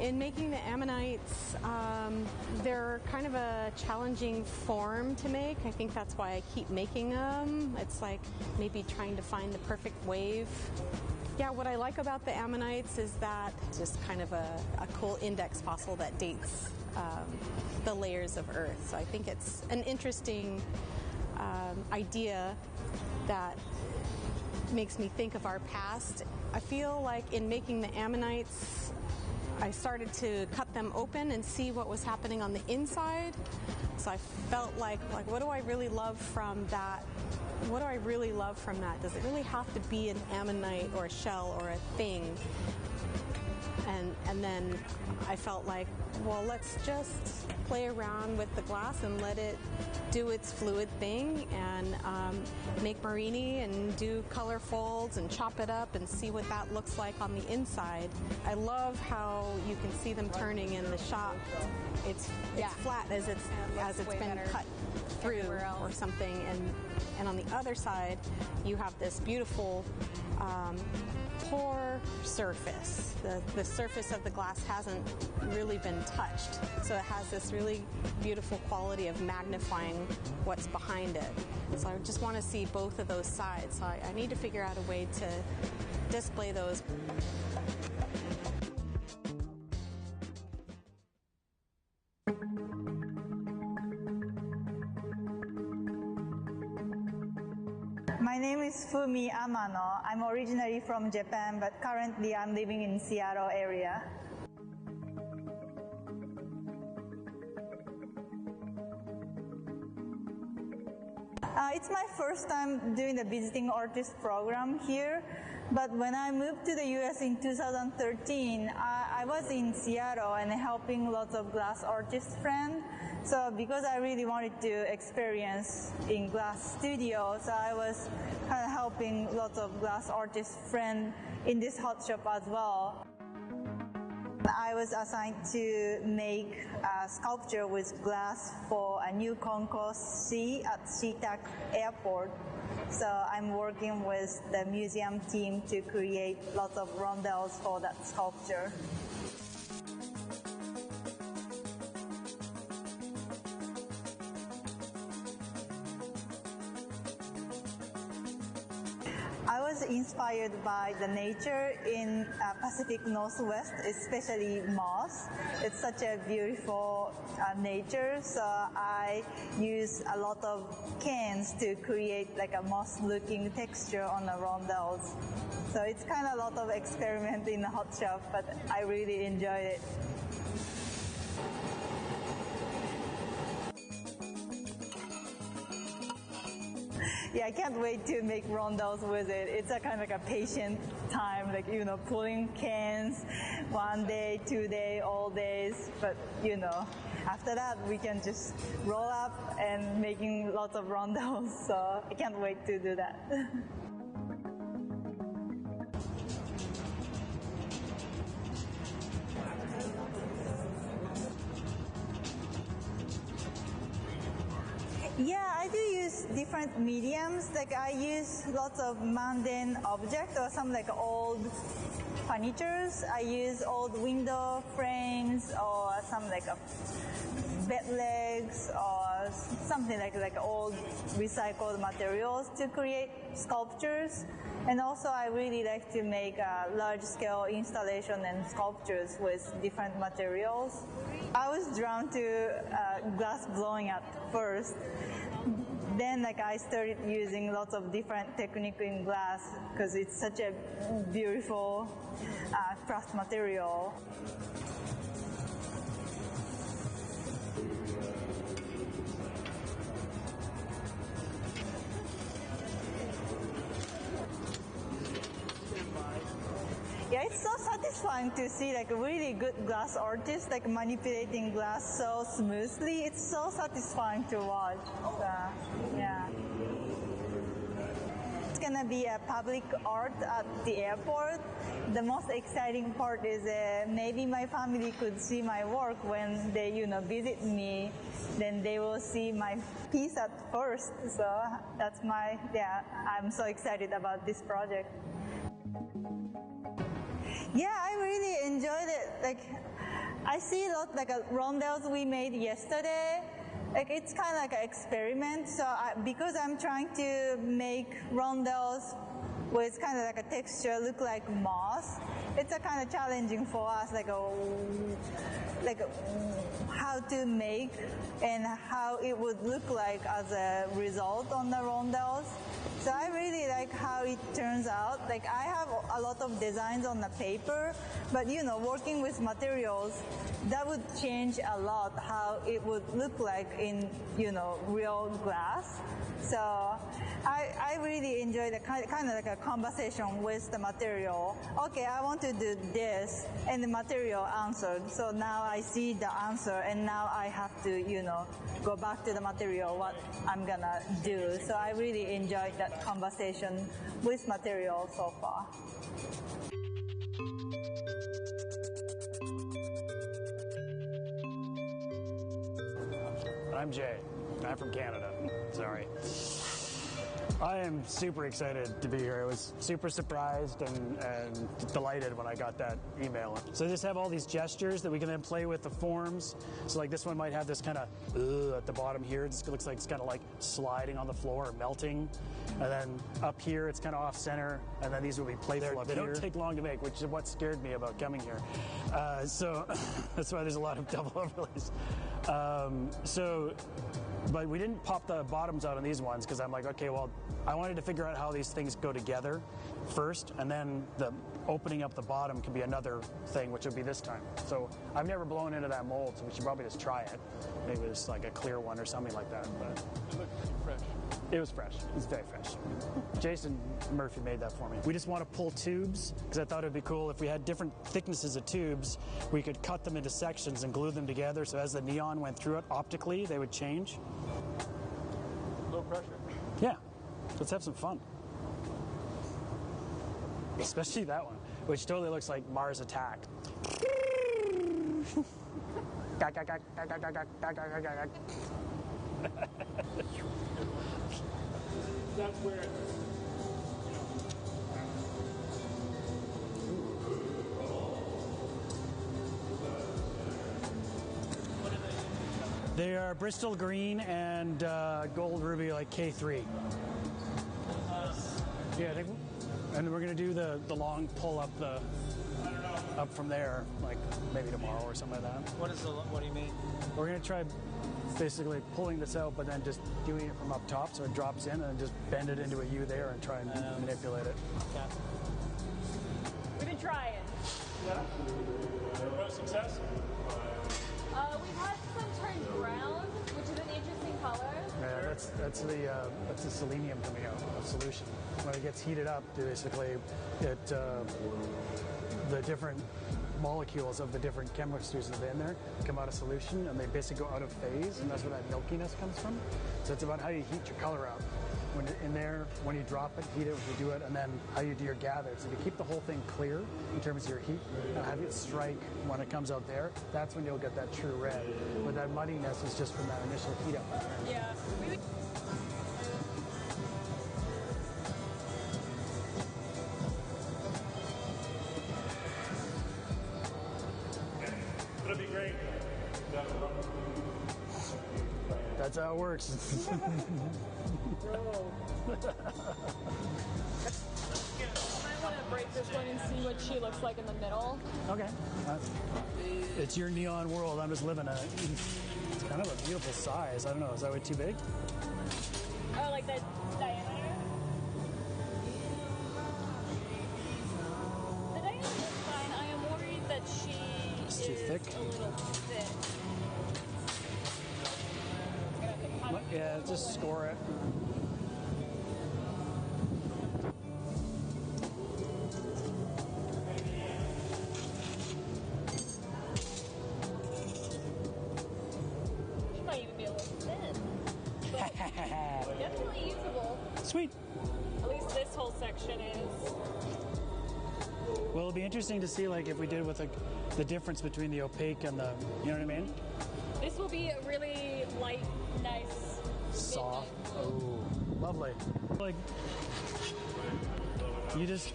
In making the ammonites, they're kind of a challenging form to make. I think that's why I keep making them. It's like maybe trying to find the perfect wave. Yeah, what I like about the ammonites is that it's just kind of a cool index fossil that dates the layers of Earth. So I think it's an interesting idea that makes me think of our past. I feel like in making the ammonites, I started to cut them open and see what was happening on the inside. So I felt like what do I really love from that? What do I really love from that? Does it really have to be an ammonite or a shell or a thing? And then I felt like, well, let's just play around with the glass and let it do its fluid thing, and make Marini and do color folds and chop it up and see what that looks like on the inside. I love how you can see them turning in the shop. It's flat as it's been cut through or something, and on the other side you have this beautiful pour surface. The surface of the glass hasn't really been touched, so it has this really beautiful quality of magnifying what's behind it. So I just want to see both of those sides. So I need to figure out a way to display those. My name is Fumi Amano. I'm originally from Japan, but currently I'm living in Seattle area. It's my first time doing the visiting artist program here, but when I moved to the US in 2013, I was in Seattle and helping lots of glass artist friends. So because I really wanted to experience in glass studio, so I was kind of helping lots of glass artist friends in this hot shop as well. I was assigned to make a sculpture with glass for a new concourse C at SeaTac Airport. So I'm working with the museum team to create lots of rondelles for that sculpture. I was inspired by the nature in Pacific Northwest, especially moss. It's such a beautiful nature, so I use a lot of cans to create like a moss-looking texture on the rondelles. So it's kind of a lot of experiment in the hot shop, but I really enjoyed it. Yeah, I can't wait to make rondelles with it. It's a kind of like a patient time, like, you know, pulling cans 1 day, 2 days, all days. But, you know, after that, we can just roll up and making lots of rondelles. So I can't wait to do that. Yeah, I do use different mediums. Like I use lots of mundane objects or some like old furnitures. I use old window frames or some like bed legs or something like old recycled materials to create sculptures. And also I really like to make a large-scale installation and sculptures with different materials. I was drawn to glass blowing at first. Then like I started using lots of different techniques in glass because it's such a beautiful craft material. Yeah, it's so satisfying to see like a really good glass artist like manipulating glass so smoothly. It's so satisfying to watch. Yeah. It's gonna be a public art at the airport. The most exciting part is maybe my family could see my work when they, visit me. Then they will see my piece at first. So that's I'm so excited about this project. Yeah, I really enjoyed it. Like, I see a lot like rondelles we made yesterday. Like, it's kind of like an experiment. So because I'm trying to make rondelles with kind of like a texture look like moss, it's a kind of challenging for us, how to make and how it would look like as a result on the rondelles. So I really like how it turns out. Like I have a lot of designs on the paper, but working with materials, that would change a lot how it would look like in, real glass. So I really enjoy the kind of like a conversation with the material. Okay, I want to to do this, and the material answered. So now I see the answer, and now I have to, go back to the material, what I'm gonna do. So I really enjoyed that conversation with material so far. I'm Jay. I'm from Canada. Sorry. I am super excited to be here. I was super surprised and delighted when I got that email. So just have all these gestures that we can then play with the forms. So like this one might have this kind of at the bottom here. It just looks like it's kind of like sliding on the floor or melting. And then up here it's kind of off center. And then these will be playful up here. They don't take long to make, which is what scared me about coming here. So that's why there's a lot of double overlays. But we didn't pop the bottoms out on these ones because I'm like, okay, well, I wanted to figure out how these things go together first, and then the opening up the bottom could be another thing, which would be this time. So I've never blown into that mold, so we should probably just try it. Maybe it's like a clear one or something like that. But it looked fresh. It was fresh. It was very fresh. Jason Murphy made that for me. We just want to pull tubes because I thought it would be cool if we had different thicknesses of tubes, we could cut them into sections and glue them together so as the neon went through it optically, they would change. Low pressure. Yeah. Let's have some fun. Especially that one, which totally looks like Mars Attack. That's where they are Bristol green and gold ruby, like K3. Yeah, I think, and we're gonna do the long pull up up from there, like maybe tomorrow or something like that. What do you mean? We're gonna try basically pulling this out, but then just doing it from up top so it drops in, and then just bend it into a U there and try and manipulate it. Okay. We've been trying. Yeah. No success? We've had some turned brown, which is an interesting color. Yeah, that's the selenium coming out of solution. When it gets heated up, basically, the different molecules of the different chemistries that are in there come out of solution, and they basically go out of phase, and that's where that milkiness comes from. So it's about how you heat your color out. When in there, when you drop it, heat it, when you do it, and then how you do your gather. So if you keep the whole thing clear in terms of your heat, and have it strike when it comes out there, that's when you'll get that true red. But that muddiness is just from that initial heat up. Yeah. It'll be great. That's how it works. I want to break this one and see what she looks like in the middle. Okay. It's your neon world. I'm just living in it. It's kind of a beautiful size. I don't know. Is that way too big? Oh, like the diameter? The diameter is fine. I am worried that It's too thick. a little thick. Yeah, just score it. She might even be a little thin. But definitely usable. Sweet. At least this whole section is. Well, it'll be interesting to see, like, if we did with the difference between the opaque and the, you know what I mean? This will be a really light, nice, soft. Oh, lovely. Like, you just.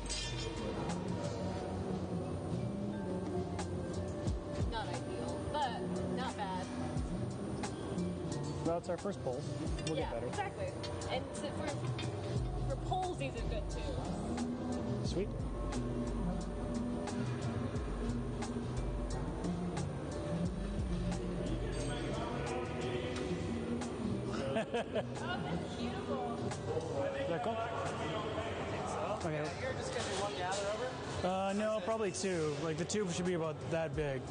Not ideal, but not bad. Well, it's our first pull. We'll get better. Exactly. And for polls, these are good too. Sweet. Oh, that's beautiful. Is that cool? Okay. You're just going to do one gather over? No, probably two. Like, the tube should be about that big.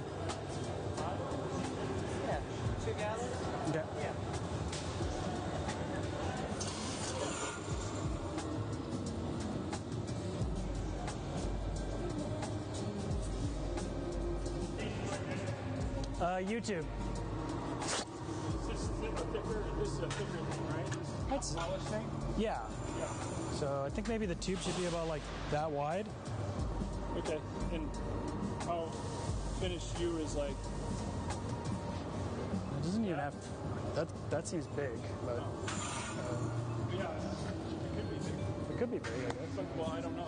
Yeah. 2 gathers? Okay. Yeah. YouTube. This is a thicker thing, right? This is a polished thing? Yeah. So I think maybe the tube should be about like that wide. Okay. And how finished you is like? It doesn't even have. That seems big, but. Yeah, it could be big. It could be big, I guess. Well, I don't know.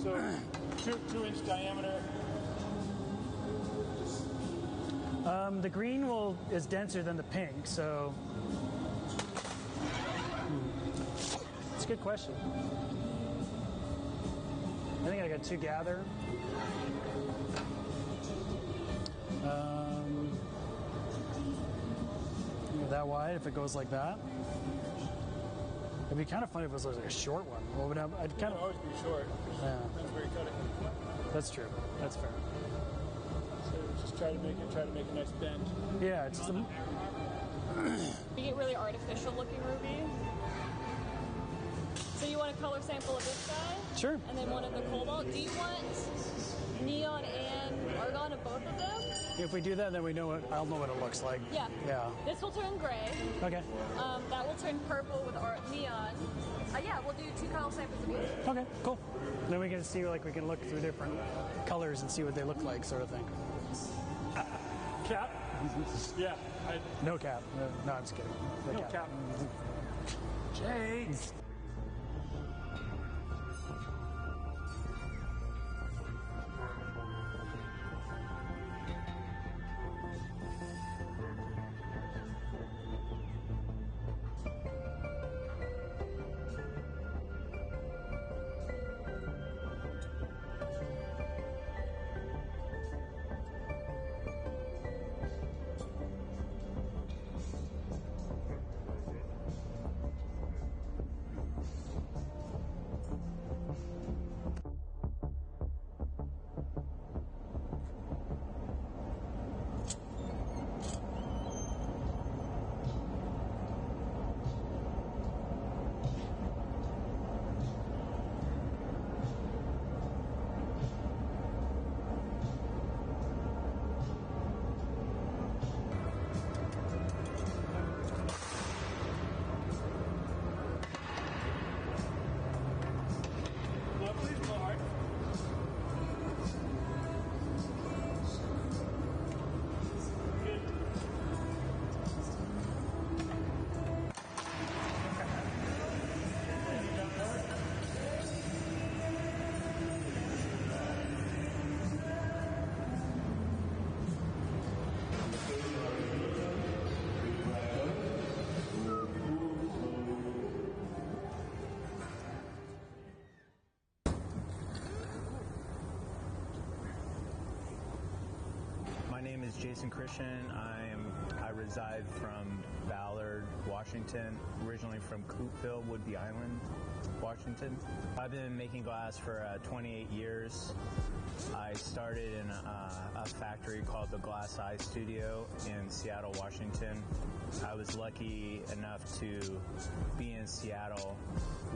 So 2-inch diameter. The green is denser than the pink, so it's a good question. I think I got 2 gather. That wide, if it goes like that. It'd be kind of funny if it was like a short one. Well, I'd kind of always be short. Yeah. Depends where you cut it. That's true. That's fair. So just try to make a nice bend. Yeah, it's just You get really artificial looking ruby. So you want a color sample of this guy? Sure. And then one of the cobalt. Do you want neon and argon of both of them? If we do that, then I'll know what it looks like. Yeah. Yeah. This will turn gray. Okay. That will turn purple with neon. Yeah, we'll do 2 color samples of each. Okay, cool. Then we can see, we can look through different colors and see what they look like, sort of thing. Cap? Yeah. No cap. No, I'm just kidding. No cap. Jay! My name is Jason Christian. I reside from Ballard, Washington, originally from Coopville, Whidbey Island, Washington. I've been making glass for 28 years. I started in a factory called the Glass Eye Studio in Seattle, Washington. I was lucky enough to be in Seattle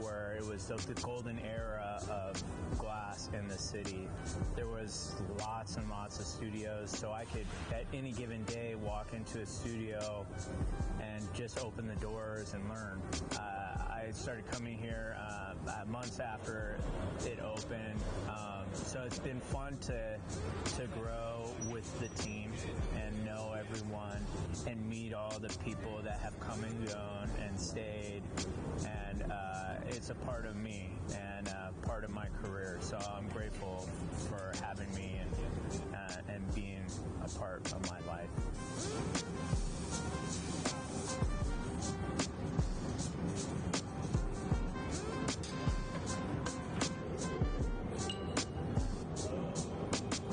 where it was the golden era of glass in the city. There was lots and lots of studios, so I could at any given day walk into a studio and just open the doors and learn. I started coming here months after it opened, so it's been fun to grow with the team and know everyone and meet all the people that have come and gone and stayed, and it's a part of me and part of my career, so I'm grateful for having me and being a part of my life.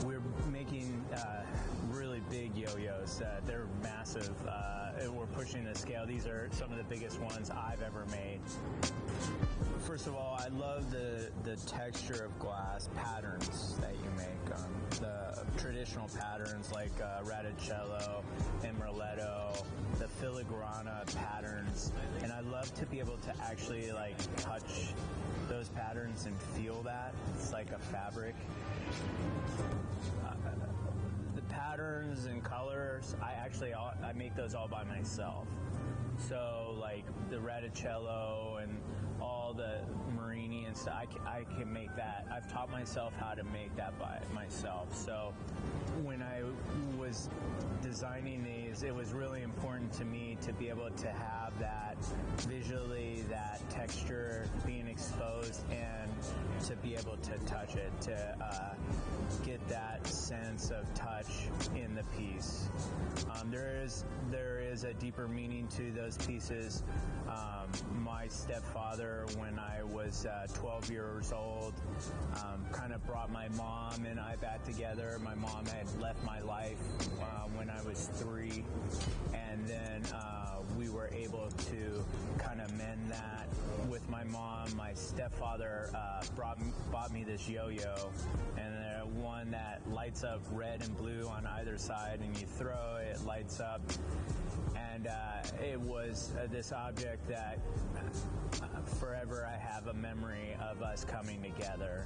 We're making really big yo-yos. They're massive. We're pushing the scale. These are some of the biggest ones I've ever made. First of all, I love the texture of glass patterns that you make. The traditional patterns like Radicello and Merletto, the filigrana patterns, and I love to be able to actually touch those patterns and feel that. It's like a fabric. The patterns and colors, I make those all by myself. So like the Raticello and all the Marini and stuff, I can make that. I've taught myself how to make that by myself. So when I was designing these, it was really important to me to be able to have that visually, that texture being exposed, and to be able to touch it, to get that sense of touch in the piece. There is a deeper meaning to those pieces. My stepfather, when I was 12 years old, kind of brought my mom and I back together. My mom had left my life when I was 3, and then we were able to kind of mend that with my mom. My stepfather bought me this yo-yo, and one that lights up red and blue on either side, and you throw it, it lights up. And it was this object that forever I have a memory of us coming together.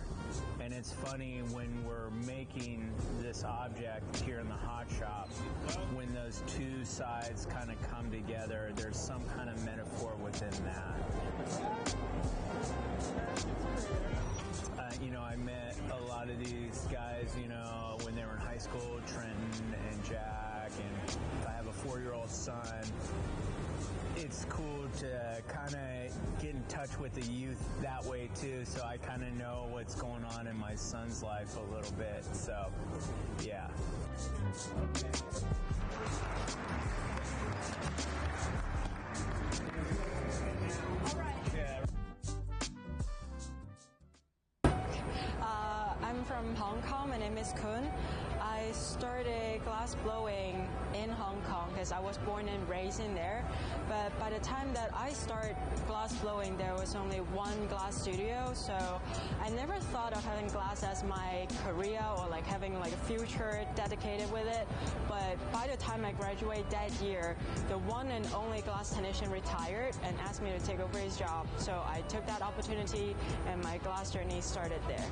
And it's funny, when we're making this object here in the hot shop, when those two sides kind of come together, there's some kind of metaphor within that. I met a lot of these guys, when they were in high school, Trenton and Jack, and I have a 4-year-old son. It's cool to kind of get in touch with the youth that way too, so I kind of know what's going on in my son's life a little bit, so yeah. I'm from Hong Kong. My name is Kun. I started glass blowing in Hong Kong because I was born and raised in there. But by the time that I started glass blowing, there was only one glass studio. So I never thought of having glass as my career or like having like a future dedicated with it. But by the time I graduated that year, the one and only glass technician retired and asked me to take over his job. So I took that opportunity and my glass journey started there.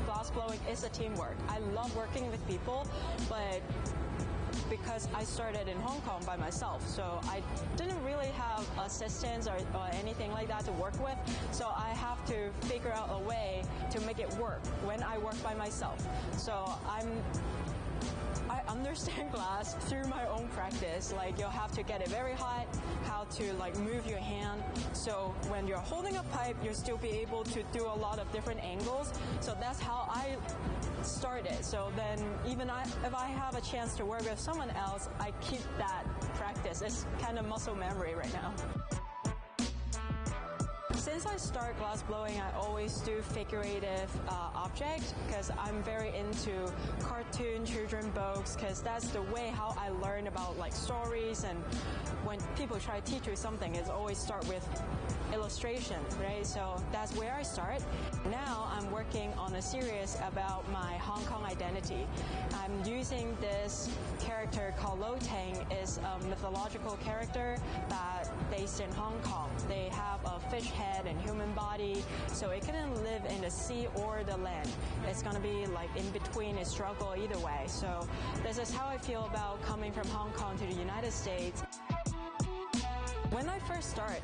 Glass blowing is a teamwork. I love working with people, but because I started in Hong Kong by myself, so I didn't really have assistants or anything like that to work with, so I have to figure out a way to make it work when I work by myself. So I understand glass through my own practice. Like, you'll have to get it very hot, how to like move your hand. So when you're holding a pipe, you'll still be able to do a lot of different angles. So that's how I started. So then even if I have a chance to work with someone else, I keep that practice. It's kind of muscle memory right now. Since I started glass blowing, I always do figurative objects because I'm very into cartoon children books, because that's the way how I learn about like stories, and when people try to teach you something, it's always start with illustration, right? So that's where I start. Now I'm working on a series about my Hong Kong identity. I'm using this character called Lo Teng. Is a mythological character that based in Hong Kong. They have a fish head and human body, so it couldn't live in the sea or the land. It's going to be like in between, a struggle either way. So this is how I feel about coming from Hong Kong to the United States. When I first started,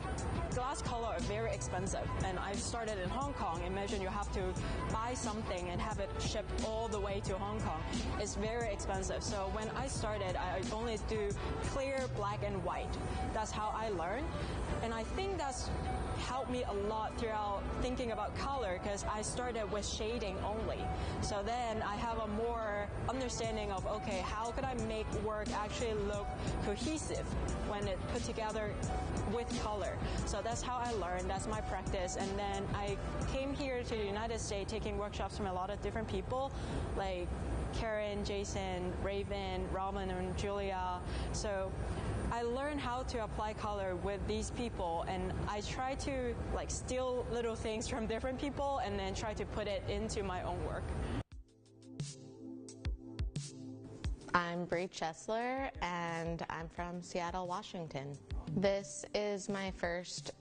glass color are very expensive, and I started in Hong Kong. Imagine you have to buy something and have it shipped all the way to Hong Kong. It's very expensive. So when I started, I only do clear, black, and white. That's how I learned, and I think that's helped me a lot throughout thinking about color, because I started with shading only. So then I have a more understanding of, okay, how could I make work actually look cohesive when it put together with color. So that's how I learned, that's my practice. And then I came here to the United States taking workshops from a lot of different people, like Karen, Jason, Raven, Robin, and Julia. So I learned how to apply color with these people, and I try to like steal little things from different people and then try to put it into my own work. I'm Bree Chesler, and I'm from Seattle, Washington. This is my first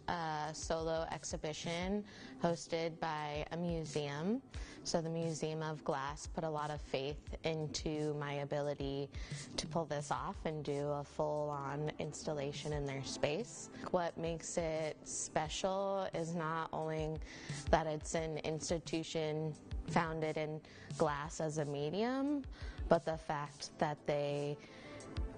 solo exhibition hosted by a museum. So the Museum of Glass put a lot of faith into my ability to pull this off and do a full-on installation in their space. What makes it special is not only that it's an institution founded in glass as a medium, but the fact that they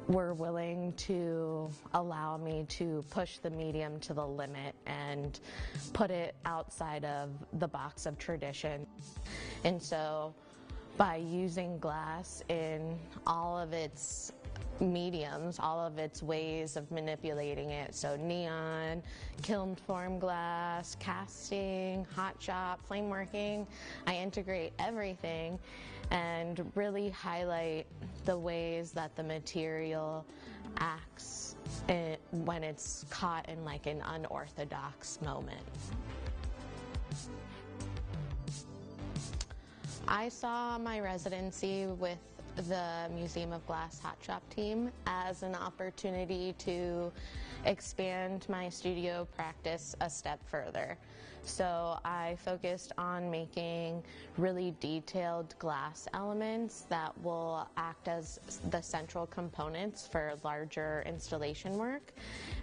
were willing to allow me to push the medium to the limit and put it outside of the box of tradition. And so by using glass in all of its mediums, all of its ways of manipulating it, so neon, kiln form glass, casting, hot shop, flame working, I integrate everything and really highlight the ways that the material acts when it's caught in like an unorthodox moment. I saw my residency with the Museum of Glass Hot Shop team as an opportunity to expand my studio practice a step further. So I focused on making really detailed glass elements that will act as the central components for larger installation work.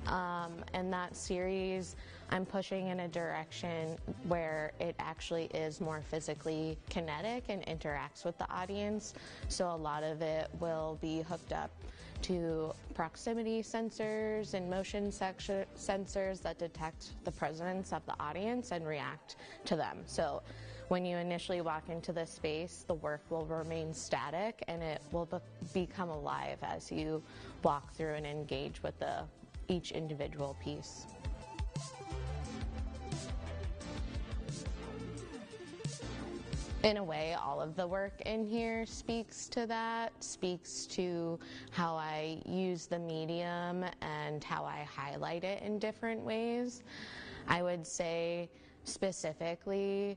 And that series, I'm pushing in a direction where it actually is more physically kinetic and interacts with the audience. So a lot of it will be hooked up to proximity sensors and motion sensors that detect the presence of the audience and react to them. So when you initially walk into the space, the work will remain static and it will become alive as you walk through and engage with each individual piece. In a way, all of the work in here speaks to that, speaks to how I use the medium and how I highlight it in different ways. I would say specifically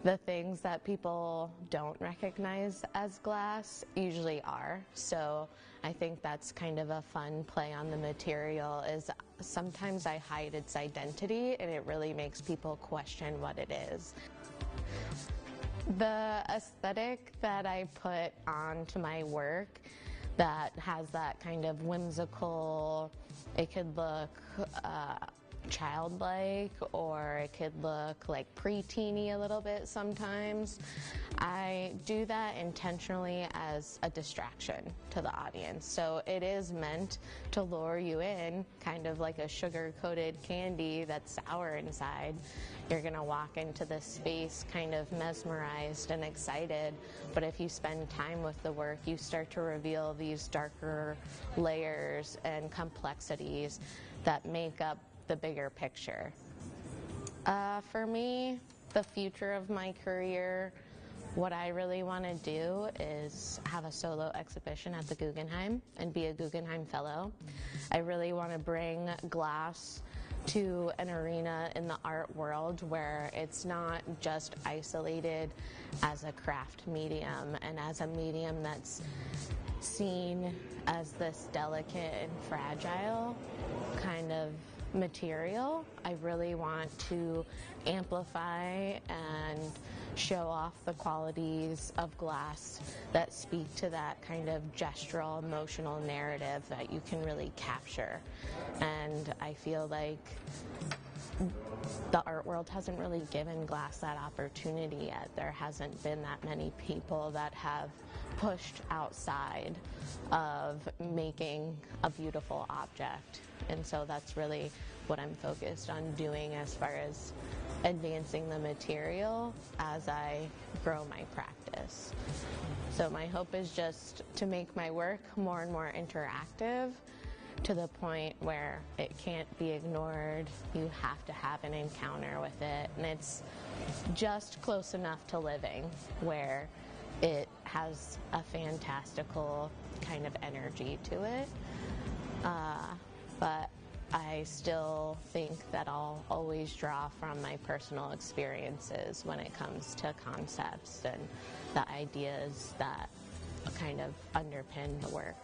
the things that people don't recognize as glass usually are. So I think that's kind of a fun play on the material, is sometimes I hide its identity and it really makes people question what it is. The aesthetic that I put onto my work that has that kind of whimsical, it could look childlike, or it could look like pre-teeny a little bit sometimes. I do that intentionally as a distraction to the audience. So it is meant to lure you in, kind of like a sugar-coated candy that's sour inside. You're gonna walk into this space kind of mesmerized and excited, but if you spend time with the work, you start to reveal these darker layers and complexities that make up the bigger picture. For me, the future of my career, what I really want to do is have a solo exhibition at the Guggenheim and be a Guggenheim Fellow. I really want to bring glass to an arena in the art world where it's not just isolated as a craft medium and as a medium that's seen as this delicate and fragile kind of material. I really want to amplify and show off the qualities of glass that speak to that kind of gestural, emotional narrative that you can really capture. And I feel like the art world hasn't really given glass that opportunity yet. There hasn't been that many people that have pushed outside of making a beautiful object. And so that's really what I'm focused on doing as far as advancing the material as I grow my practice. So my hope is just to make my work more and more interactive, to the point where it can't be ignored. You have to have an encounter with it, and it's just close enough to living where it has a fantastical kind of energy to it. But I still think that I'll always draw from my personal experiences when it comes to concepts and the ideas that kind of underpin the work.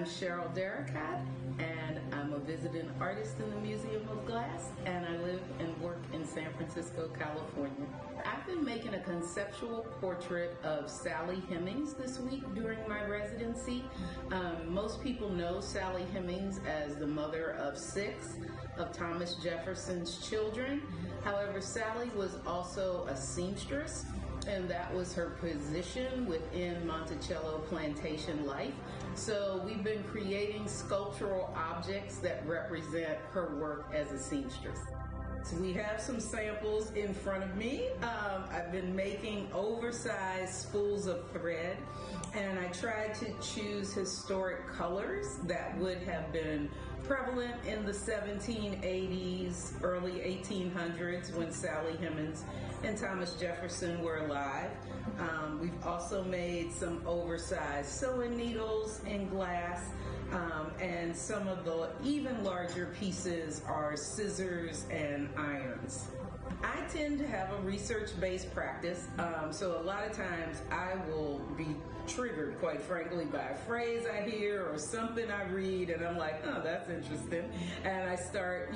I'm Cheryl Derricat, and I'm a visiting artist in the Museum of Glass, and I live and work in San Francisco, California. I've been making a conceptual portrait of Sally Hemings this week during my residency. Most people know Sally Hemings as the mother of 6 of Thomas Jefferson's children. However, Sally was also a seamstress, and that was her position within Monticello plantation life. So we've been creating sculptural objects that represent her work as a seamstress. So we have some samples in front of me. I've been making oversized spools of thread, and I tried to choose historic colors that would have been prevalent in the 1780s, early 1800s when Sally Hemings and Thomas Jefferson were alive. We've also made some oversized sewing needles in glass, and some of the even larger pieces are scissors and irons. I tend to have a research-based practice, so a lot of times I will be triggered, quite frankly, by a phrase I hear or something I read, and I'm like, oh, that's interesting. And I start,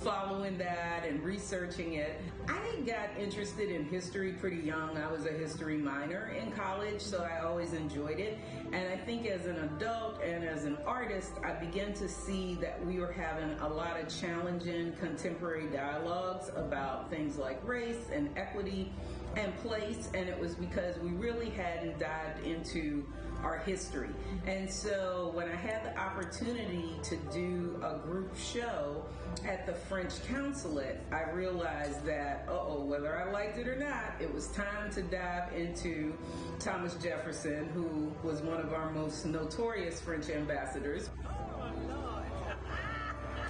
following that and researching it. I got interested in history pretty young. I was a history minor in college, so I always enjoyed it. And I think as an adult and as an artist, I began to see that we were having a lot of challenging contemporary dialogues about things like race and equity and place, and it was because we really hadn't dived into our history. And so when I had the opportunity to do a group show at the French Consulate, I realized that, whether I liked it or not, it was time to dive into Thomas Jefferson, who was one of our most notorious French ambassadors.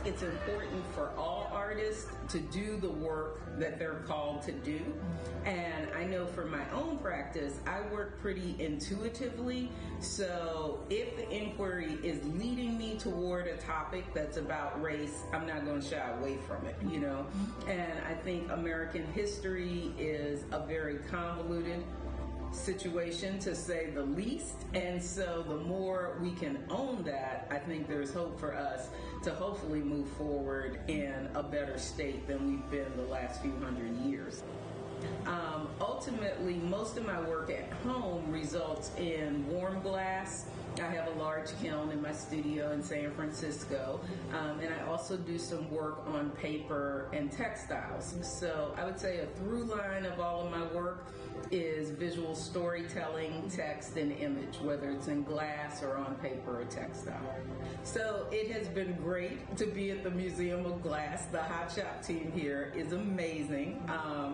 It's important for all artists to do the work that they're called to do. And I know for my own practice, I work pretty intuitively. So if the inquiry is leading me toward a topic that's about race, I'm not going to shy away from it, And I think American history is a very convoluted situation, to say the least. And so the more we can own that, I think there's hope for us to hopefully move forward in a better state than we've been the last few hundred years. Ultimately, most of my work at home results in warm glass. I have a large kiln in my studio in San Francisco, and I also do some work on paper and textiles. So I would say a through line of all of my work is visual storytelling, text, and image, whether it's in glass or on paper or textile. So it has been great to be at the Museum of Glass. The Hot Shop team here is amazing.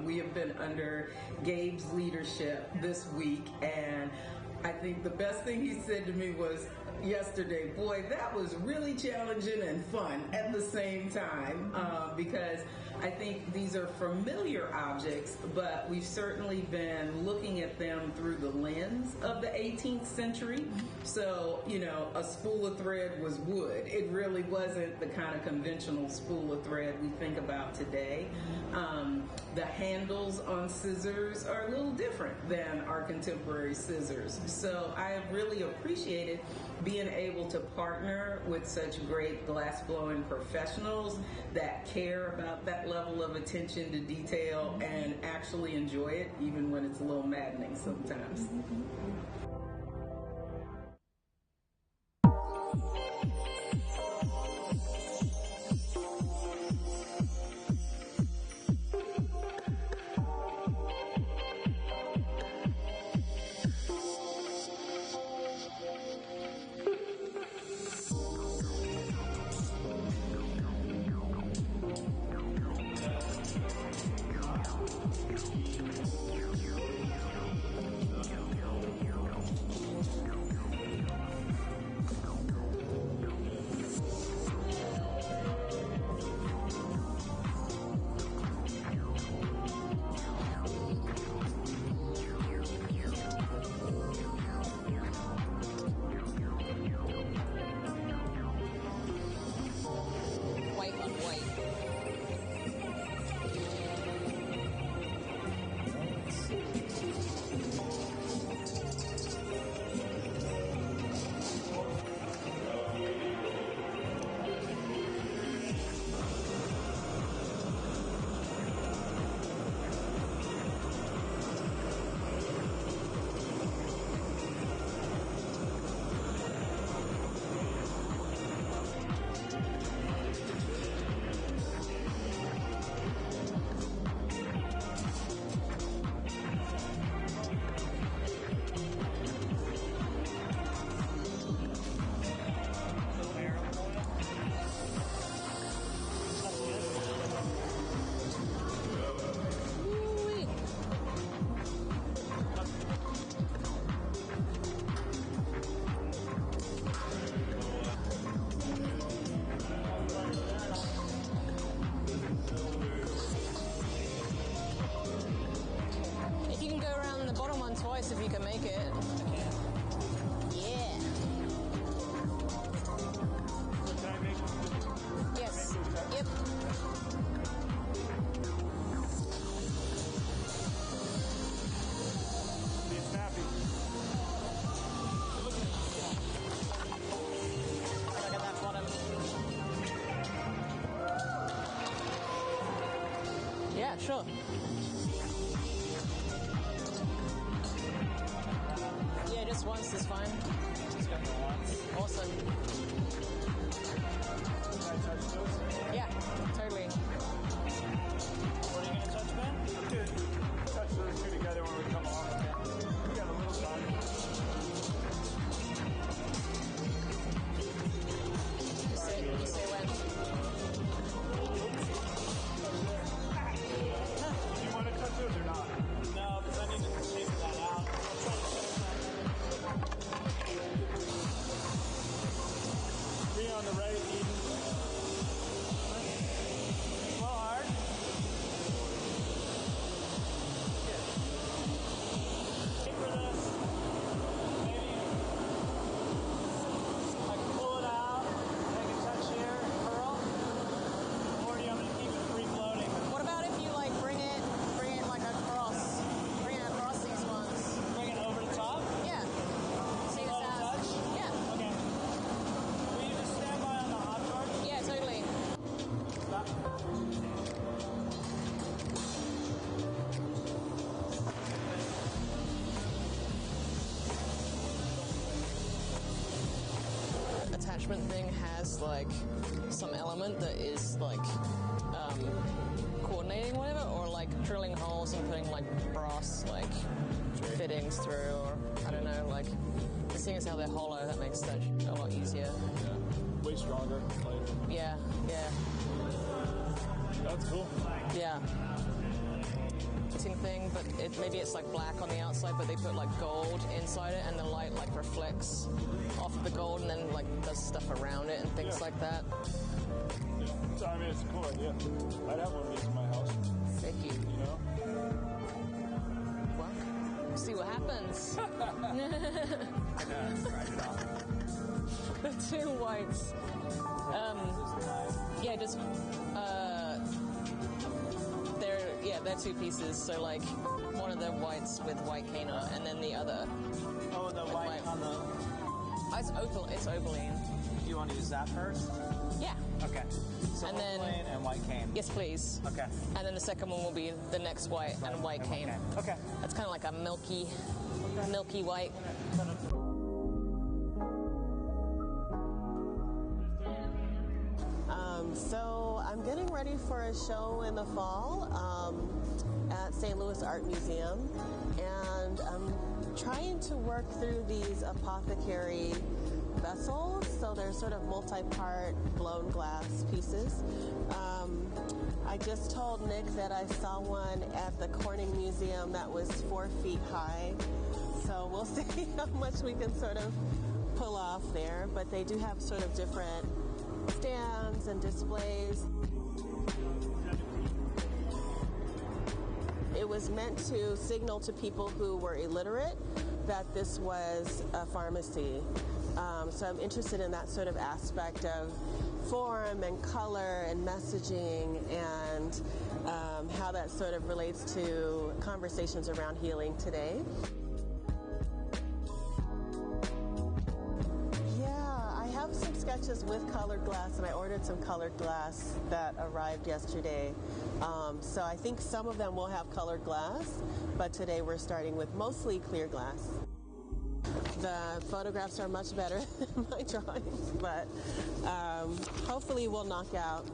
We have been under Gabe's leadership this week, and I think the best thing he said to me was yesterday, boy, that was really challenging and fun at the same time, because I think these are familiar objects, but we've certainly been looking at them through the lens of the 18th century. So, a spool of thread was wood. It really wasn't the kind of conventional spool of thread we think about today. The handles on scissors are a little different than our contemporary scissors. So I have really appreciated being able to partner with such great glassblowing professionals that care about that level of attention to detail and actually enjoy it, even when it's a little maddening sometimes. sure. Yeah, just once is fine. Just go for once. Awesome. Can I touch those? Yeah, totally. What are you going to touch, Ben? I'm going to touch those two together when we come off. We got a little time. You say when? You want to touch those or not? No, because I need to take that out. Three on the right, Eden. Well, hard. Wait for this. Maybe I can pull it out, take a touch here, curl. Or do you want me to keep it free floating? What about if you like bring it like across? Bring it across these ones. Bring it over the top? Yeah. See this out? Touch? Yeah. Okay. Will you just stand by on the hot torch? Yeah, totally. Stop. Attachment thing has like some element that is like coordinating whatever, or like drilling holes and putting like brass like fittings through, or I don't know, like seeing as how they're hollow, that makes that a lot easier. Yeah. Way stronger, lighter. Yeah, yeah. That's cool. Yeah. Thing, but maybe it's like black on the outside, but they put like gold inside it, and the light like reflects off of the gold, and then like does stuff around it and things like that. Yeah. So I mean, it's a cool idea. I'd have one of these in my house. Sicky. You know. Well, we'll see what happens. The two whites. Yeah, just they're two pieces. So like one of the whites with white cane on it, and then the other. Oh, the white on the. It's opaline. Do you want to use that first? Yeah. Okay. So and then opaline and white cane. Yes, please. Okay. And then the second one will be the next white and white cane. Okay. It's kind of like a milky white. So I'm getting ready for a show in the fall at St. Louis Art Museum, and I'm trying to work through these apothecary vessels. So they're sort of multi-part blown glass pieces. I just told Nick that I saw one at the Corning Museum that was 4 feet high. So we'll see how much we can sort of pull off there. But they do have sort of different stands and displays. It was meant to signal to people who were illiterate that this was a pharmacy. So I'm interested in that sort of aspect of form and color and messaging, and how that sort of relates to conversations around healing today. Some sketches with colored glass, and I ordered some colored glass that arrived yesterday. So I think some of them will have colored glass, but today we're starting with mostly clear glass. The photographs are much better than my drawings, but hopefully we'll knock out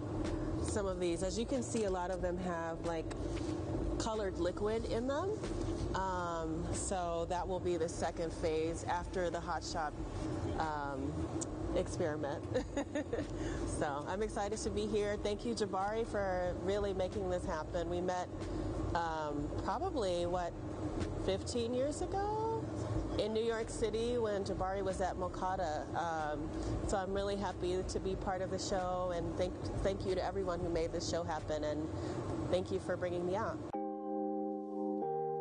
some of these. As you can see, a lot of them have like colored liquid in them. So that will be the second phase after the hot shop experiment. So I'm excited to be here. Thank you, Jabari, for really making this happen. We met probably 15 years ago in New York City when Jabari was at Mokata. So I'm really happy to be part of the show, and thank you to everyone who made this show happen, and thank you for bringing me out.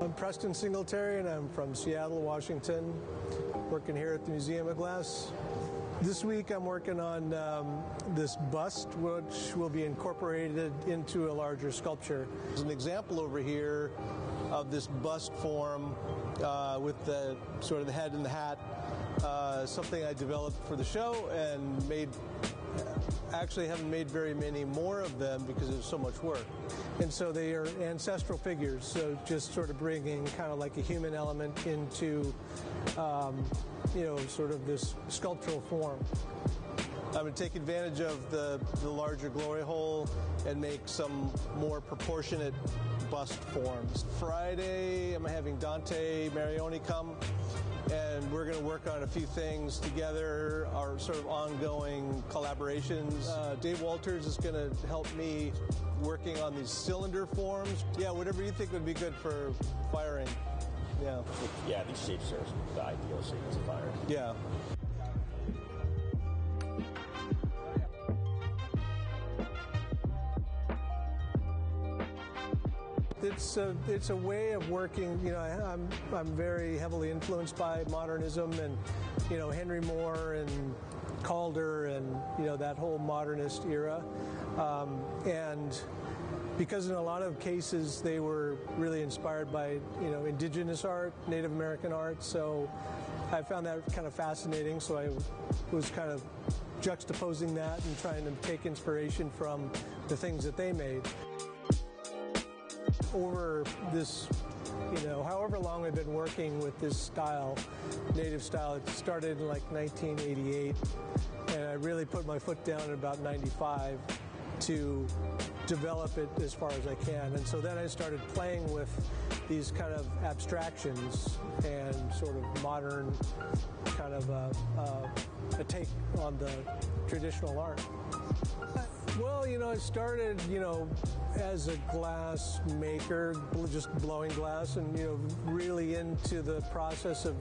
I'm Preston Singletary, and I'm from Seattle, Washington, working here at the Museum of Glass. This week I'm working on this bust, which will be incorporated into a larger sculpture. There's an example over here of this bust form with the sort of the head and the hat, something I developed for the show and made actually haven't made very many more of them because there's so much work. And so they are ancestral figures, so just sort of bringing kind of like a human element into, you know, sort of this sculptural form. I'm going to take advantage of the larger glory hole and make some more proportionate bust forms. Friday, I'm having Dante Marioni come, and we're going to work on a few things together, our sort of ongoing collaborations. Dave Walters is going to help me working on these cylinder forms. Yeah, whatever you think would be good for firing. Yeah. Yeah, these shapes are the ideal shapes to fire. Yeah. It's a way of working. You know, I'm very heavily influenced by modernism, and you know, Henry Moore and Calder, and you know, that whole modernist era. And because in a lot of cases they were really inspired by, you know, indigenous art, Native American art. So I found that kind of fascinating. So I was kind of juxtaposing that and trying to take inspiration from the things that they made. Over this, you know, however long I've been working with this style, native style, it started in like 1988, and I really put my foot down in about 95 to develop it as far as I can. And so then I started playing with these kind of abstractions and sort of modern kind of a take on the traditional art. Well, you know, I started, you know, as a glass maker, just blowing glass, and, you know, really into the process of,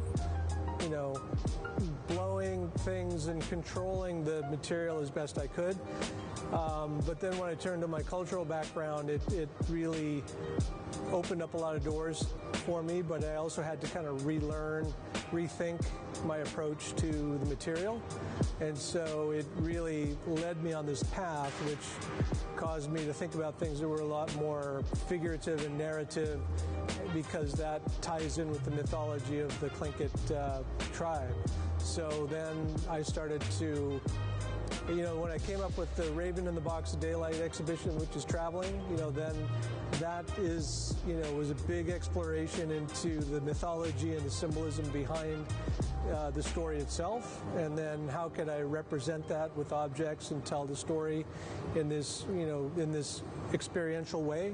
you know, blowing things and controlling the material as best I could. But then when I turned to my cultural background, it really opened up a lot of doors for me, but I also had to kind of relearn, rethink my approach to the material. And so it really led me on this path, which caused me to think about things that were a lot more figurative and narrative, because that ties in with the mythology of the Tlingit tribe. So then I started to, you know, when I came up with the Raven in the Box of Daylight exhibition, which is traveling, you know, then that is, you know, was a big exploration into the mythology and the symbolism behind the story itself, and then how could I represent that with objects and tell the story in this, you know, in this experiential way.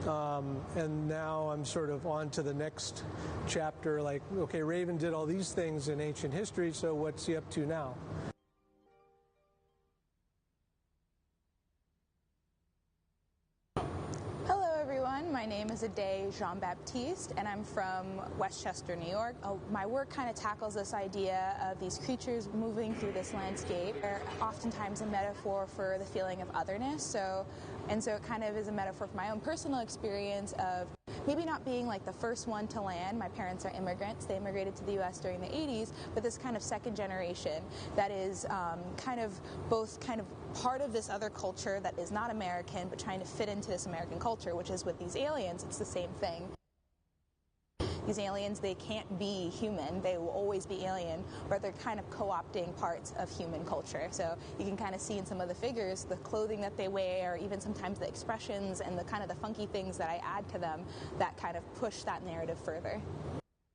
And now I'm sort of on to the next chapter, like, okay, Raven did all these things in ancient history, so what's he up to now? My name is Ade Jean-Baptiste, and I'm from Westchester, New York. My work kind of tackles this idea of these creatures moving through this landscape. They're oftentimes a metaphor for the feeling of otherness. So it kind of is a metaphor for my own personal experience of maybe not being like the first one to land. My parents are immigrants. They immigrated to the U.S. during the 80s, but this kind of second generation that is kind of both kind of part of this other culture that is not American, but trying to fit into this American culture, which is with these aliens, it's the same thing. These aliens, they can't be human. They will always be alien, but they're kind of co-opting parts of human culture. So you can kind of see in some of the figures, the clothing that they wear, even sometimes the expressions and the kind of the funky things that I add to them that kind of push that narrative further.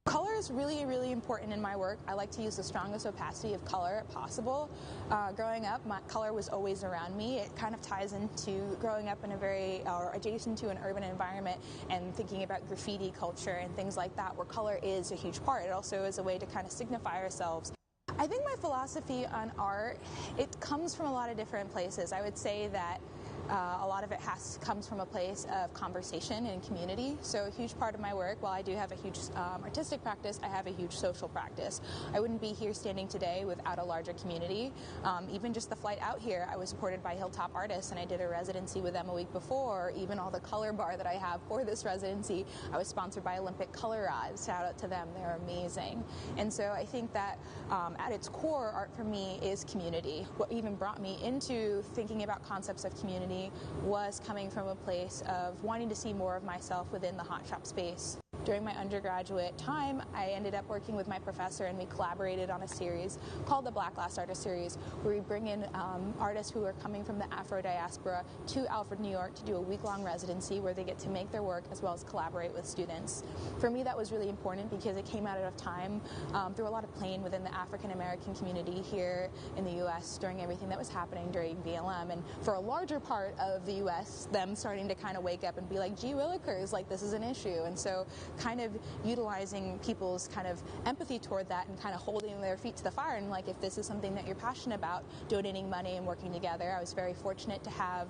Color is really, really important in my work. I like to use the strongest opacity of color possible. Growing up, my color was always around me. It kind of ties into growing up in a very, or adjacent to an urban environment and thinking about graffiti culture and things like that, where color is a huge part. It also is a way to kind of signify ourselves. I think my philosophy on art, it comes from a lot of different places. I would say that a lot of it comes from a place of conversation and community. So a huge part of my work, while I do have a huge artistic practice, I have a huge social practice. I wouldn't be here standing today without a larger community. Even just the flight out here, I was supported by Hilltop Artists, and I did a residency with them a week before. Even all the color bar that I have for this residency, I was sponsored by Olympic Color Rods. Shout out to them, they're amazing. And so I think that at its core, art for me is community. What even brought me into thinking about concepts of community was coming from a place of wanting to see more of myself within the hot shop space. during my undergraduate time, I ended up working with my professor, and we collaborated on a series called the Black Glass Artist Series, where we bring in artists who are coming from the Afro diaspora to Alfred, New York to do a week-long residency where they get to make their work as well as collaborate with students. For me, that was really important because it came out of time through a lot of pain within the African American community here in the U.S. during everything that was happening during BLM, and for a larger part of the U.S., them starting to kind of wake up and be like, gee willikers, like this is an issue. And so kind of utilizing people's kind of empathy toward that and kind of holding their feet to the fire, and like, if this is something that you're passionate about, donating money and working together. I was very fortunate to have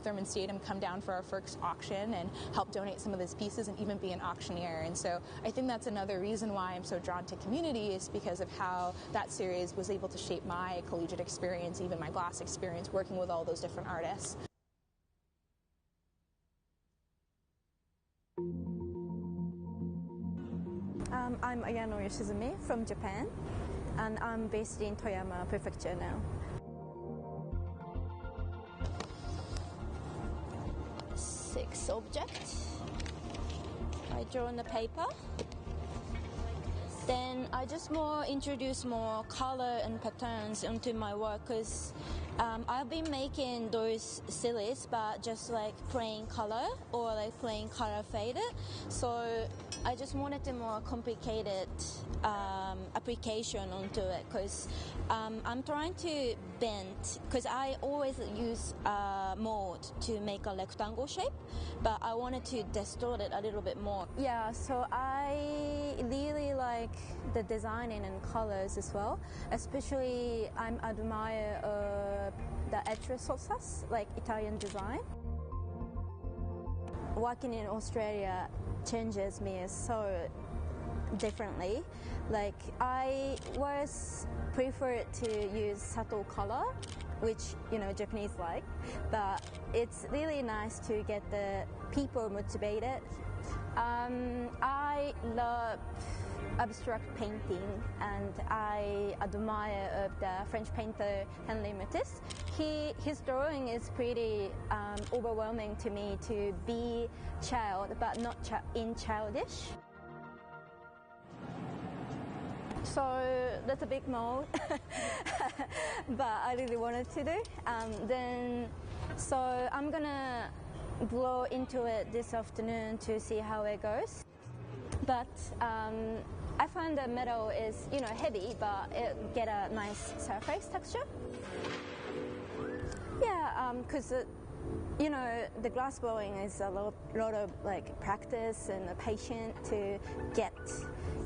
Thurman Statham come down for our first auction and help donate some of his pieces and even be an auctioneer. And so I think that's another reason why I'm so drawn to community, is because of how that series was able to shape my collegiate experience, even my glass experience, working with all those different artists. I'm Ayano Yoshizumi from Japan, and I'm based in Toyama Prefecture now. 6 objects. I draw on the paper. Then I just introduce more color and patterns into my work, because I've been making those series, but just like plain color or like plain color faded. So I just wanted a more complicated application onto it, because I'm trying to bend, because I always use mold to make a rectangle shape, but I wanted to distort it a little bit more. Yeah, so I really like the designing and colors as well. Especially I admire the Etrusources, like Italian design. Working in Australia changes me so differently. Like, I was preferred to use subtle color, which, you know, Japanese like, but it's really nice to get the people motivated. I love abstract painting, and I admire the French painter Henri Matisse. His drawing is pretty overwhelming to me, to be child, but not childish. So that's a big mold, but I really wanted to do. So I'm gonna blow into it this afternoon to see how it goes. But I find the metal is, you know, heavy, but it get a nice surface texture. Yeah, because you know, the glass blowing is a lot of like practice and patience to get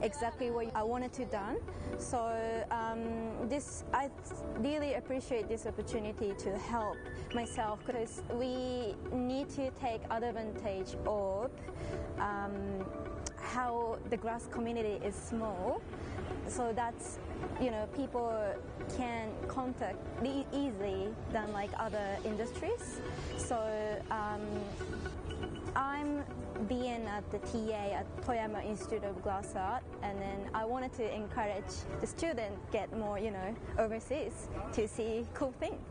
exactly what I wanted to done. So I really appreciate this opportunity to help myself, because we need to take advantage of how the glass community is small, so that's, you know, people can contact easily than like other industries. So I'm being at the TA at Toyama Institute of Glass Art, and then I wanted to encourage the student get more, you know, overseas to see cool things.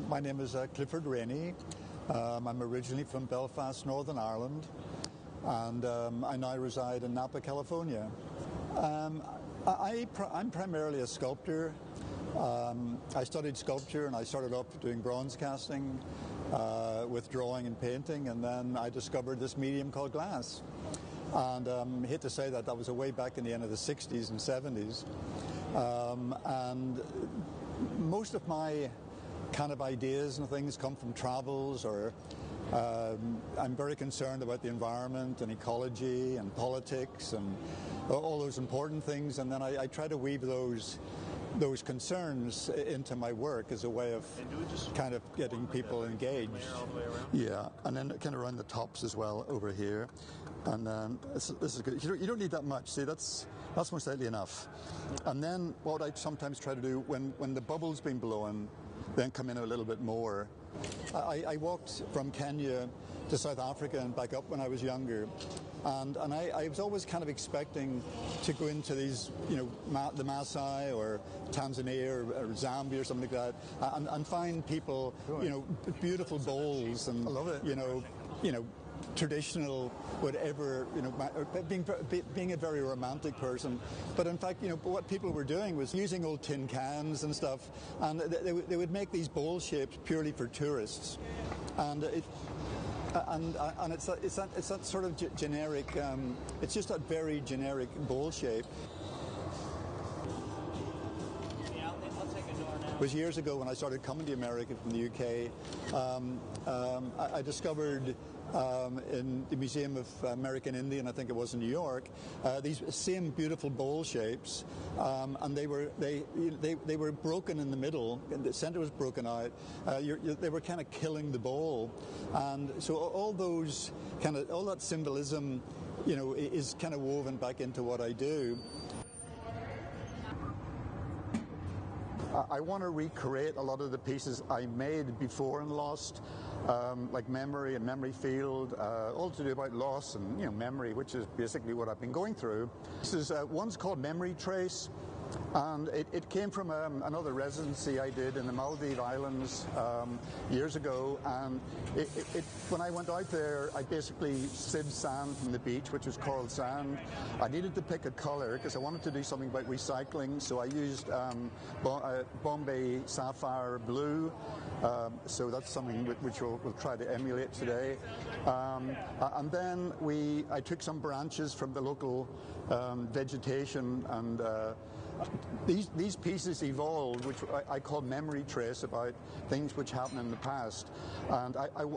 My name is Clifford Rainey. I'm originally from Belfast, Northern Ireland, and I now reside in Napa, California. I'm primarily a sculptor. I studied sculpture, and I started off doing bronze casting with drawing and painting, and then I discovered this medium called glass. And I hate to say that was a way back in the end of the 60s and 70s. And most of my kind of ideas and things come from travels, or I'm very concerned about the environment and ecology and politics and all those important things, and then I try to weave those concerns into my work as a way of kind of getting people engaged. Yeah, and then kind of around the tops as well over here. And this is good. You don't need that much. See, that's most likely enough. And then what I sometimes try to do when the bubble's been blowing, then come in a little bit more. I walked from Kenya to South Africa and back up when I was younger, And I was always kind of expecting to go into these, the Maasai or Tanzania or Zambia or something like that, and find people, beautiful bowls and, I love it. Traditional, whatever, being a very romantic person. But in fact, what people were doing was using old tin cans and stuff, and they would make these bowl shapes purely for tourists. And it's that sort of generic, it's just a very generic bowl shape. It was years ago when I started coming to America from the UK. I discovered in the Museum of American Indian, I think it was in New York, these same beautiful bowl shapes, and they were broken in the middle. The center was broken out. They were kind of killing the bowl, and so all that symbolism, is kind of woven back into what I do. I want to recreate a lot of the pieces I made before and lost, like Memory and Memory Field, all to do about loss and memory, which is basically what I've been going through. This is one's called Memory Trace, and it came from another residency I did in the Maldives Islands years ago. And when I went out there, I basically sieved sand from the beach, which was coral sand. I needed to pick a color because I wanted to do something about recycling, so I used Bombay Sapphire Blue. So that's something which we'll try to emulate today. And then I took some branches from the local vegetation, and these pieces evolved, which I call Memory Trace, about things which happened in the past. And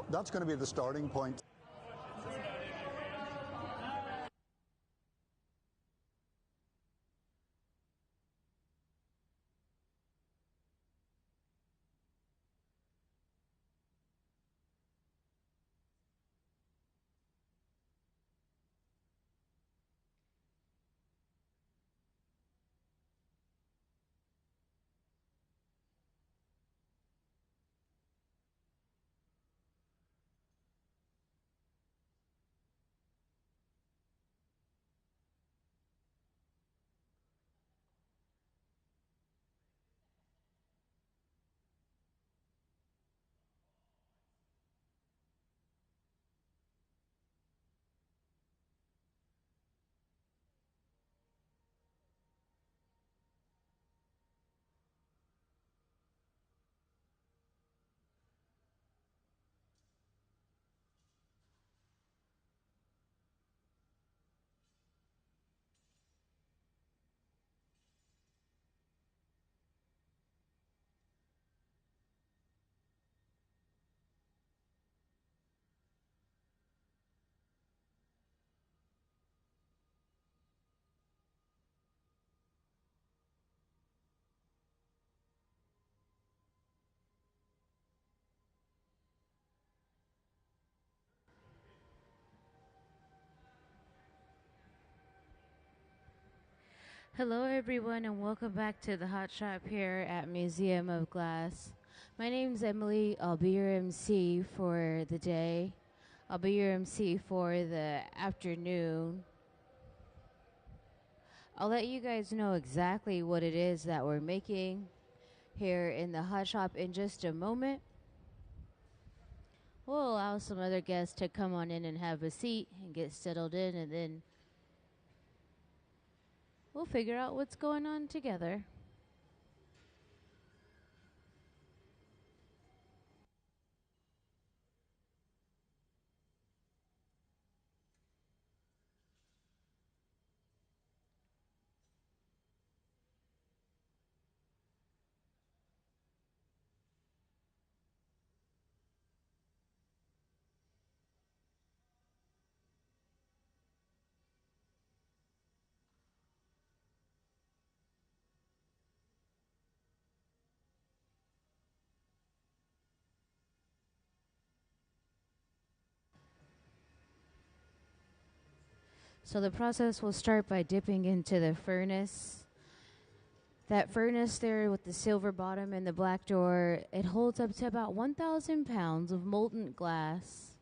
that's going to be the starting point. Hello everyone, and welcome back to the Hot Shop here at Museum of Glass. My name's Emily. I'll be your MC for the day. I'll be your MC for the afternoon. I'll let you guys know exactly what it is that we're making here in the Hot Shop in just a moment. We'll allow some other guests to come on in and have a seat and get settled in, and then we'll figure out what's going on together. So the process will start by dipping into the furnace. That furnace there with the silver bottom and the black door, it holds up to about 1,000 pounds of molten glass.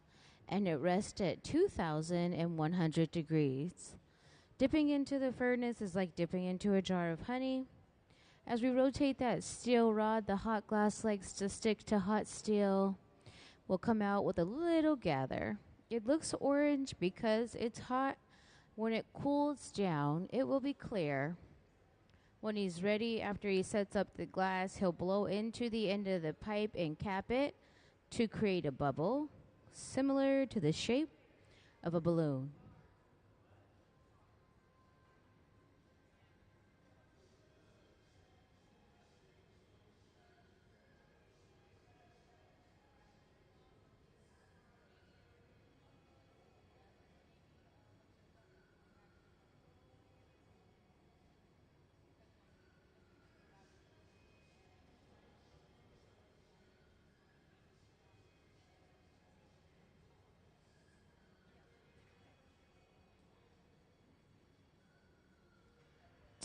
and it rests at 2,100 degrees. Dipping into the furnace is like dipping into a jar of honey. As we rotate that steel rod, the hot glass likes to stick to hot steel. Will come out with a little gather. It looks orange because it's hot. When it cools down, it will be clear. When he's ready, after he sets up the glass, he'll blow into the end of the pipe and cap it to create a bubble, similar to the shape of a balloon.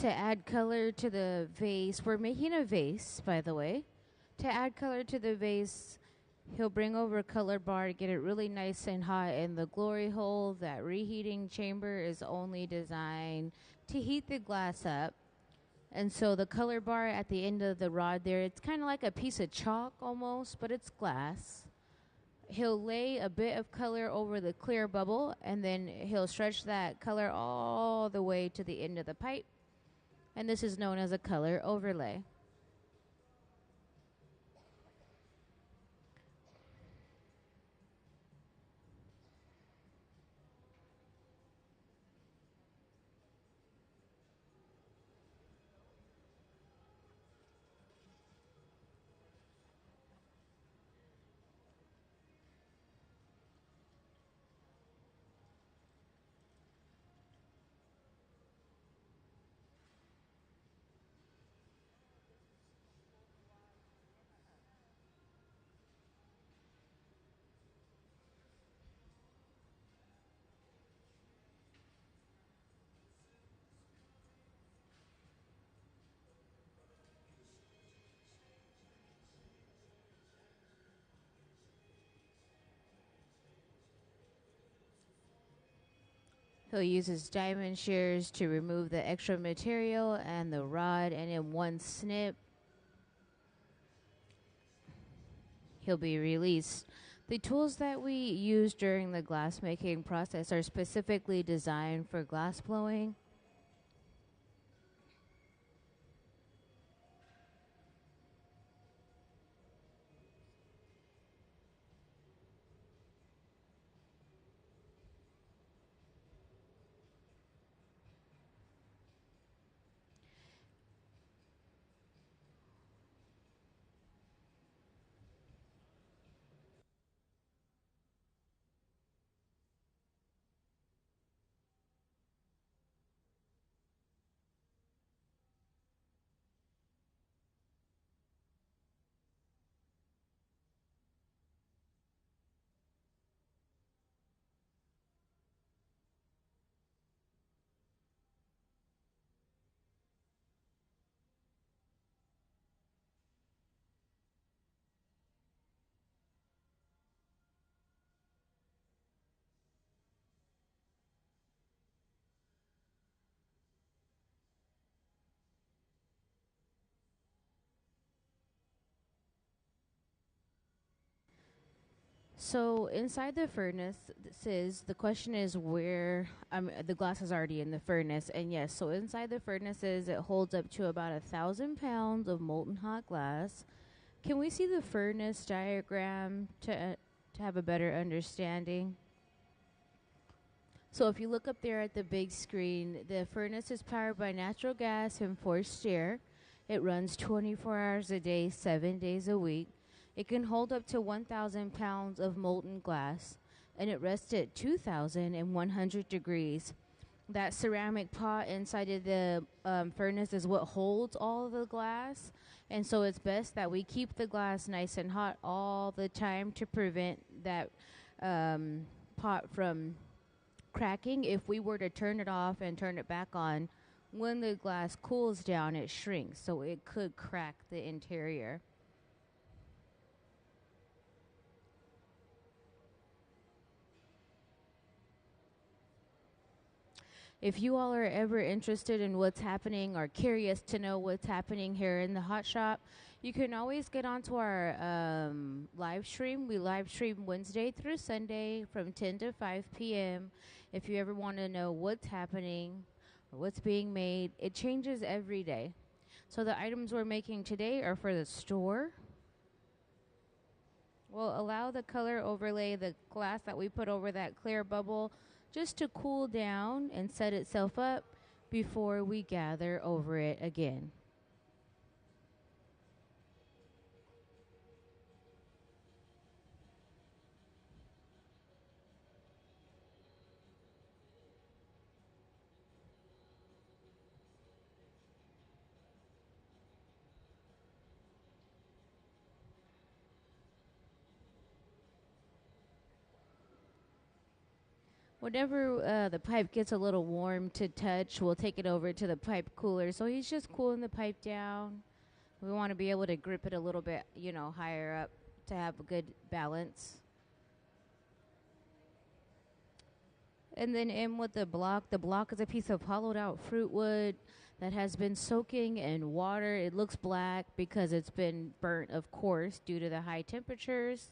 To add color to the vase, we're making a vase, by the way. To add color to the vase, he'll bring over a color bar to get it really nice and hot in the glory hole. That reheating chamber is only designed to heat the glass up. And so the color bar at the end of the rod there, it's kind of like a piece of chalk almost, but it's glass. He'll lay a bit of color over the clear bubble, and then he'll stretch that color all the way to the end of the pipe. And this is known as a color overlay. He'll use his diamond shears to remove the extra material and the rod, and in one snip, he'll be released. The tools that we use during the glass making process are specifically designed for glass blowing. So inside the furnace, the question is where the glass is already in the furnace, and yes, so inside the furnaces it holds up to about 1,000 pounds of molten hot glass. Can we see the furnace diagram to have a better understanding? So if you look up there at the big screen, the furnace is powered by natural gas and forced air. It runs 24 hours a day, 7 days a week. It can hold up to 1,000 pounds of molten glass, and it rests at 2,100 degrees. That ceramic pot inside of the furnace is what holds all of the glass, and so it's best that we keep the glass nice and hot all the time to prevent that pot from cracking. If we were to turn it off and turn it back on, when the glass cools down, it shrinks, so it could crack the interior. If you all are ever interested in what's happening or curious to know what's happening here in the hot shop, you can always get onto our live stream. We live stream Wednesday through Sunday from 10 to 5 p.m. If you ever want to know what's happening or what's being made, it changes every day. So the items we're making today are for the store. We'll allow the color overlay, the glass that we put over that clear bubble, just to cool down and set itself up before we gather over it again. Whenever the pipe gets a little warm to touch, we'll take it over to the pipe cooler. So he's just cooling the pipe down. We want to be able to grip it a little bit, higher up to have a good balance. And then in with the block is a piece of hollowed out fruit wood that has been soaking in water. It looks black because it's been burnt, of course, due to the high temperatures.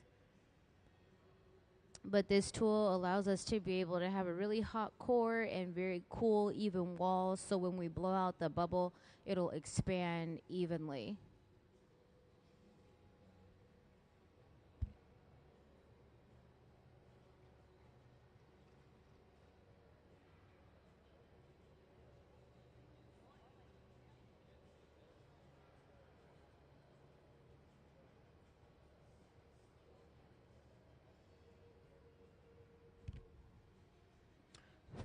But this tool allows us to be able to have a really hot core and very cool, even walls. So when we blow out the bubble, it'll expand evenly.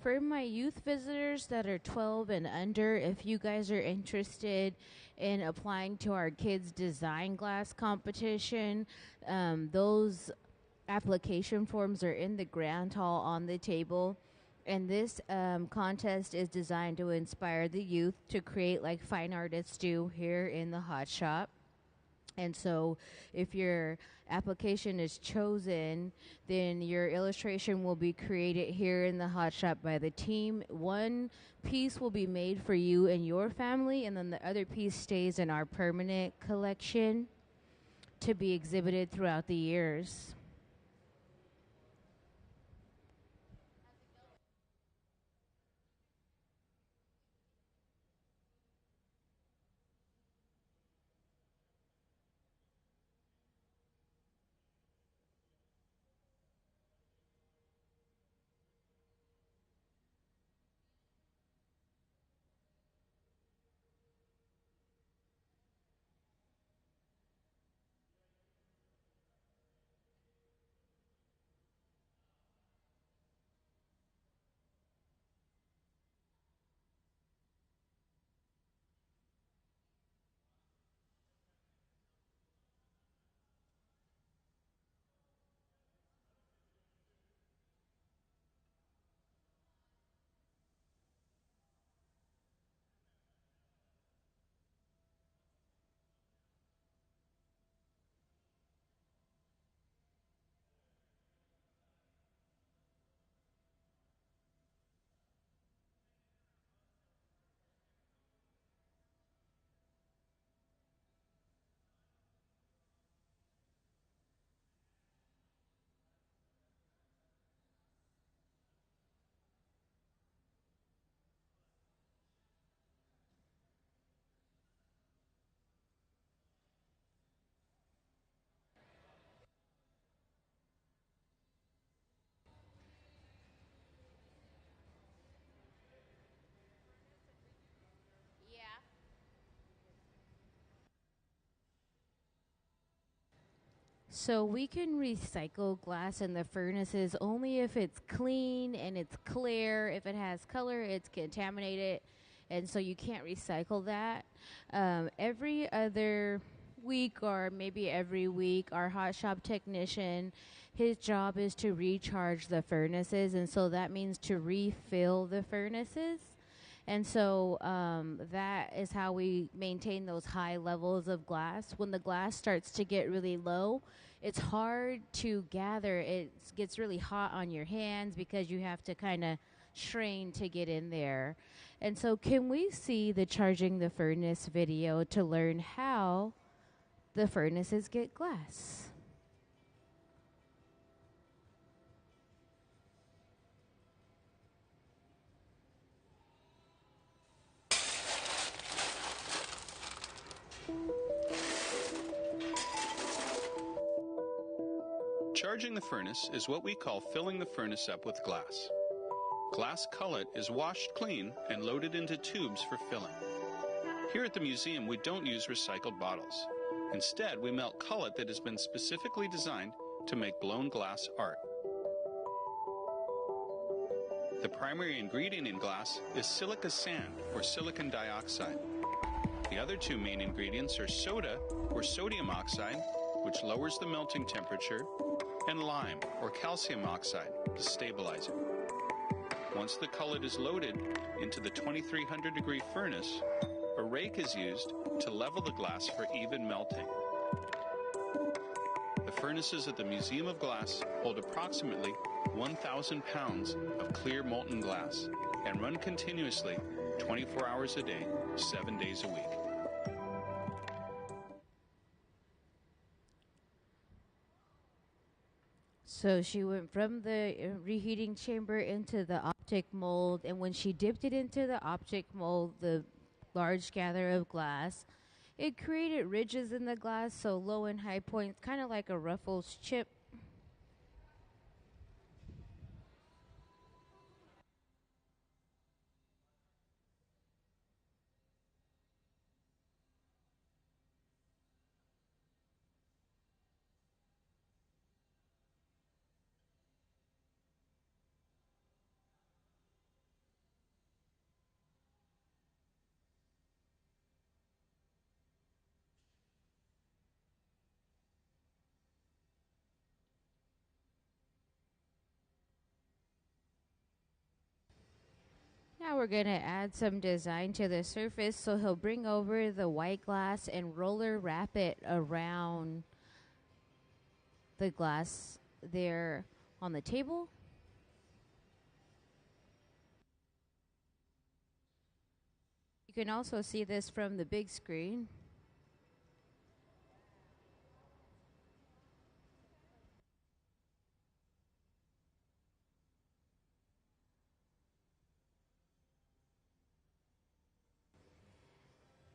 For my youth visitors that are 12 and under, if you guys are interested in applying to our kids' design glass competition, those application forms are in the grand hall on the table. And this contest is designed to inspire the youth to create like fine artists do here in the hot shop. And so if your application is chosen, then your illustration will be created here in the hot shop by the team. One piece will be made for you and your family, and then the other piece stays in our permanent collection to be exhibited throughout the years. So we can recycle glass in the furnaces only if it's clean and it's clear. If it has color, it's contaminated, and so you can't recycle that. Every other week or maybe every week, our hot shop technician, his job is to recharge the furnaces, and so that means to refill the furnaces. And so that is how we maintain those high levels of glass. When the glass starts to get really low, it's hard to gather. It gets really hot on your hands because you have to kind of trained to get in there. And so can we see the Charging the Furnace video to learn how the furnaces get glass? Charging the furnace is what we call filling the furnace up with glass. Glass cullet is washed clean and loaded into tubes for filling. Here at the museum, we don't use recycled bottles. Instead, we melt cullet that has been specifically designed to make blown glass art. The primary ingredient in glass is silica sand, or silicon dioxide. The other two main ingredients are soda, or sodium oxide, which lowers the melting temperature, and lime, or calcium oxide, to stabilize it. Once the cullet is loaded into the 2300-degree furnace, a rake is used to level the glass for even melting. The furnaces at the Museum of Glass hold approximately 1,000 pounds of clear molten glass and run continuously 24 hours a day, 7 days a week. So she went from the reheating chamber into the optic mold, and when she dipped it into the optic mold, the large gather of glass, it created ridges in the glass, so low and high points, kind of like a Ruffles chip. Now we're going to add some design to the surface, so he'll bring over the white glass and roller wrap it around the glass there on the table. You can also see this from the big screen.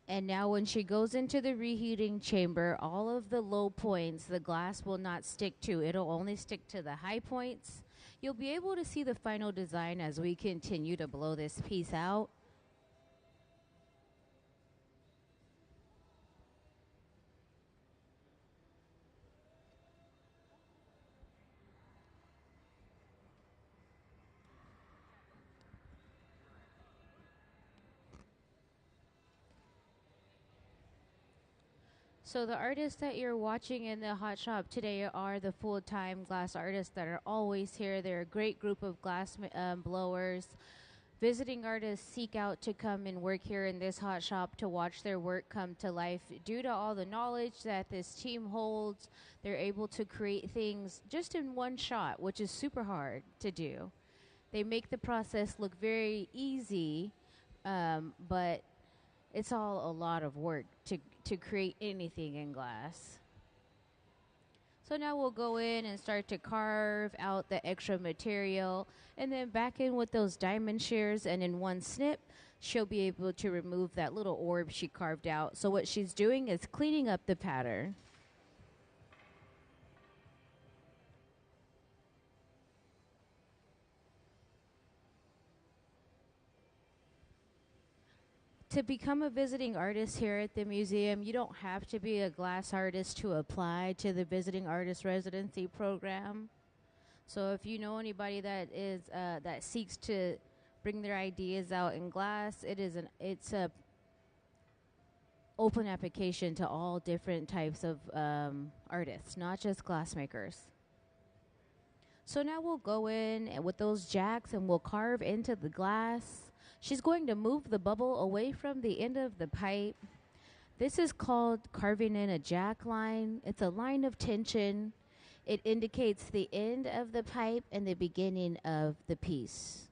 And now when she goes into the reheating chamber, all of the low points, the glass will not stick to. It'll only stick to the high points. You'll be able to see the final design as we continue to blow this piece out. So the artists that you're watching in the hot shop today are the full-time glass artists that are always here. They're a great group of glass blowers. Visiting artists seek out to come and work here in this hot shop to watch their work come to life. Due to all the knowledge that this team holds, they're able to create things just in one shot, which is super hard to do. They make the process look very easy, but it's all a lot of work to create anything in glass. So now we'll go in and start to carve out the extra material, and then back in with those diamond shears, and in one snip, she'll be able to remove that little orb she carved out. So what she's doing is cleaning up the pattern. To become a visiting artist here at the museum, you don't have to be a glass artist to apply to the visiting artist residency program. So if you know anybody that is that seeks to bring their ideas out in glass, it's a open application to all different types of artists, not just glassmakers. So now we'll go in with those jacks and we'll carve into the glass. She's going to move the bubble away from the end of the pipe. This is called carving in a jack line. It's a line of tension. It indicates the end of the pipe and the beginning of the piece.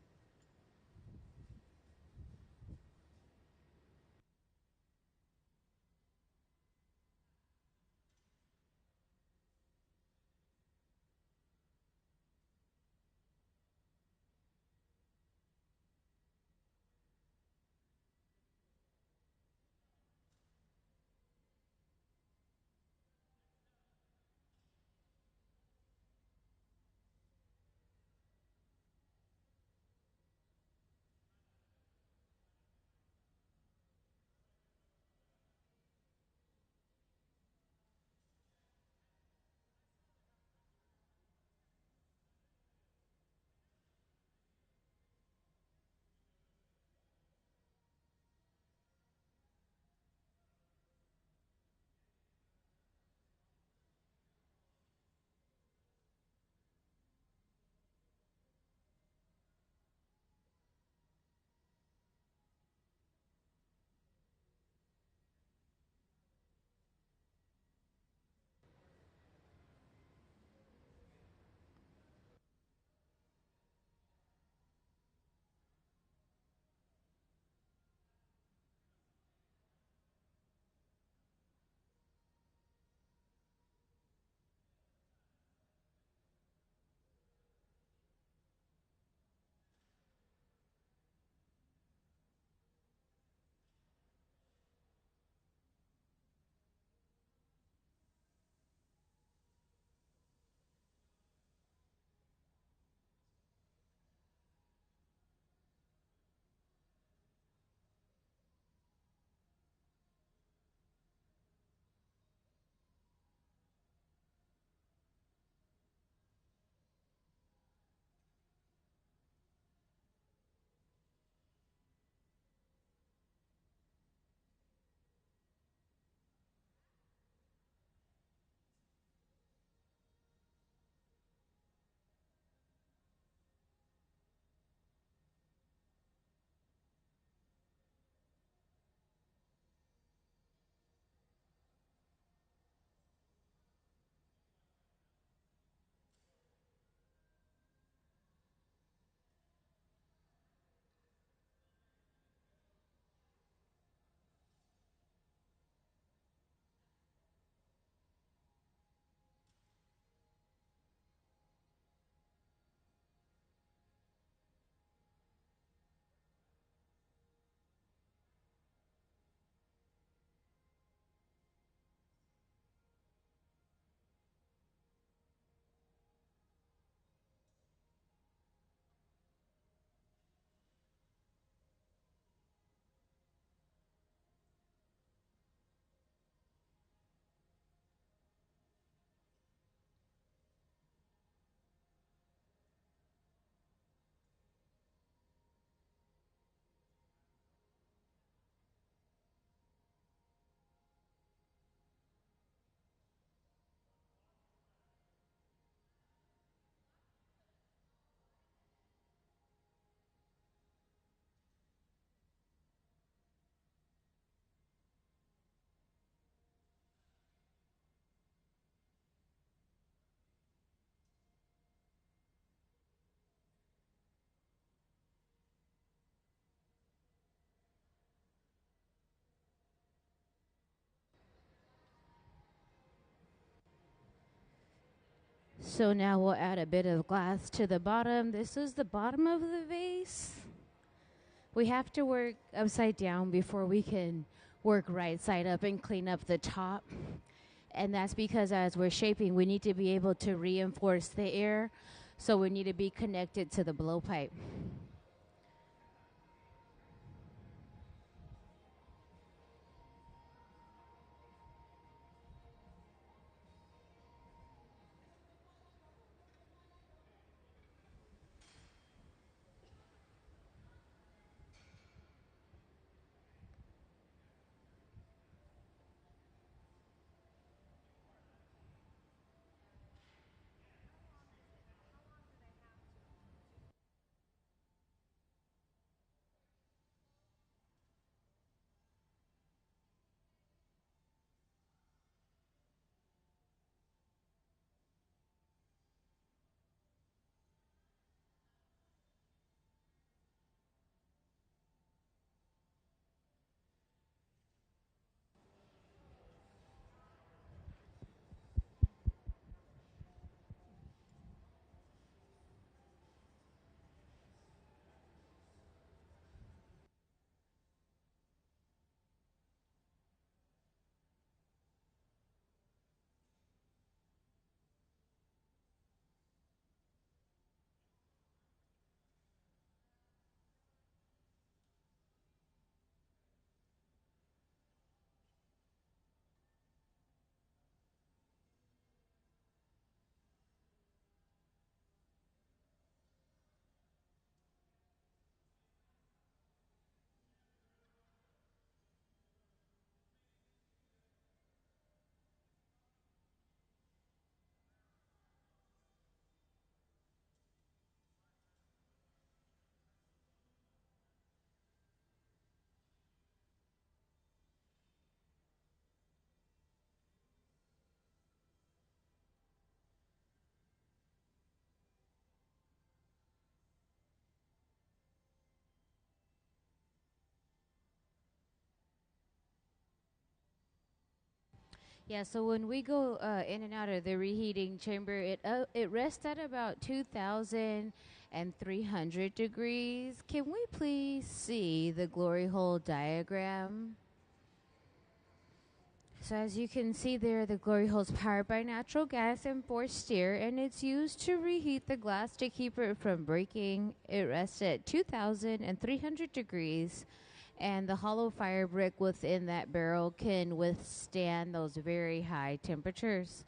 So now we'll add a bit of glass to the bottom. This is the bottom of the vase. We have to work upside down before we can work right side up and clean up the top. And that's because as we're shaping, we need to be able to reinforce the air. So we need to be connected to the blowpipe. Yeah, so when we go in and out of the reheating chamber, it rests at about 2,300 degrees. Can we please see the glory hole diagram? So as you can see there, the glory hole is powered by natural gas and forced air, and it's used to reheat the glass to keep it from breaking. It rests at 2,300 degrees. And the hollow fire brick within that barrel can withstand those very high temperatures.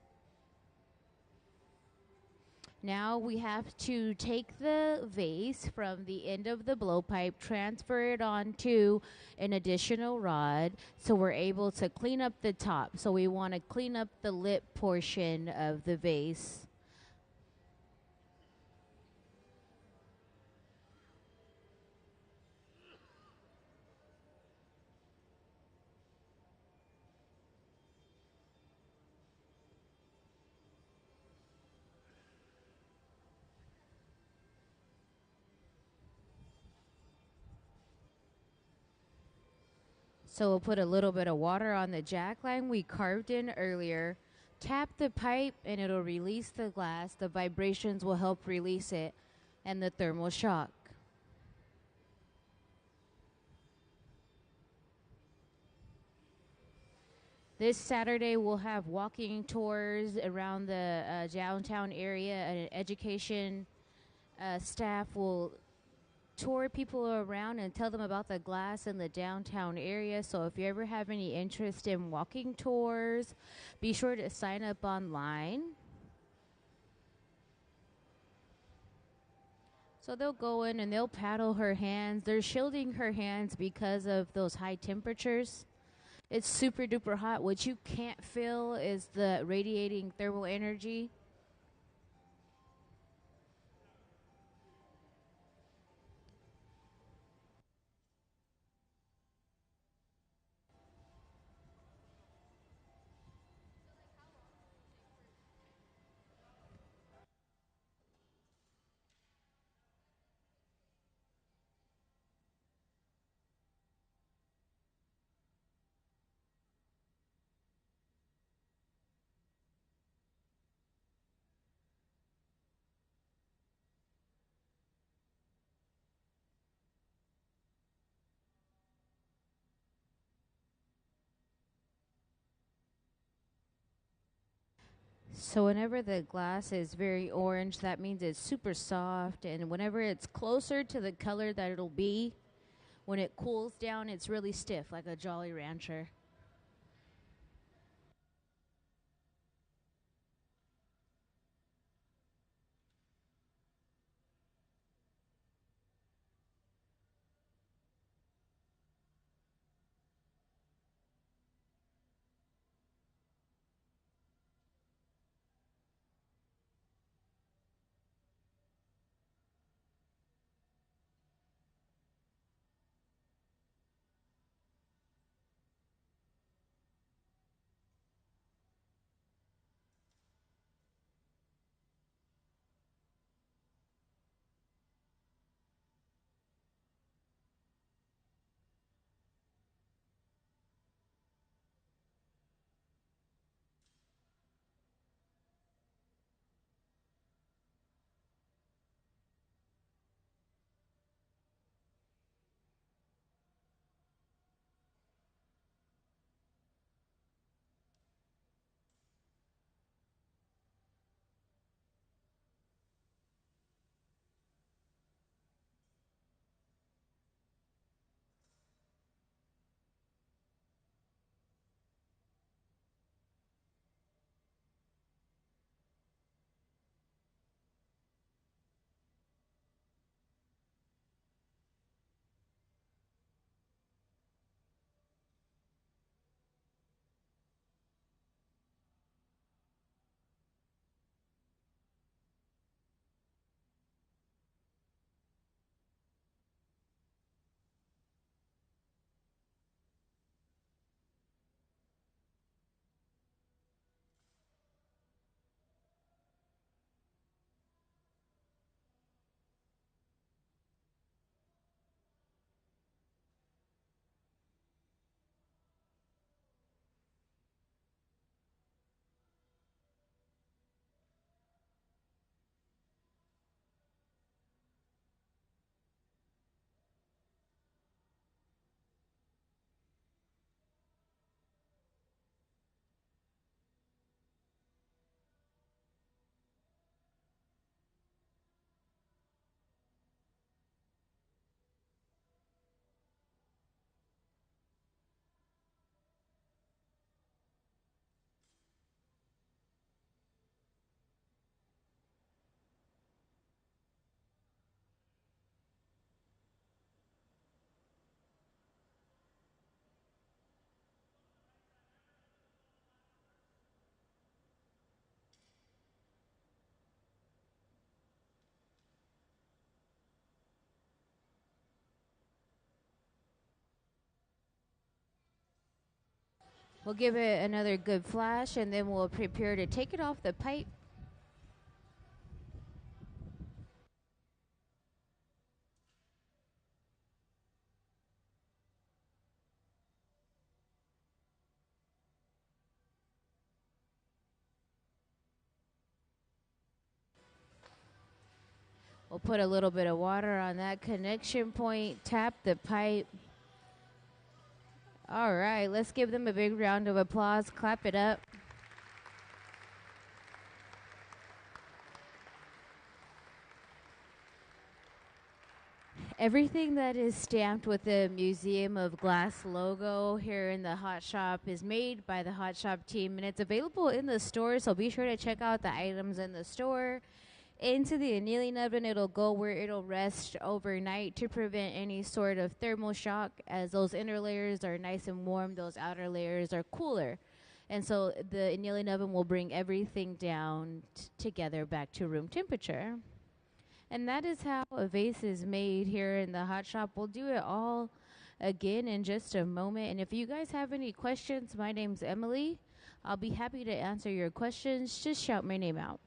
Now we have to take the vase from the end of the blowpipe, transfer it onto an additional rod so we're able to clean up the top. So we want to clean up the lip portion of the vase. So we'll put a little bit of water on the jack line we carved in earlier. Tap the pipe and it'll release the glass. The vibrations will help release it and the thermal shock. This Saturday we'll have walking tours around the downtown area, and education staff will tour people around and tell them about the glass in the downtown area. So if you ever have any interest in walking tours, be sure to sign up online. So they'll go in and they'll paddle her hands. They're shielding her hands because of those high temperatures. It's super duper hot. What you can't feel is the radiating thermal energy. So whenever the glass is very orange, that means it's super soft. And whenever it's closer to the color that it'll be, when it cools down, it's really stiff, like a Jolly Rancher. We'll give it another good flash, and then we'll prepare to take it off the pipe. We'll put a little bit of water on that connection point, tap the pipe. All right, let's give them a big round of applause. Clap it up. Everything that is stamped with the Museum of Glass logo here in the Hot Shop is made by the Hot Shop team, and it's available in the store, so be sure to check out the items in the store. Into the annealing oven, it'll go where it'll rest overnight to prevent any sort of thermal shock, as those inner layers are nice and warm, those outer layers are cooler. And so the annealing oven will bring everything down together back to room temperature. And that is how a vase is made here in the Hot Shop. We'll do it all again in just a moment. And if you guys have any questions, my name's Emily. I'll be happy to answer your questions. Just shout my name out.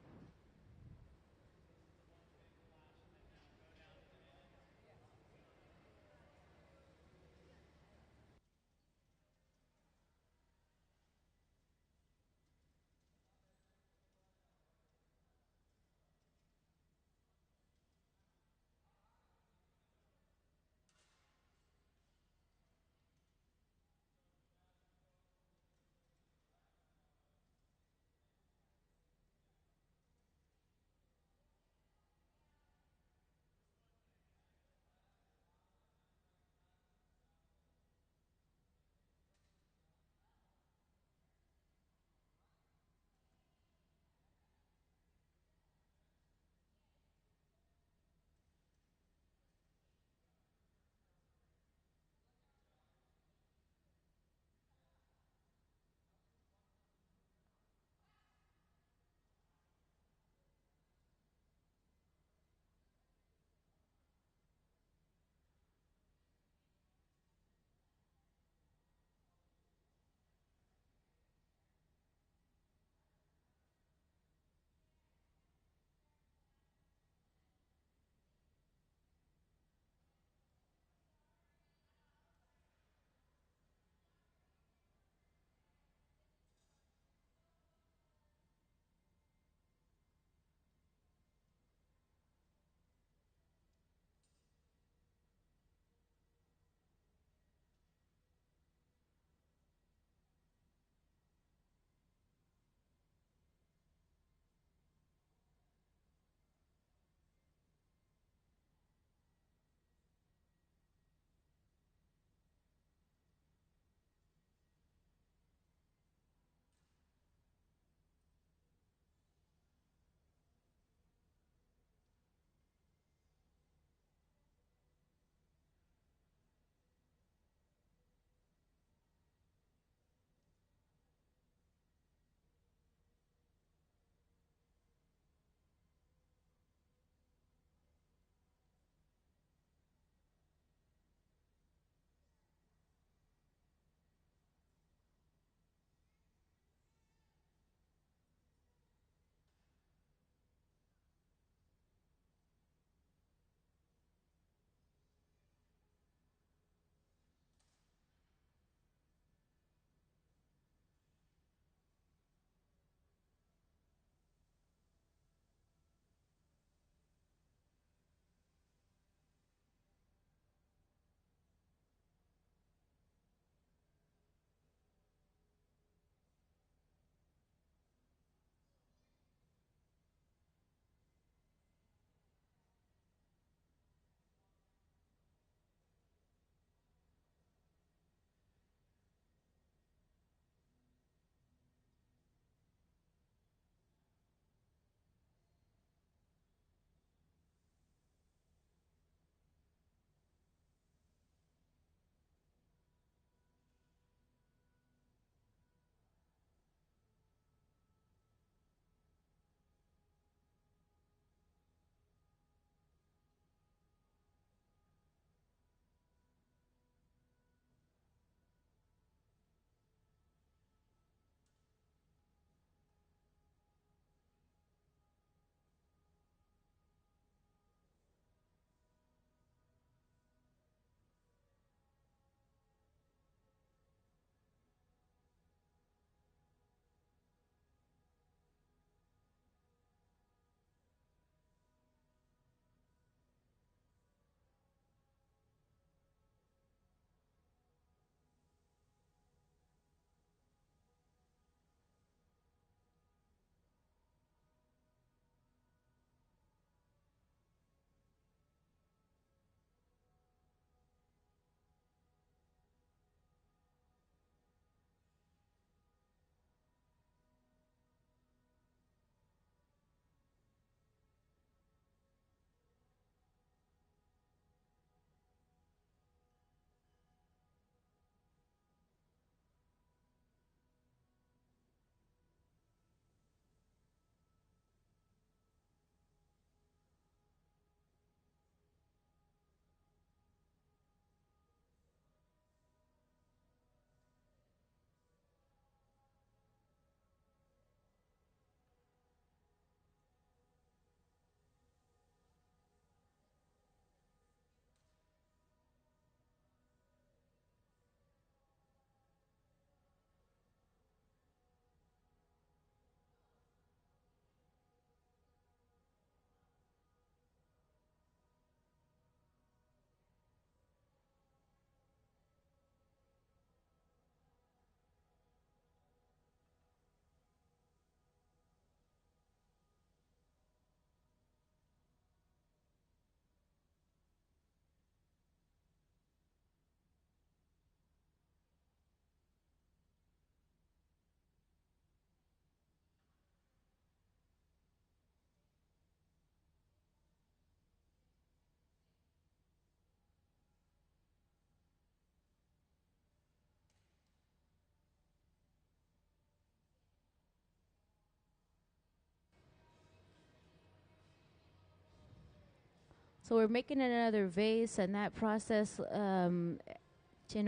So we're making another vase, and that process, in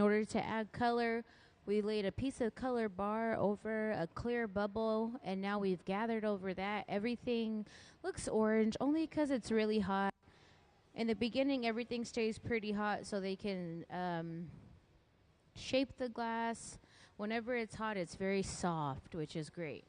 order to add color, we laid a piece of color bar over a clear bubble, and now we've gathered over that. Everything looks orange only because it's really hot. In the beginning, everything stays pretty hot so they can shape the glass. Whenever it's hot, it's very soft, which is great.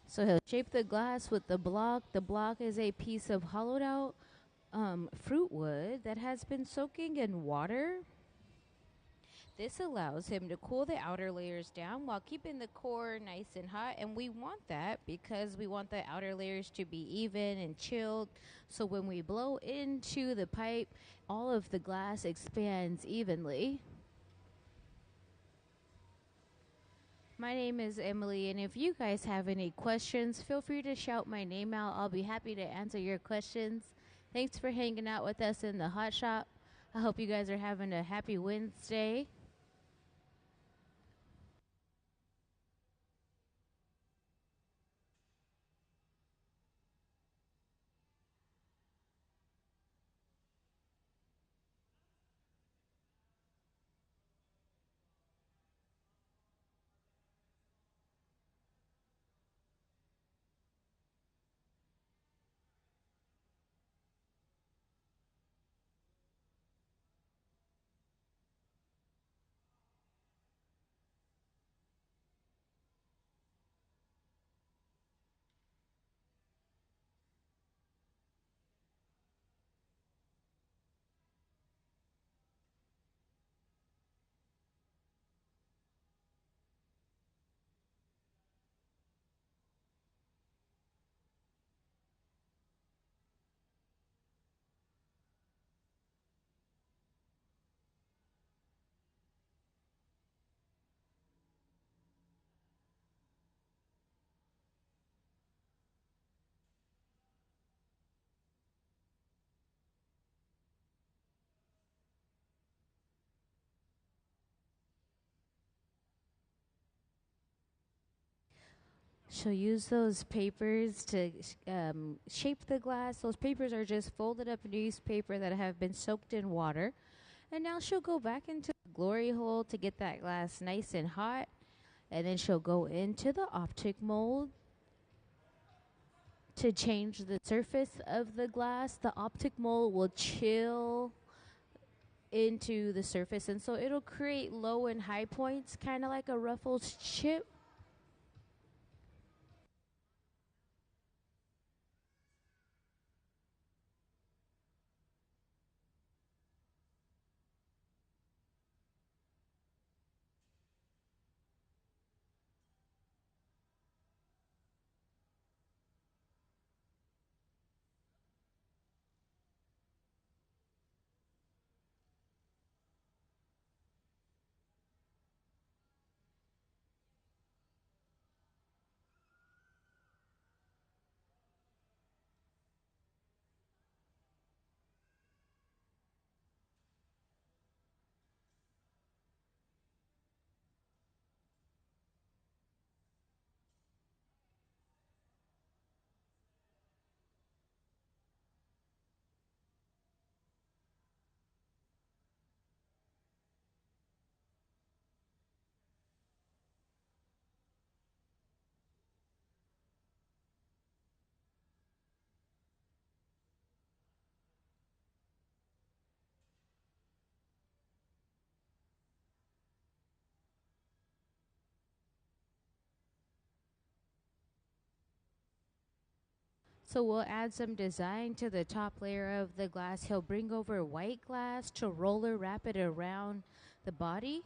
So he'll shape the glass with the block. The block is a piece of hollowed out fruit wood that has been soaking in water. This allows him to cool the outer layers down while keeping the core nice and hot. And we want that because we want the outer layers to be even and chilled. So when we blow into the pipe, all of the glass expands evenly. My name is Emily, and if you guys have any questions, feel free to shout my name out. I'll be happy to answer your questions. Thanks for hanging out with us in the hot shop. I hope you guys are having a happy Wednesday. She'll use those papers to shape the glass. Those papers are just folded up newspaper that have been soaked in water. And now she'll go back into the glory hole to get that glass nice and hot. And then she'll go into the optic mold to change the surface of the glass. The optic mold will chill into the surface, and so it'll create low and high points, kind of like a Ruffles chip. So we'll add some design to the top layer of the glass. He'll bring over white glass to roller wrap it around the body.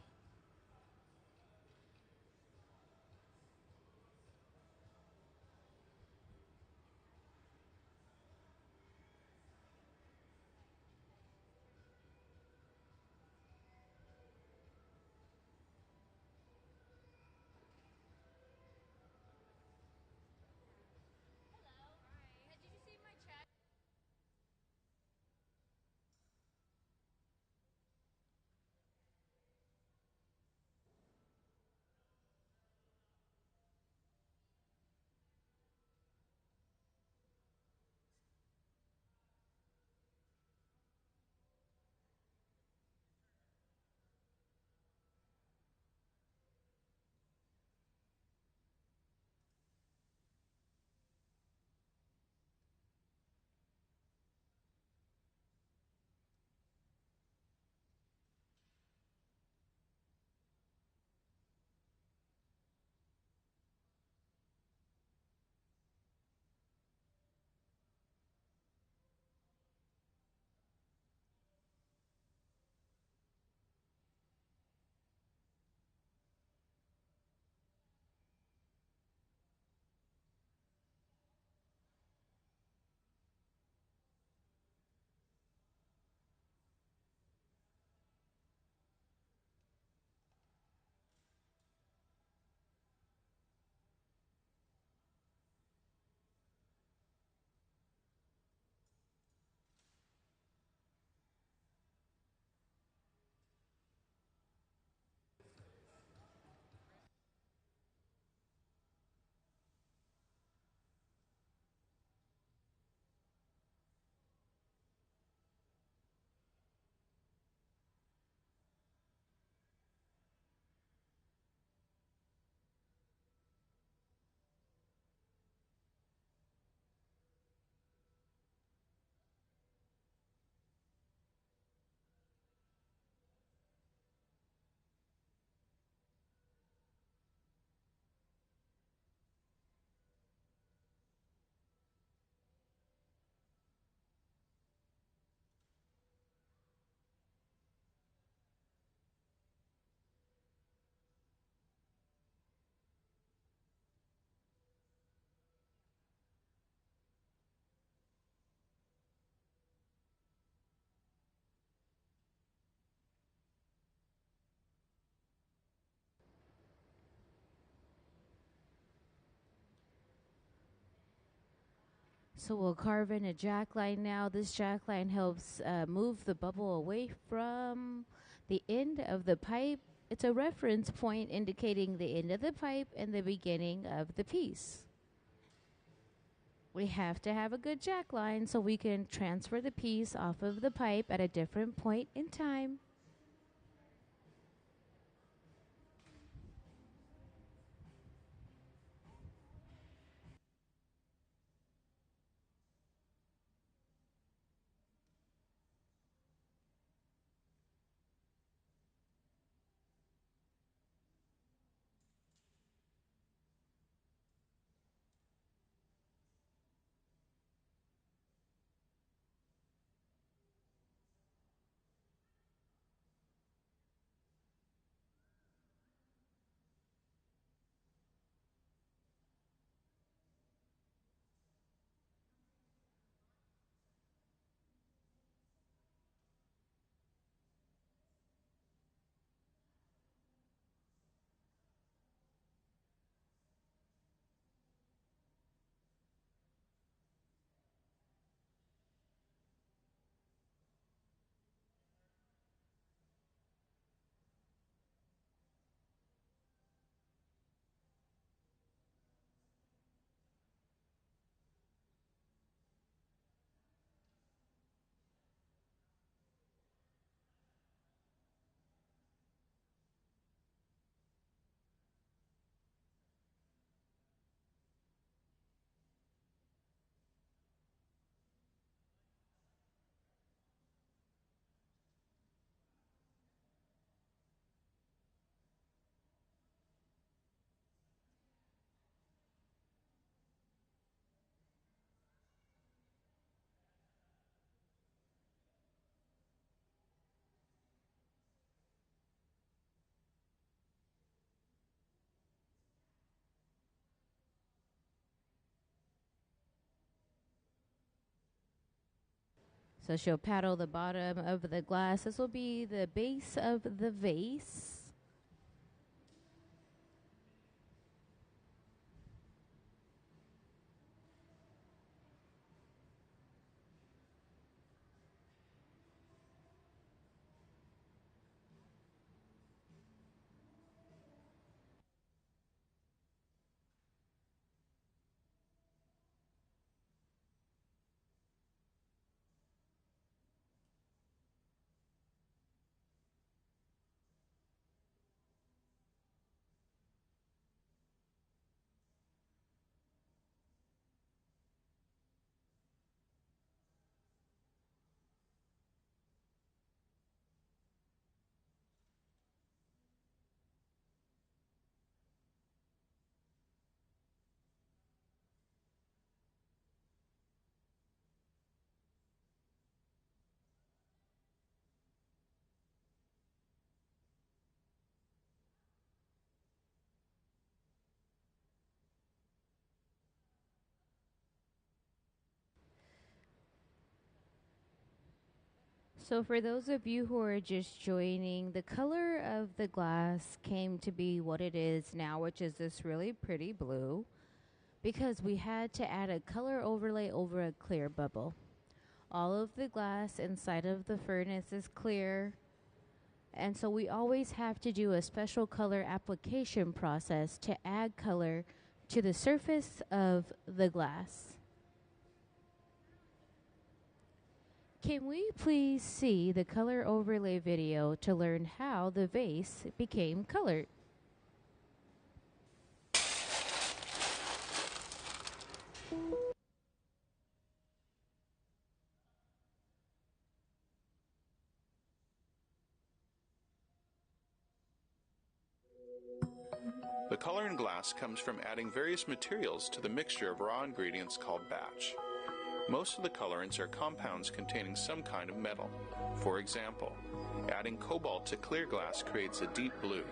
So we'll carve in a jack line now. This jack line helps move the bubble away from the end of the pipe. It's a reference point indicating the end of the pipe and the beginning of the piece. We have to have a good jack line so we can transfer the piece off of the pipe at a different point in time. So she'll paddle the bottom of the glass. This will be the base of the vase. So for those of you who are just joining, the color of the glass came to be what it is now, which is this really pretty blue, because we had to add a color overlay over a clear bubble. All of the glass inside of the furnace is clear, and so we always have to do a special color application process to add color to the surface of the glass. Can we please see the color overlay video to learn how the vase became colored? The color in glass comes from adding various materials to the mixture of raw ingredients called batch. Most of the colorants are compounds containing some kind of metal. For example, adding cobalt to clear glass creates a deep blue.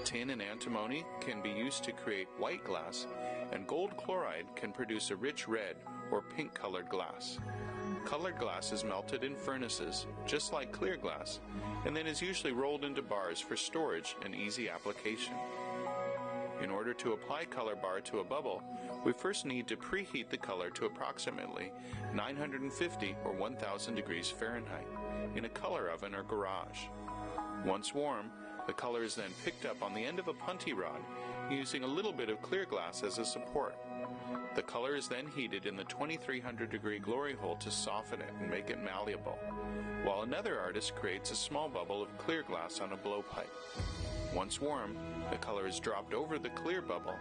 Tin and antimony can be used to create white glass, and gold chloride can produce a rich red or pink colored glass. Colored glass is melted in furnaces, just like clear glass, and then is usually rolled into bars for storage and easy application. In order to apply color bar to a bubble, we first need to preheat the color to approximately 950 or 1000 degrees Fahrenheit in a color oven or garage. Once warm, the color is then picked up on the end of a punty rod using a little bit of clear glass as a support. The color is then heated in the 2300 degree glory hole to soften it and make it malleable, while another artist creates a small bubble of clear glass on a blowpipe. Once warm, the color is dropped over the clear bubble,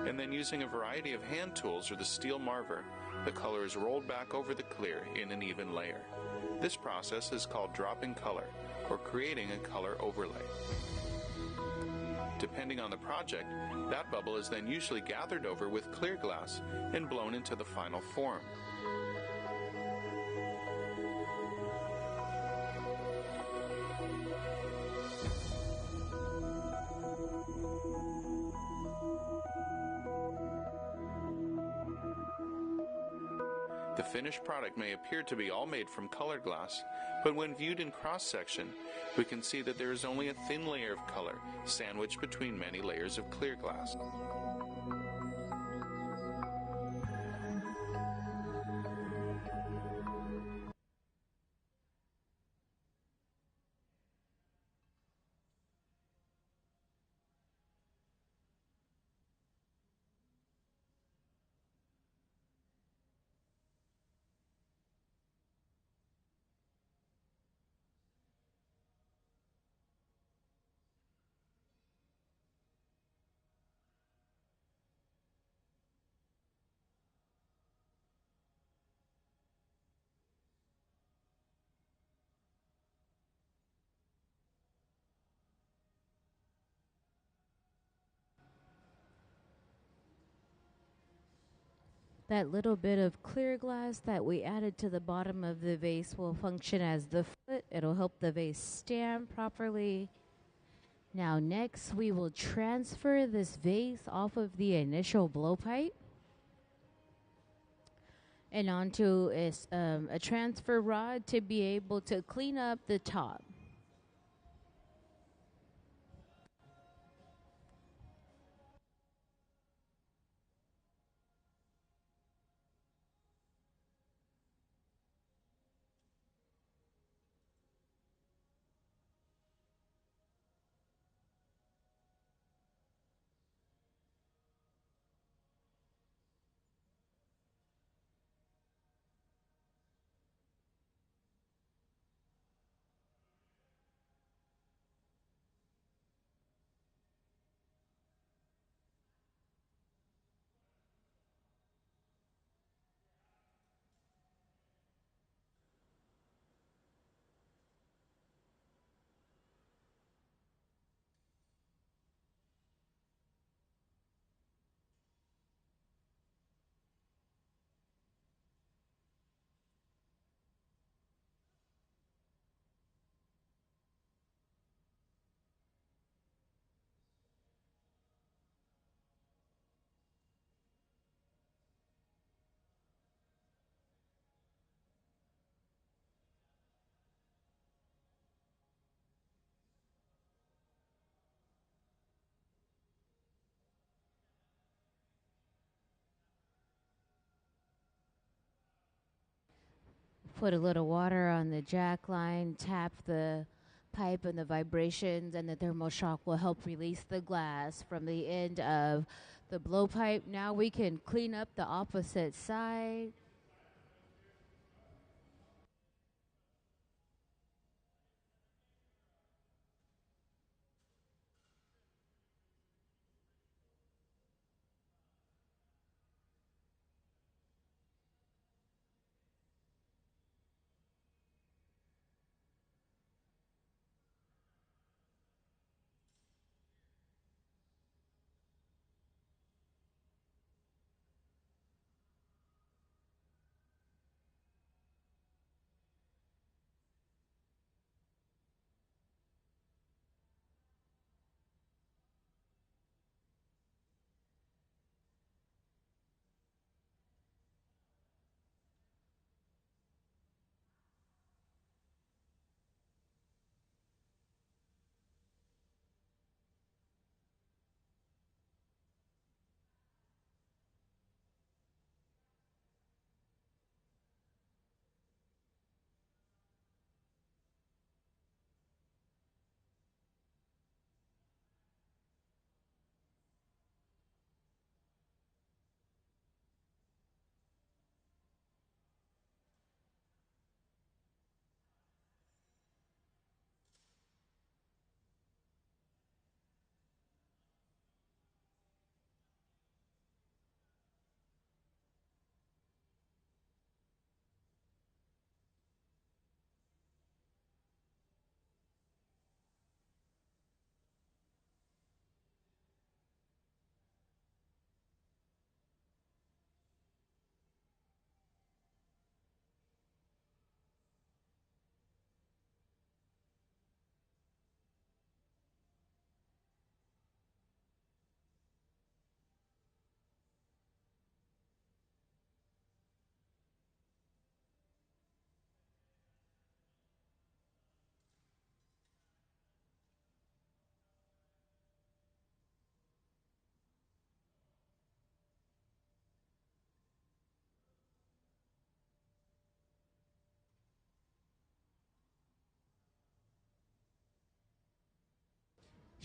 and then using a variety of hand tools or the steel marver, the color is rolled back over the clear in an even layer. This process is called dropping color, or creating a color overlay. Depending on the project, that bubble is then usually gathered over with clear glass and blown into the final form. The finished product may appear to be all made from colored glass, but when viewed in cross-section, we can see that there is only a thin layer of color sandwiched between many layers of clear glass. That little bit of clear glass that we added to the bottom of the vase will function as the foot. It'll help the vase stand properly. Now next we will transfer this vase off of the initial blowpipe. and onto a transfer rod to be able to clean up the top. Put a little water on the jack line, tap the pipe and the vibrations, and the thermal shock will help release the glass from the end of the blowpipe. Now we can clean up the opposite side.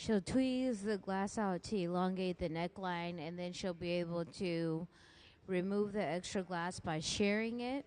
She'll tweeze the glass out to elongate the neckline, and then she'll be able to remove the extra glass by shearing it.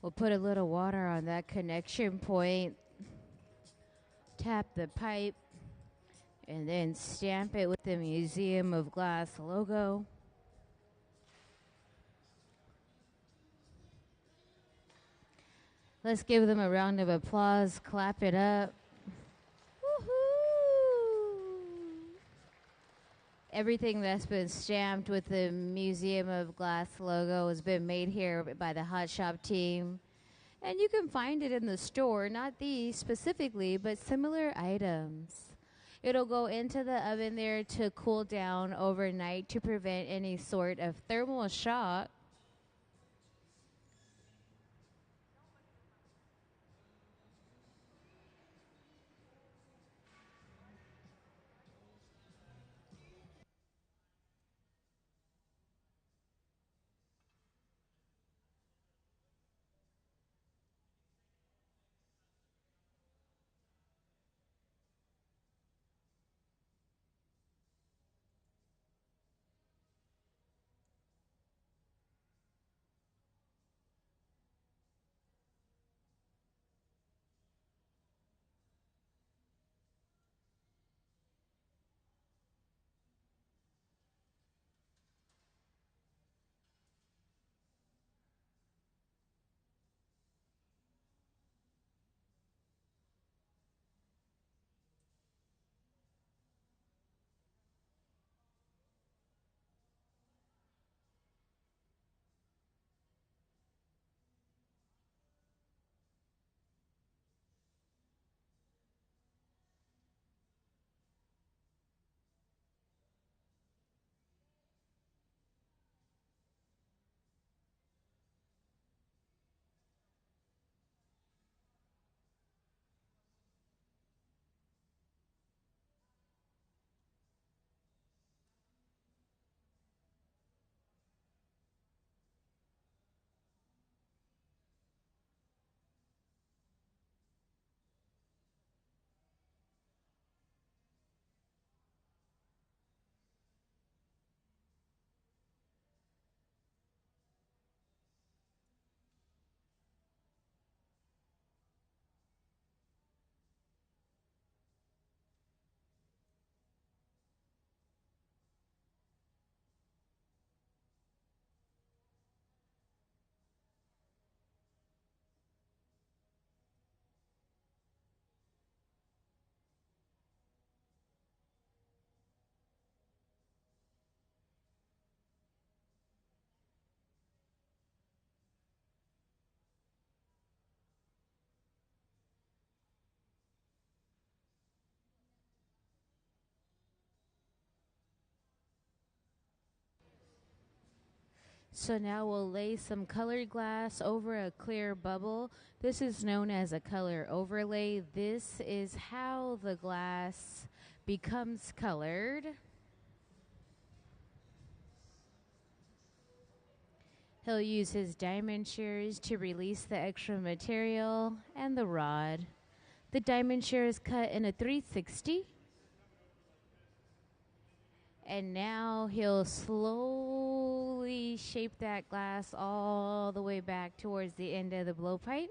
We'll put a little water on that connection point, tap the pipe, and then stamp it with the Museum of Glass logo. Let's give them a round of applause, clap it up. Everything that's been stamped with the Museum of Glass logo has been made here by the Hot Shop team. And you can find it in the store, not these specifically, but similar items. It'll go into the oven there to cool down overnight to prevent any sort of thermal shock. So now we'll lay some colored glass over a clear bubble. This is known as a color overlay. This is how the glass becomes colored. He'll use his diamond shears to release the extra material and the rod. The diamond shear is cut in a 360. And now he'll slowly shape that glass all the way back towards the end of the blowpipe.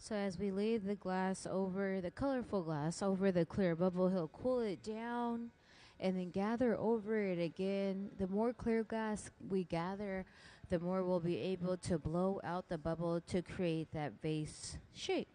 So as we lay the glass over, the colorful glass over the clear bubble, he'll cool it down and then gather over it again. The more clear glass we gather, the more we'll be able to blow out the bubble to create that vase shape.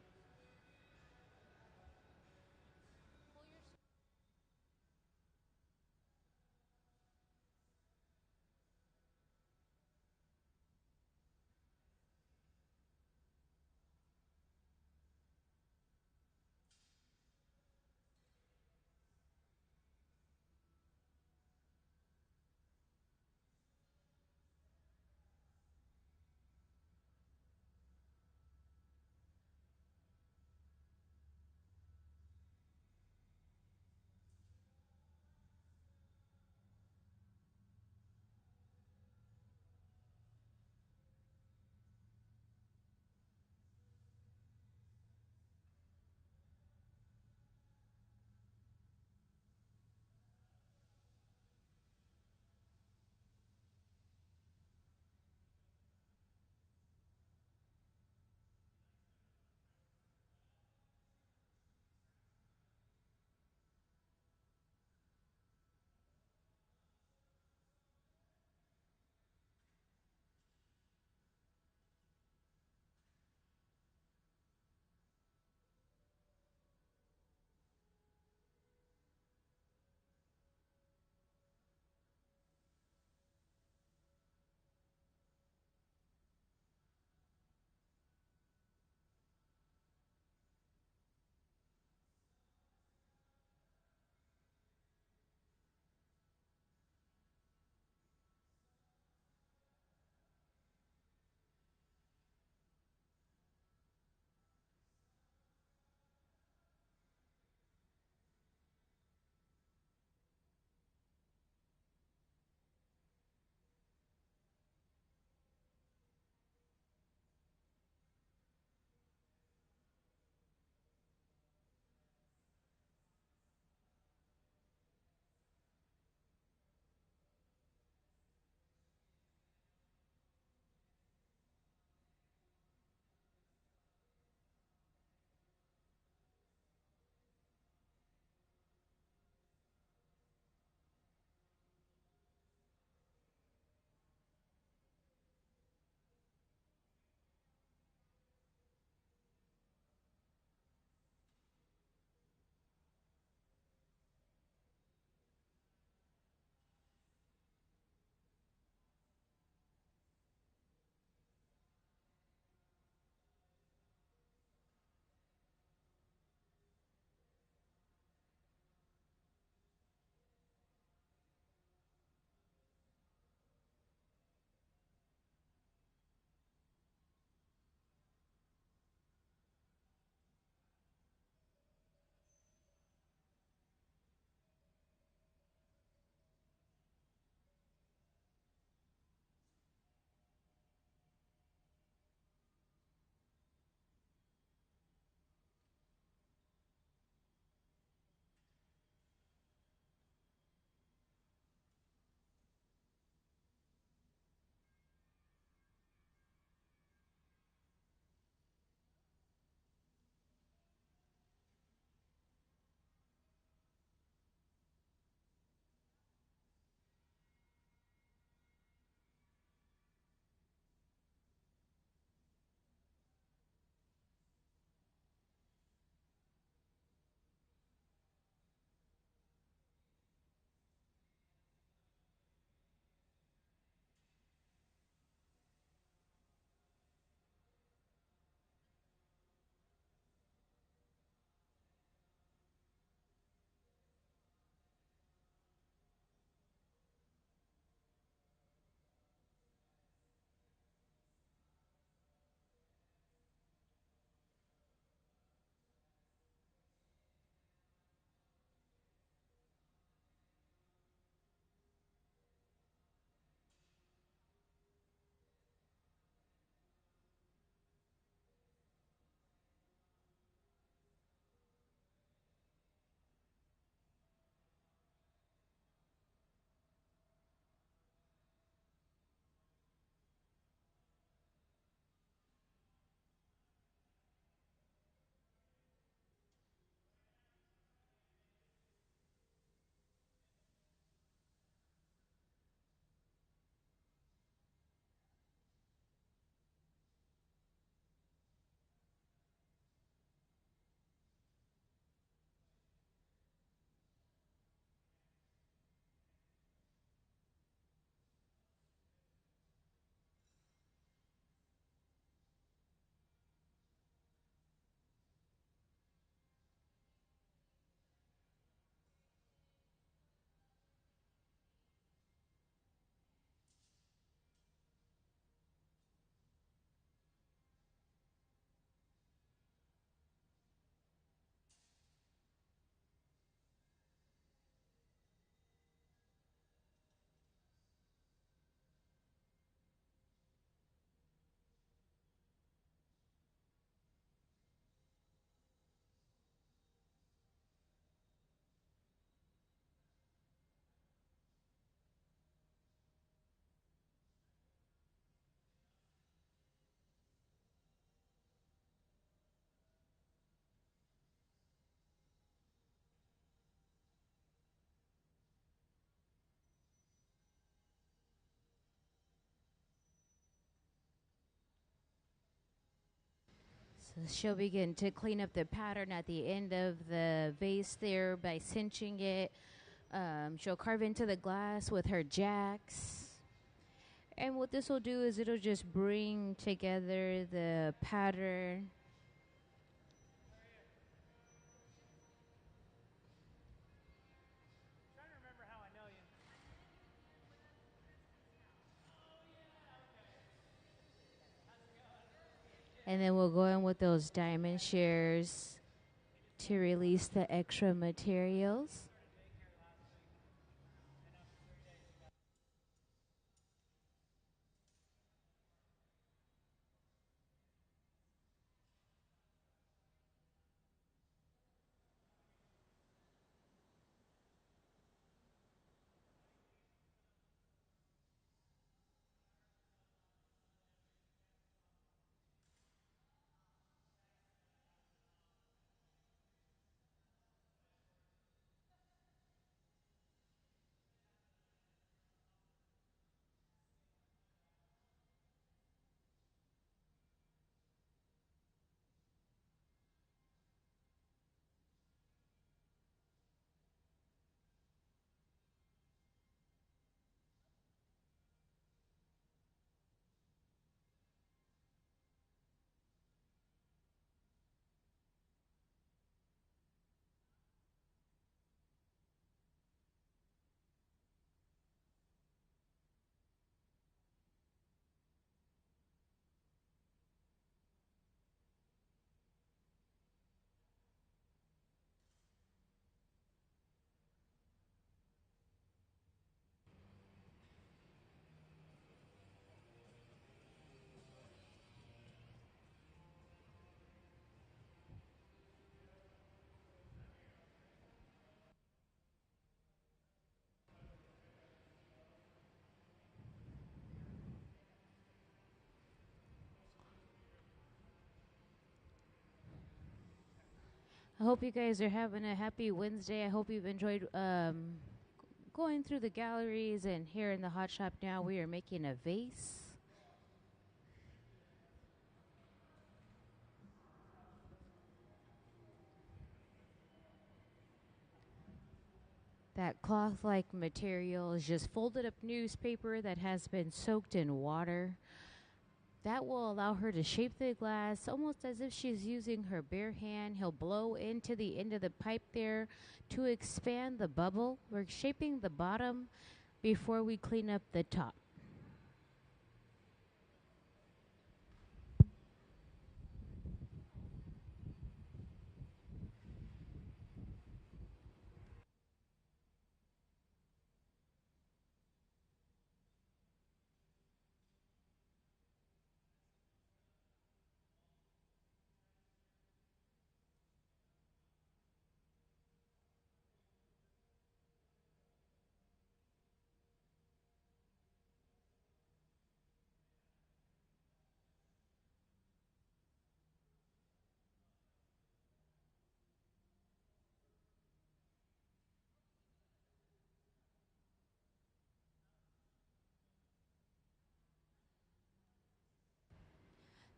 So she'll begin to clean up the pattern at the end of the vase there by cinching it. She'll carve into the glass with her jacks. And what this will do is it'll just bring together the pattern. And then we'll go in with those diamond shears to release the extra materials. I hope you guys are having a happy Wednesday. I hope you've enjoyed going through the galleries, and here in the hot shop now we are making a vase. That cloth-like material is just folded up newspaper that has been soaked in water. That will allow her to shape the glass almost as if she's using her bare hand. He'll blow into the end of the pipe there to expand the bubble. We're shaping the bottom before we clean up the top.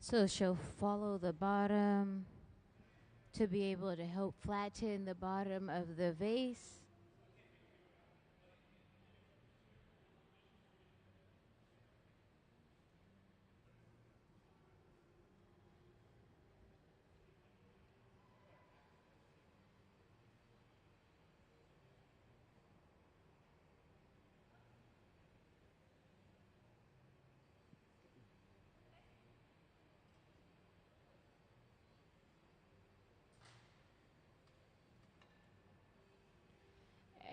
So she'll follow the bottom to be able to help flatten the bottom of the vase.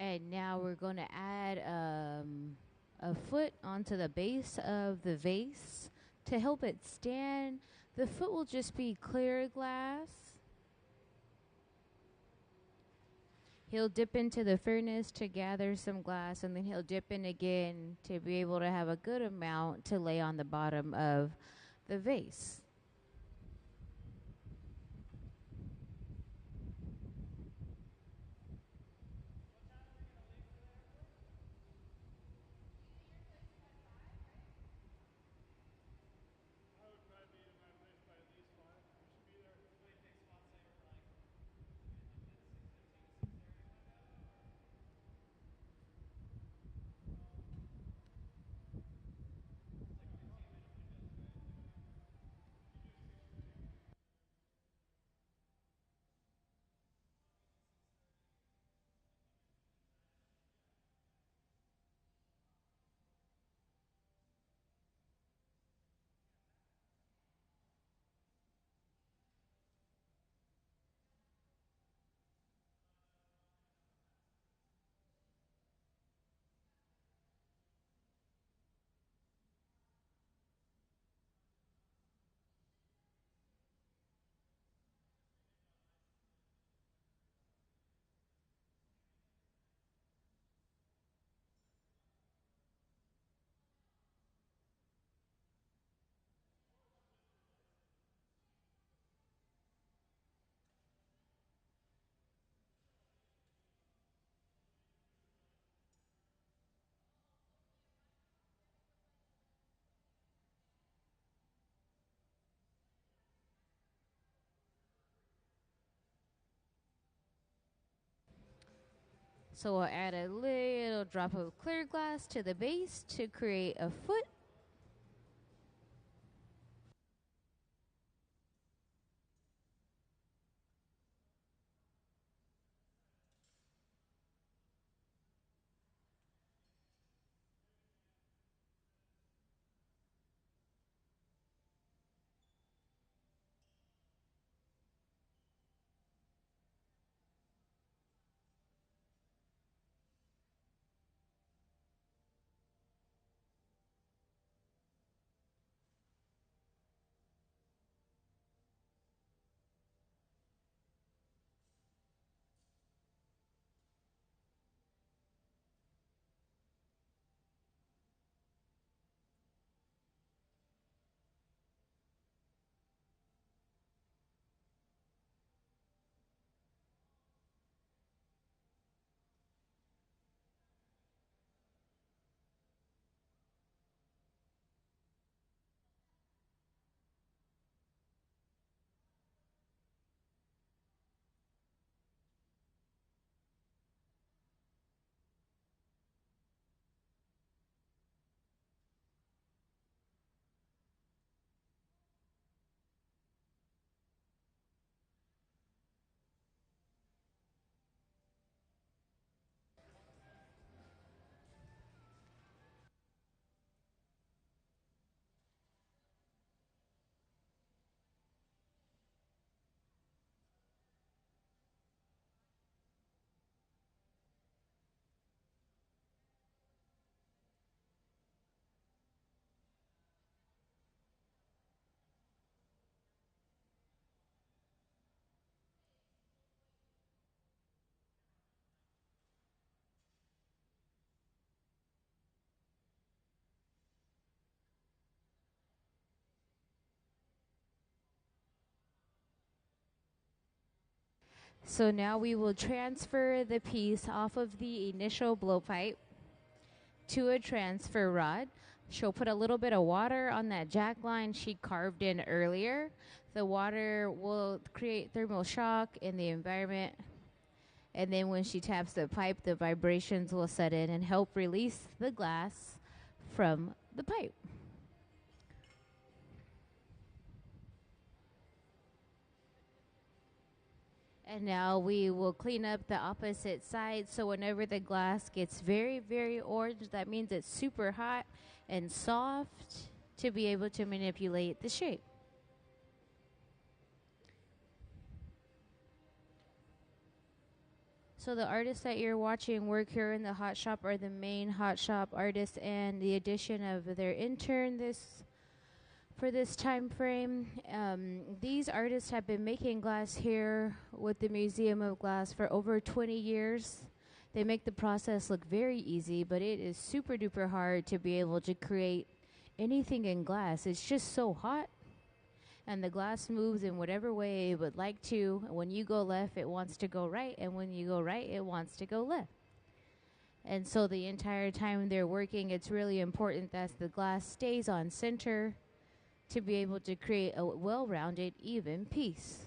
And now we're going to add a foot onto the base of the vase to help it stand. The foot will just be clear glass. He'll dip into the furnace to gather some glass, and then he'll dip in again to be able to have a good amount to lay on the bottom of the vase. So we'll add a little drop of clear glass to the base to create a foot. So now we will transfer the piece off of the initial blowpipe to a transfer rod. She'll put a little bit of water on that jack line she carved in earlier. The water will create thermal shock in the environment. And then when she taps the pipe, the vibrations will set in and help release the glass from the pipe. And now we will clean up the opposite side. So whenever the glass gets very, very orange, that means it's super hot and soft to be able to manipulate the shape. So the artists that you're watching work here in the hot shop are the main hot shop artists, and the addition of their intern for this time frame. These artists have been making glass here with the Museum of Glass for over 20 years. They make the process look very easy, but it is super duper hard to be able to create anything in glass. It's just so hot, and the glass moves in whatever way it would like to. When you go left, it wants to go right, and when you go right, it wants to go left. And so the entire time they're working, it's really important that the glass stays on center to be able to create a well-rounded, even piece.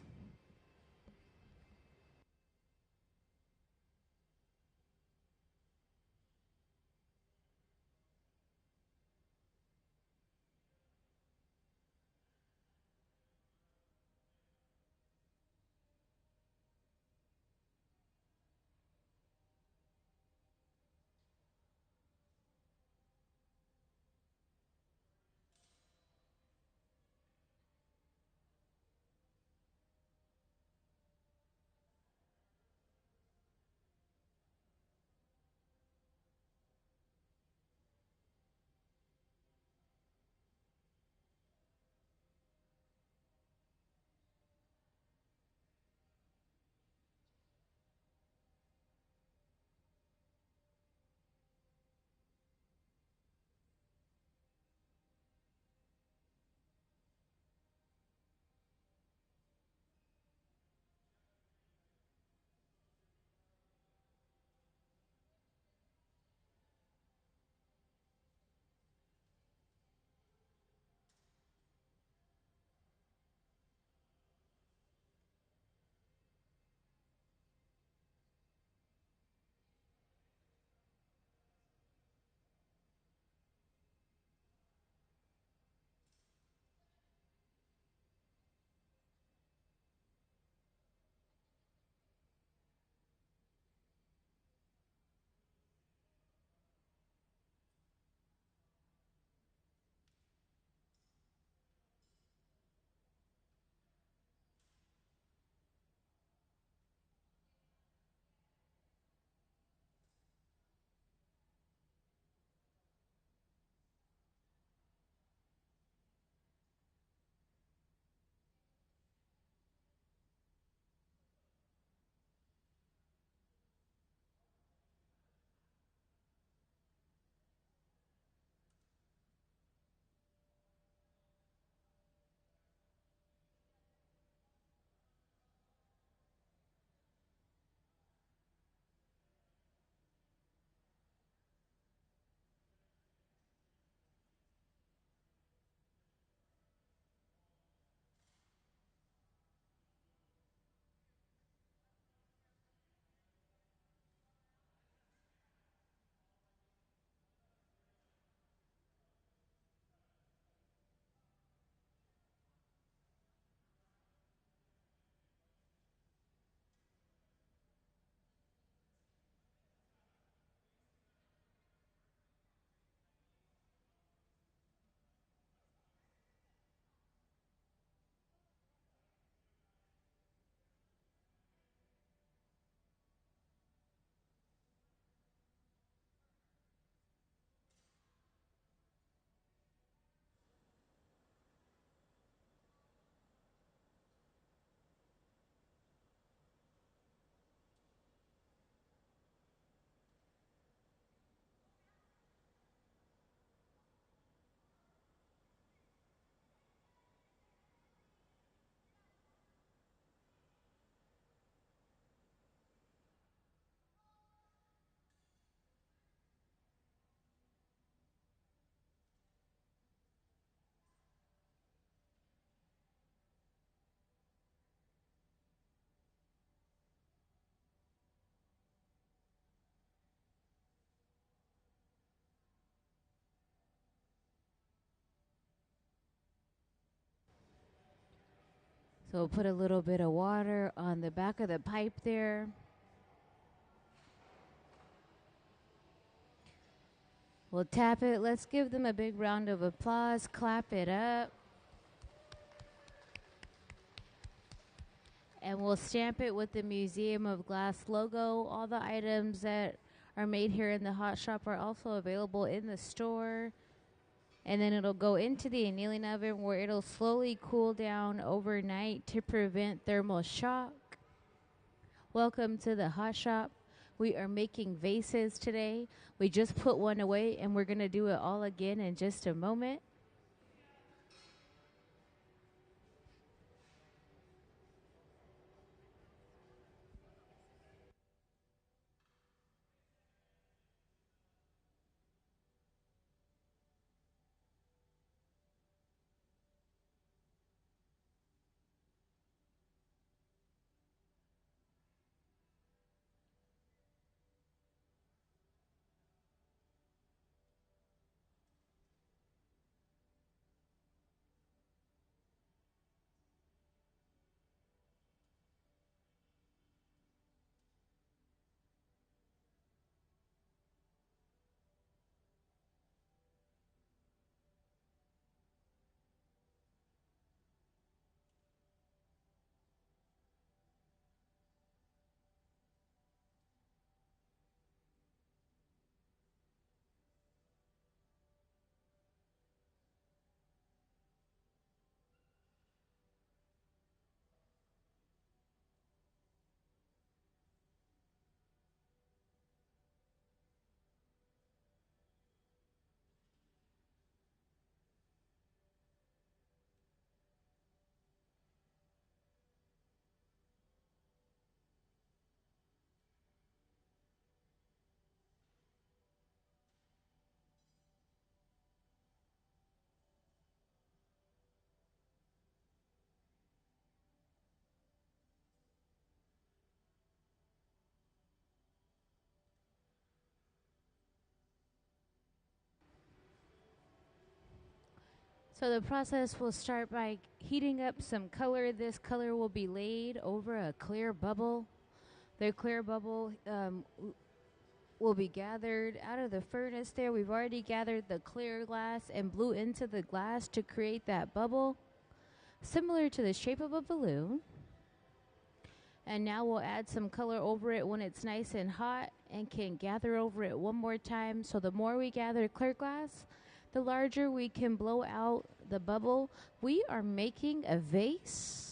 So we'll put a little bit of water on the back of the pipe there. We'll tap it. Let's give them a big round of applause. Clap it up. And we'll stamp it with the Museum of Glass logo. All the items that are made here in the hot shop are also available in the store. And then it'll go into the annealing oven where it'll slowly cool down overnight to prevent thermal shock. Welcome to the hot shop. We are making vases today. We just put one away and we're going to do it all again in just a moment. So the process will start by heating up some color. This color will be laid over a clear bubble. The clear bubble will be gathered out of the furnace there. We've already gathered the clear glass and blew into the glass to create that bubble, similar to the shape of a balloon. And now we'll add some color over it when it's nice and hot and can gather over it one more time. So the more we gather clear glass, the larger we can blow out the bubble. We are making a vase.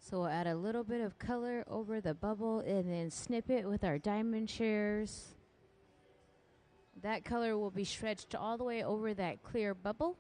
So we'll add a little bit of color over the bubble and then snip it with our diamond shears. That color will be stretched all the way over that clear bubble.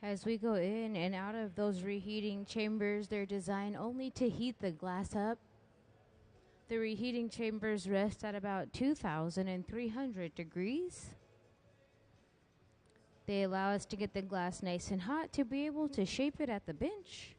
As we go in and out of those reheating chambers, they're designed only to heat the glass up. The reheating chambers rest at about 2,300 degrees. They allow us to get the glass nice and hot to be able to shape it at the bench.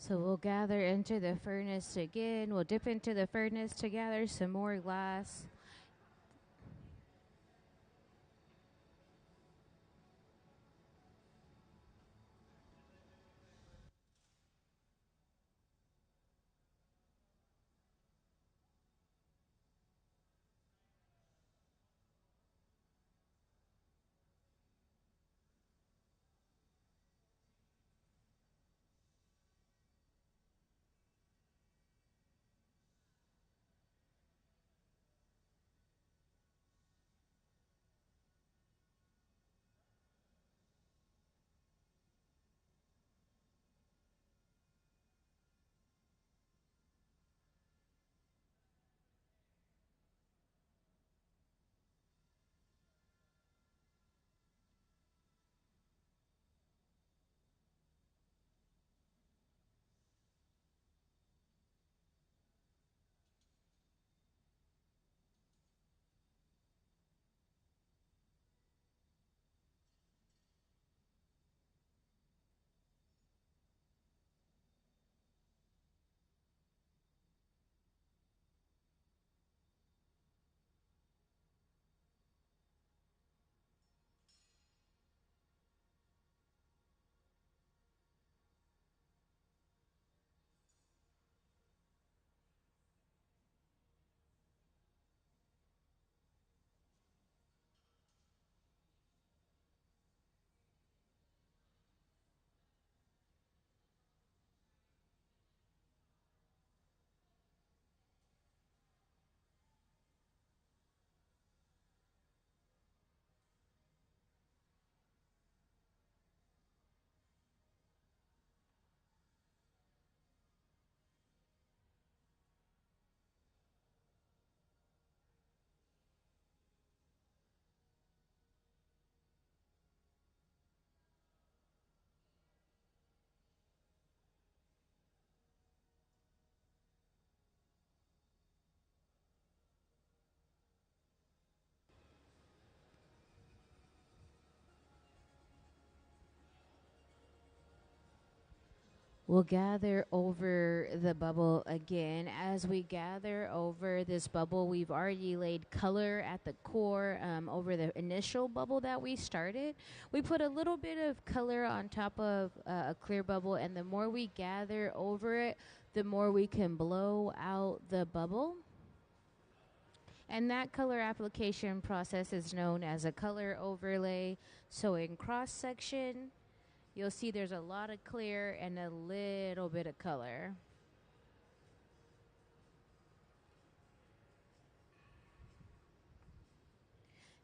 So we'll gather into the furnace again. We'll dip into the furnace to gather some more glass. We'll gather over the bubble again. As we gather over this bubble, we've already laid color at the core over the initial bubble that we started. We put a little bit of color on top of a clear bubble, and the more we gather over it, the more we can blow out the bubble. And that color application process is known as a color overlay. So in cross section, you'll see there's a lot of clear and a little bit of color.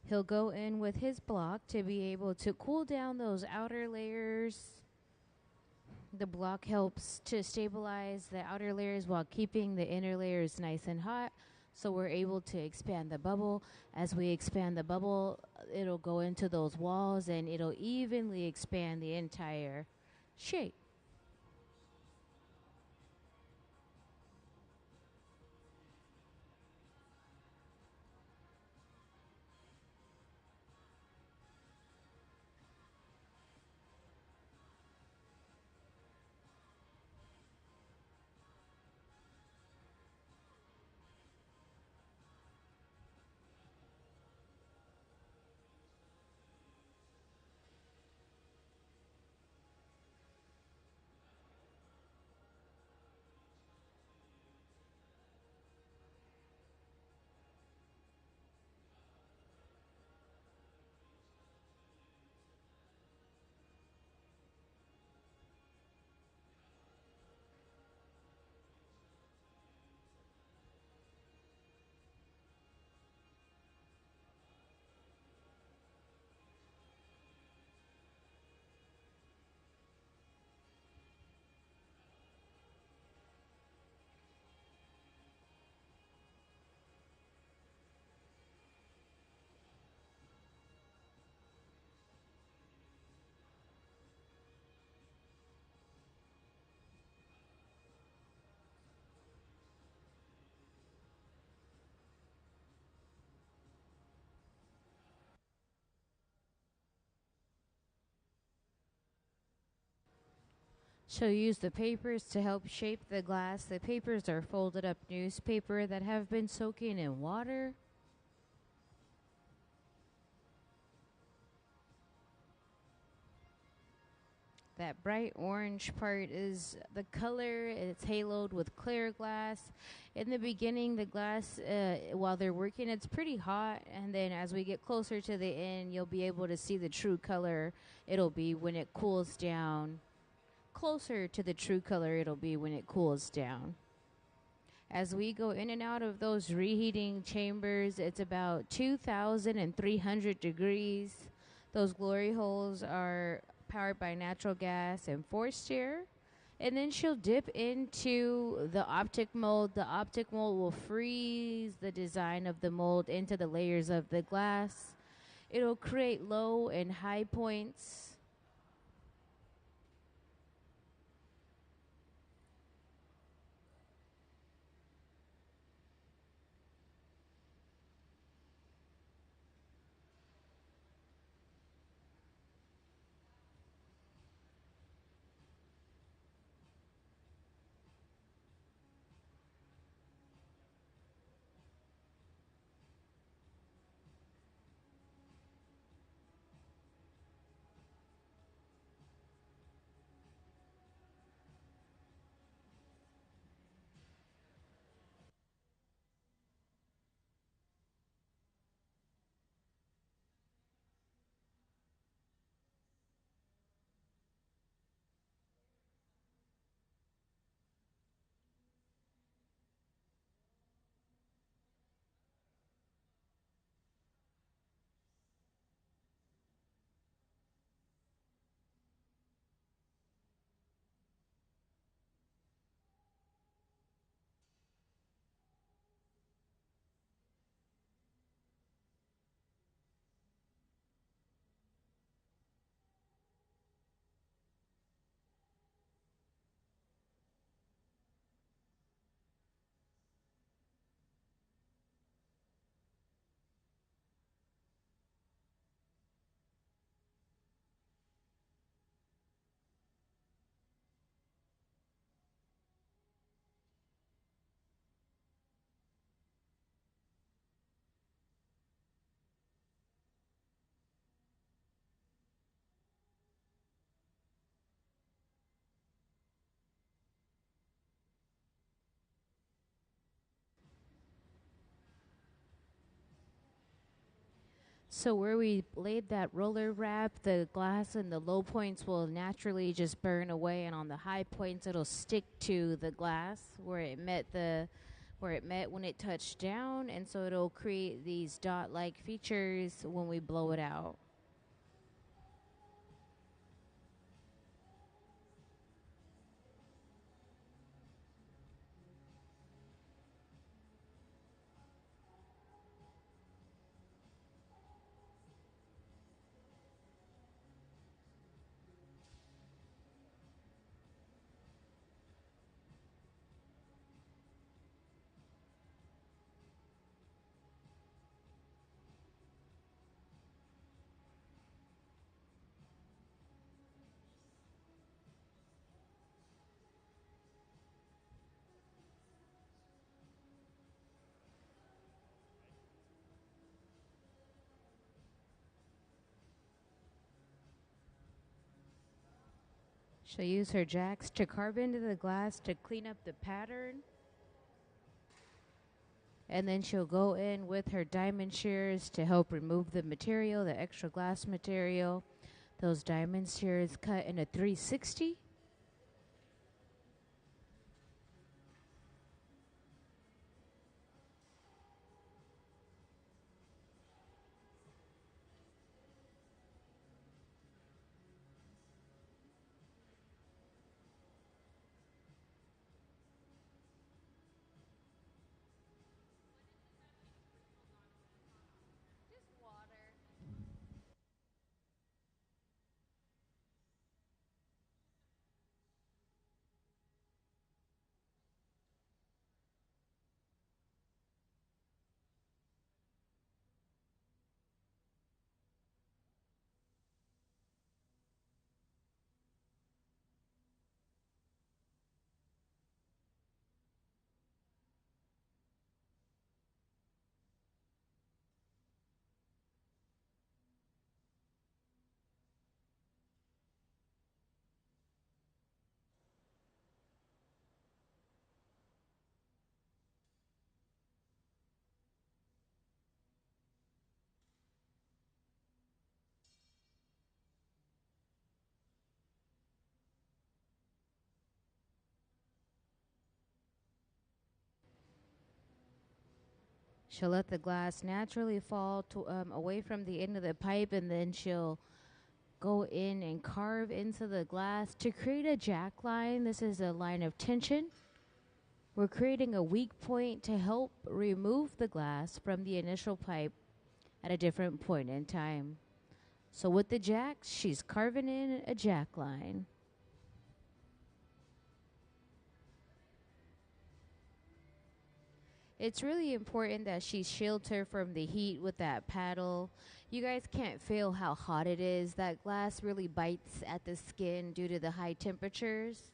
He'll go in with his block to be able to cool down those outer layers. The block helps to stabilize the outer layers while keeping the inner layers nice and hot. So we're able to expand the bubble. As we expand the bubble, it'll go into those walls and it'll evenly expand the entire shape. She'll use the papers to help shape the glass. The papers are folded up newspaper that have been soaking in water. That bright orange part is the color. It's haloed with clear glass. In the beginning, the glass, while they're working, it's pretty hot. And then as we get closer to the end, you'll be able to see the true color it'll be when it cools down. Closer to the true color it'll be when it cools down. As we go in and out of those reheating chambers, it's about 2,300 degrees. Those glory holes are powered by natural gas and forced air. And then she'll dip into the optic mold. The optic mold will freeze the design of the mold into the layers of the glass. It'll create low and high points. So where we laid that roller wrap, the glass and the low points will naturally just burn away, and on the high points it'll stick to the glass where it met when it touched down, and so it'll create these dot-like features when we blow it out. She'll use her jacks to carve into the glass to clean up the pattern. And then she'll go in with her diamond shears to help remove the material, the extra glass material. Those diamond shears cut in a 360. She'll let the glass naturally fall away from the end of the pipe, and then she'll go in and carve into the glass to create a jack line. This is a line of tension. We're creating a weak point to help remove the glass from the initial pipe at a different point in time. So with the jacks, she's carving in a jack line. It's really important that she shields her from the heat with that paddle. You guys can't feel how hot it is. That glass really bites at the skin due to the high temperatures.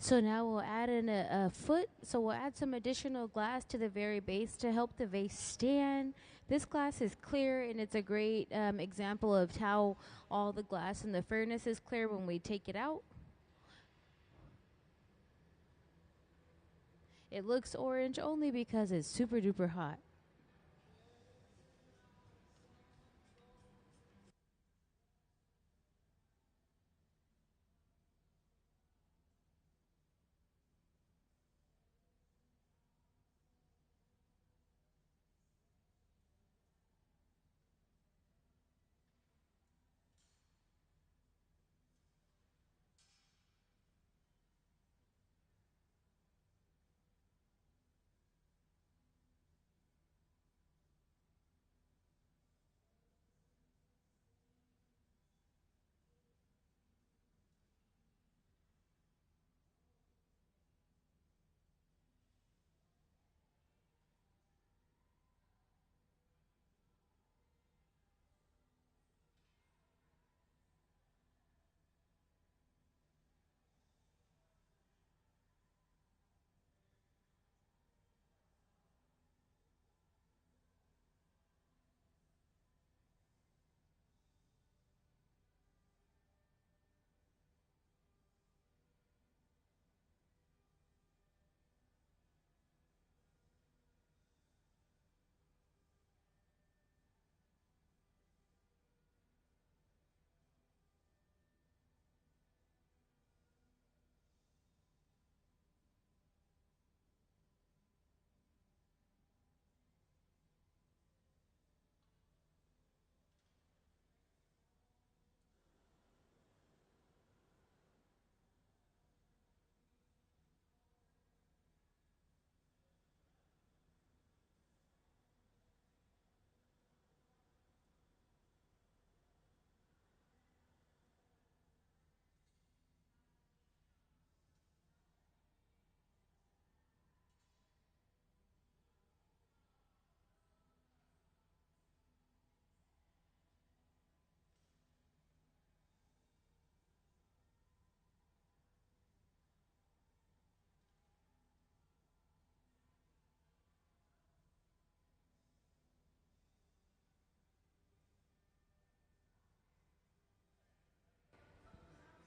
So now we'll add in a foot. So we'll add some additional glass to the very base to help the vase stand. This glass is clear, and it's a great example of how all the glass in the furnace is clear when we take it out. It looks orange only because it's super duper hot.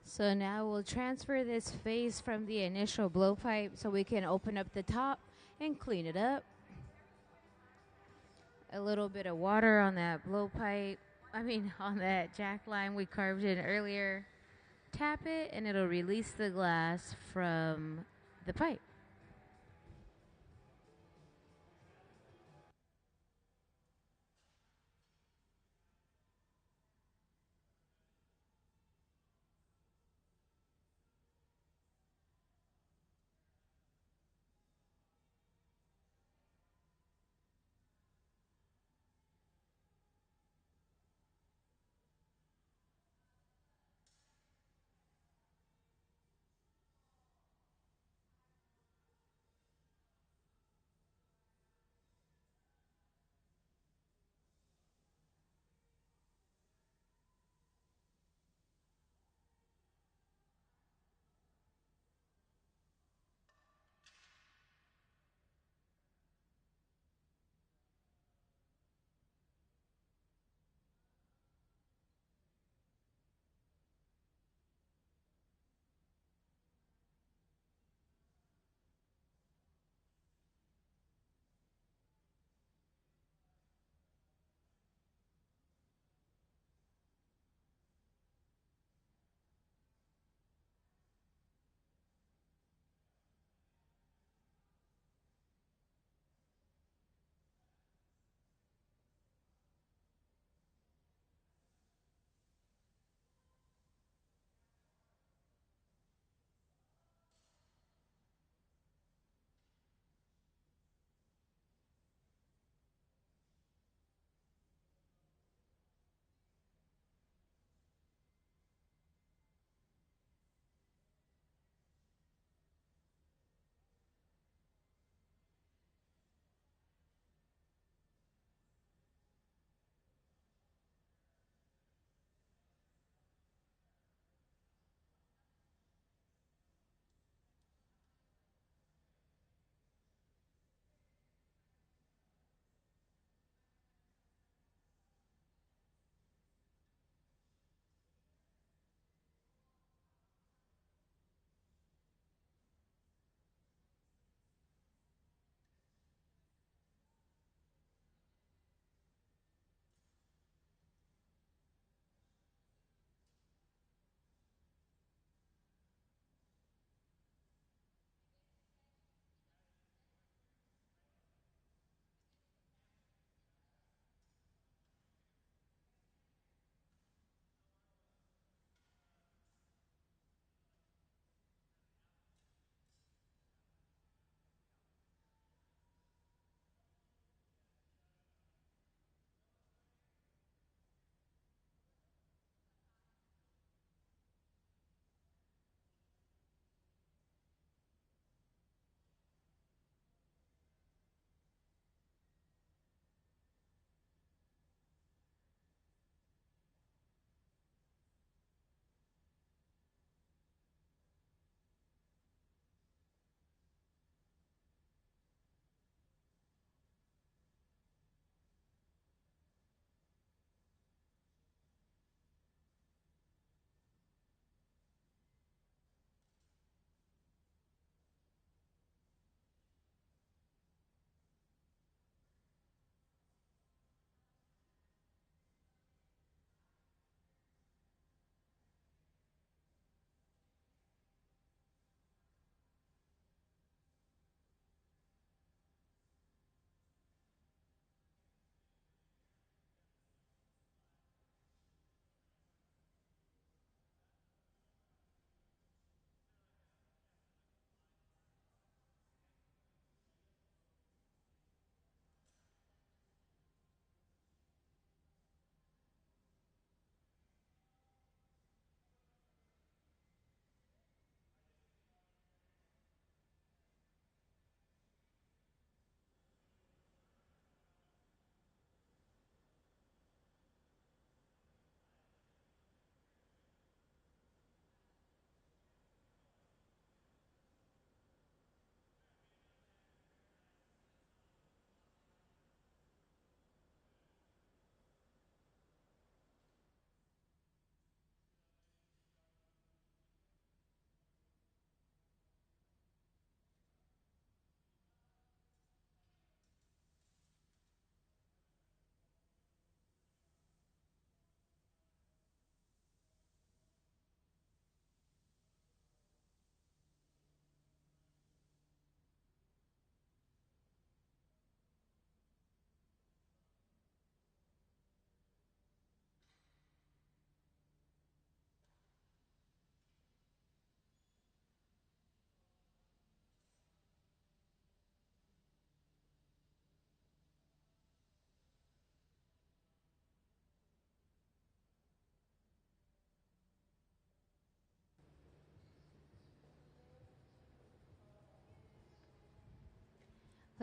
So now we'll transfer this vase from the initial blowpipe so we can open up the top and clean it up. A little bit of water on that blowpipe, on that jack line we carved in earlier. Tap it and it'll release the glass from the pipe.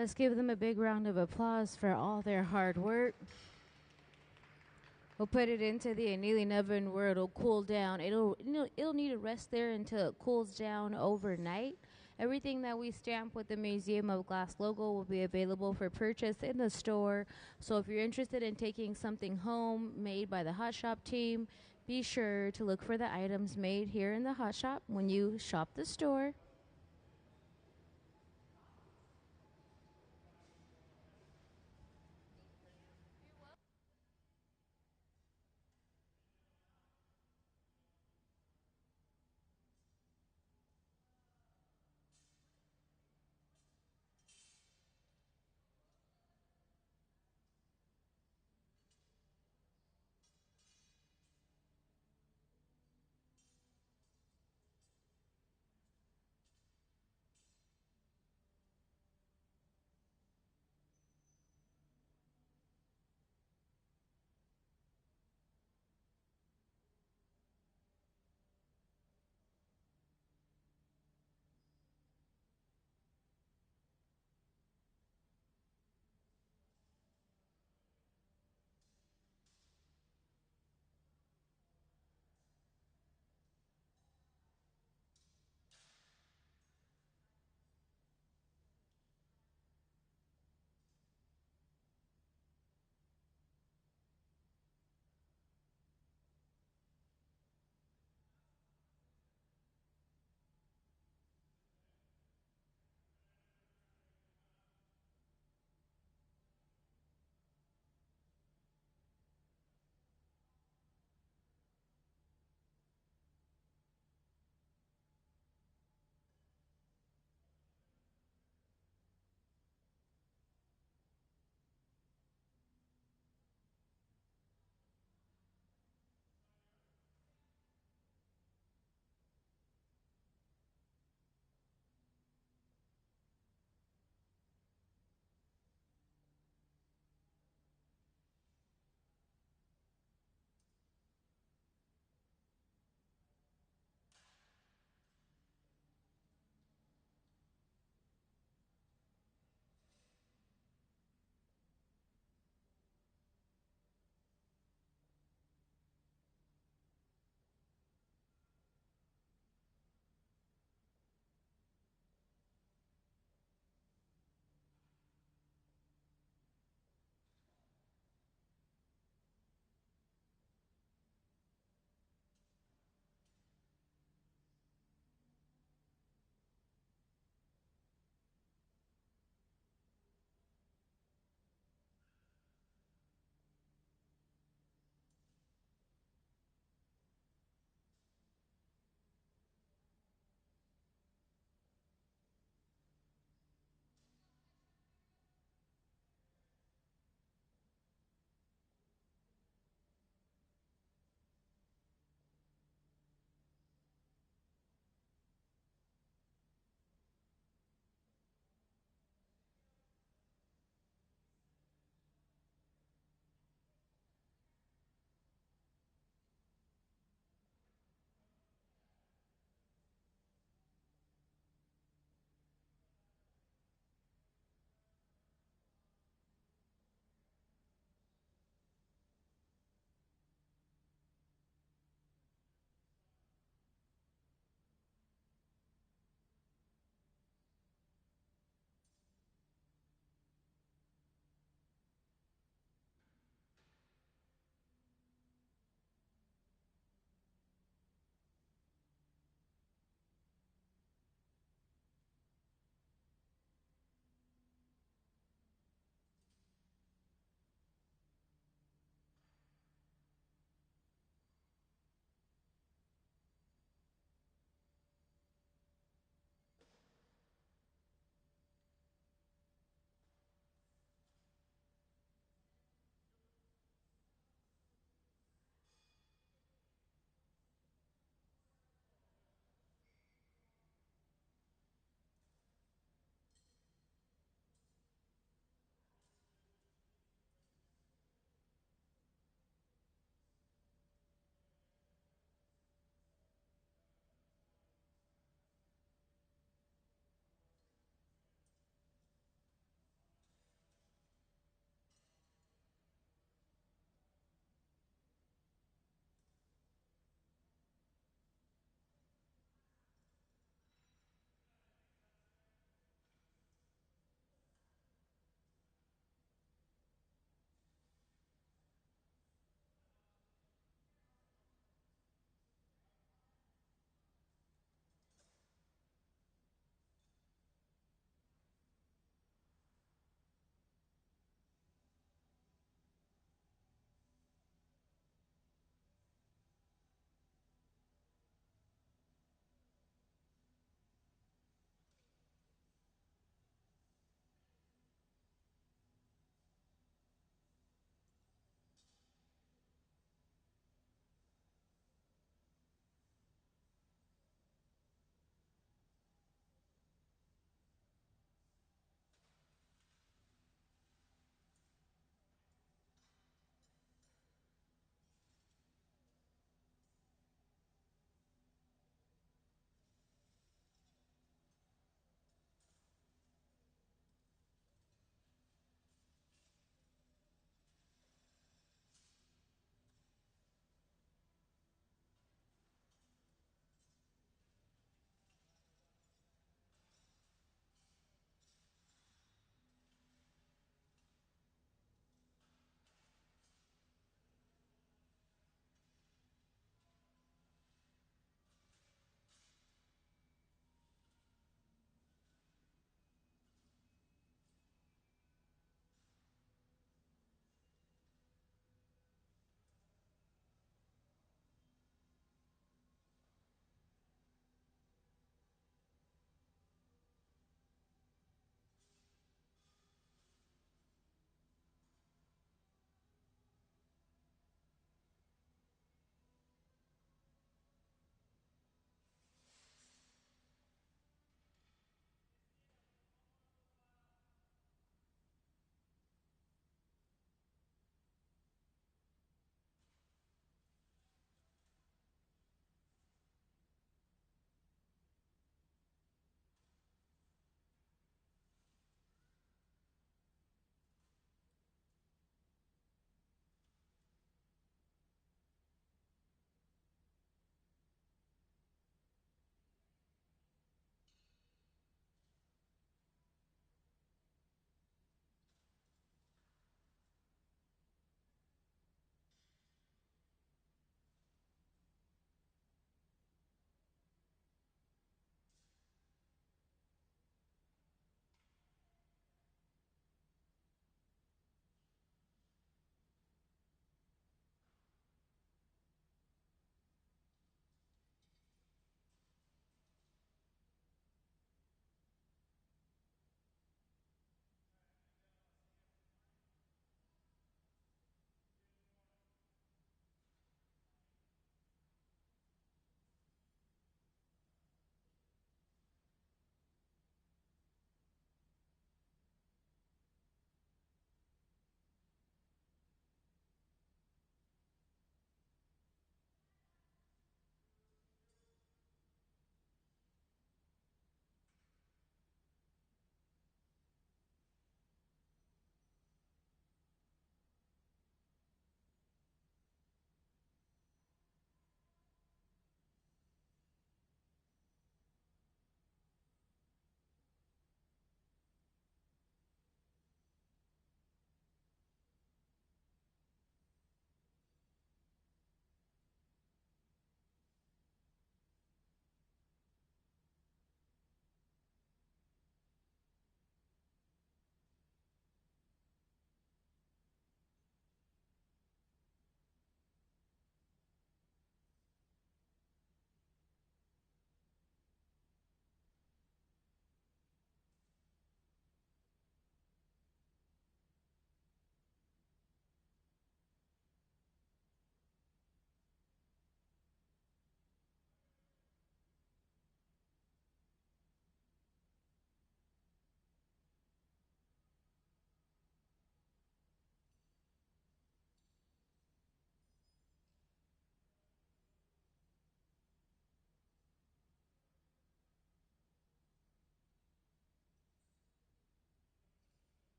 Let's give them a big round of applause for all their hard work. We'll put it into the annealing oven where it'll cool down. It'll need to rest there until it cools down overnight. Everything that we stamp with the Museum of Glass logo will be available for purchase in the store. So if you're interested in taking something home made by the Hot Shop team, be sure to look for the items made here in the Hot Shop when you shop the store.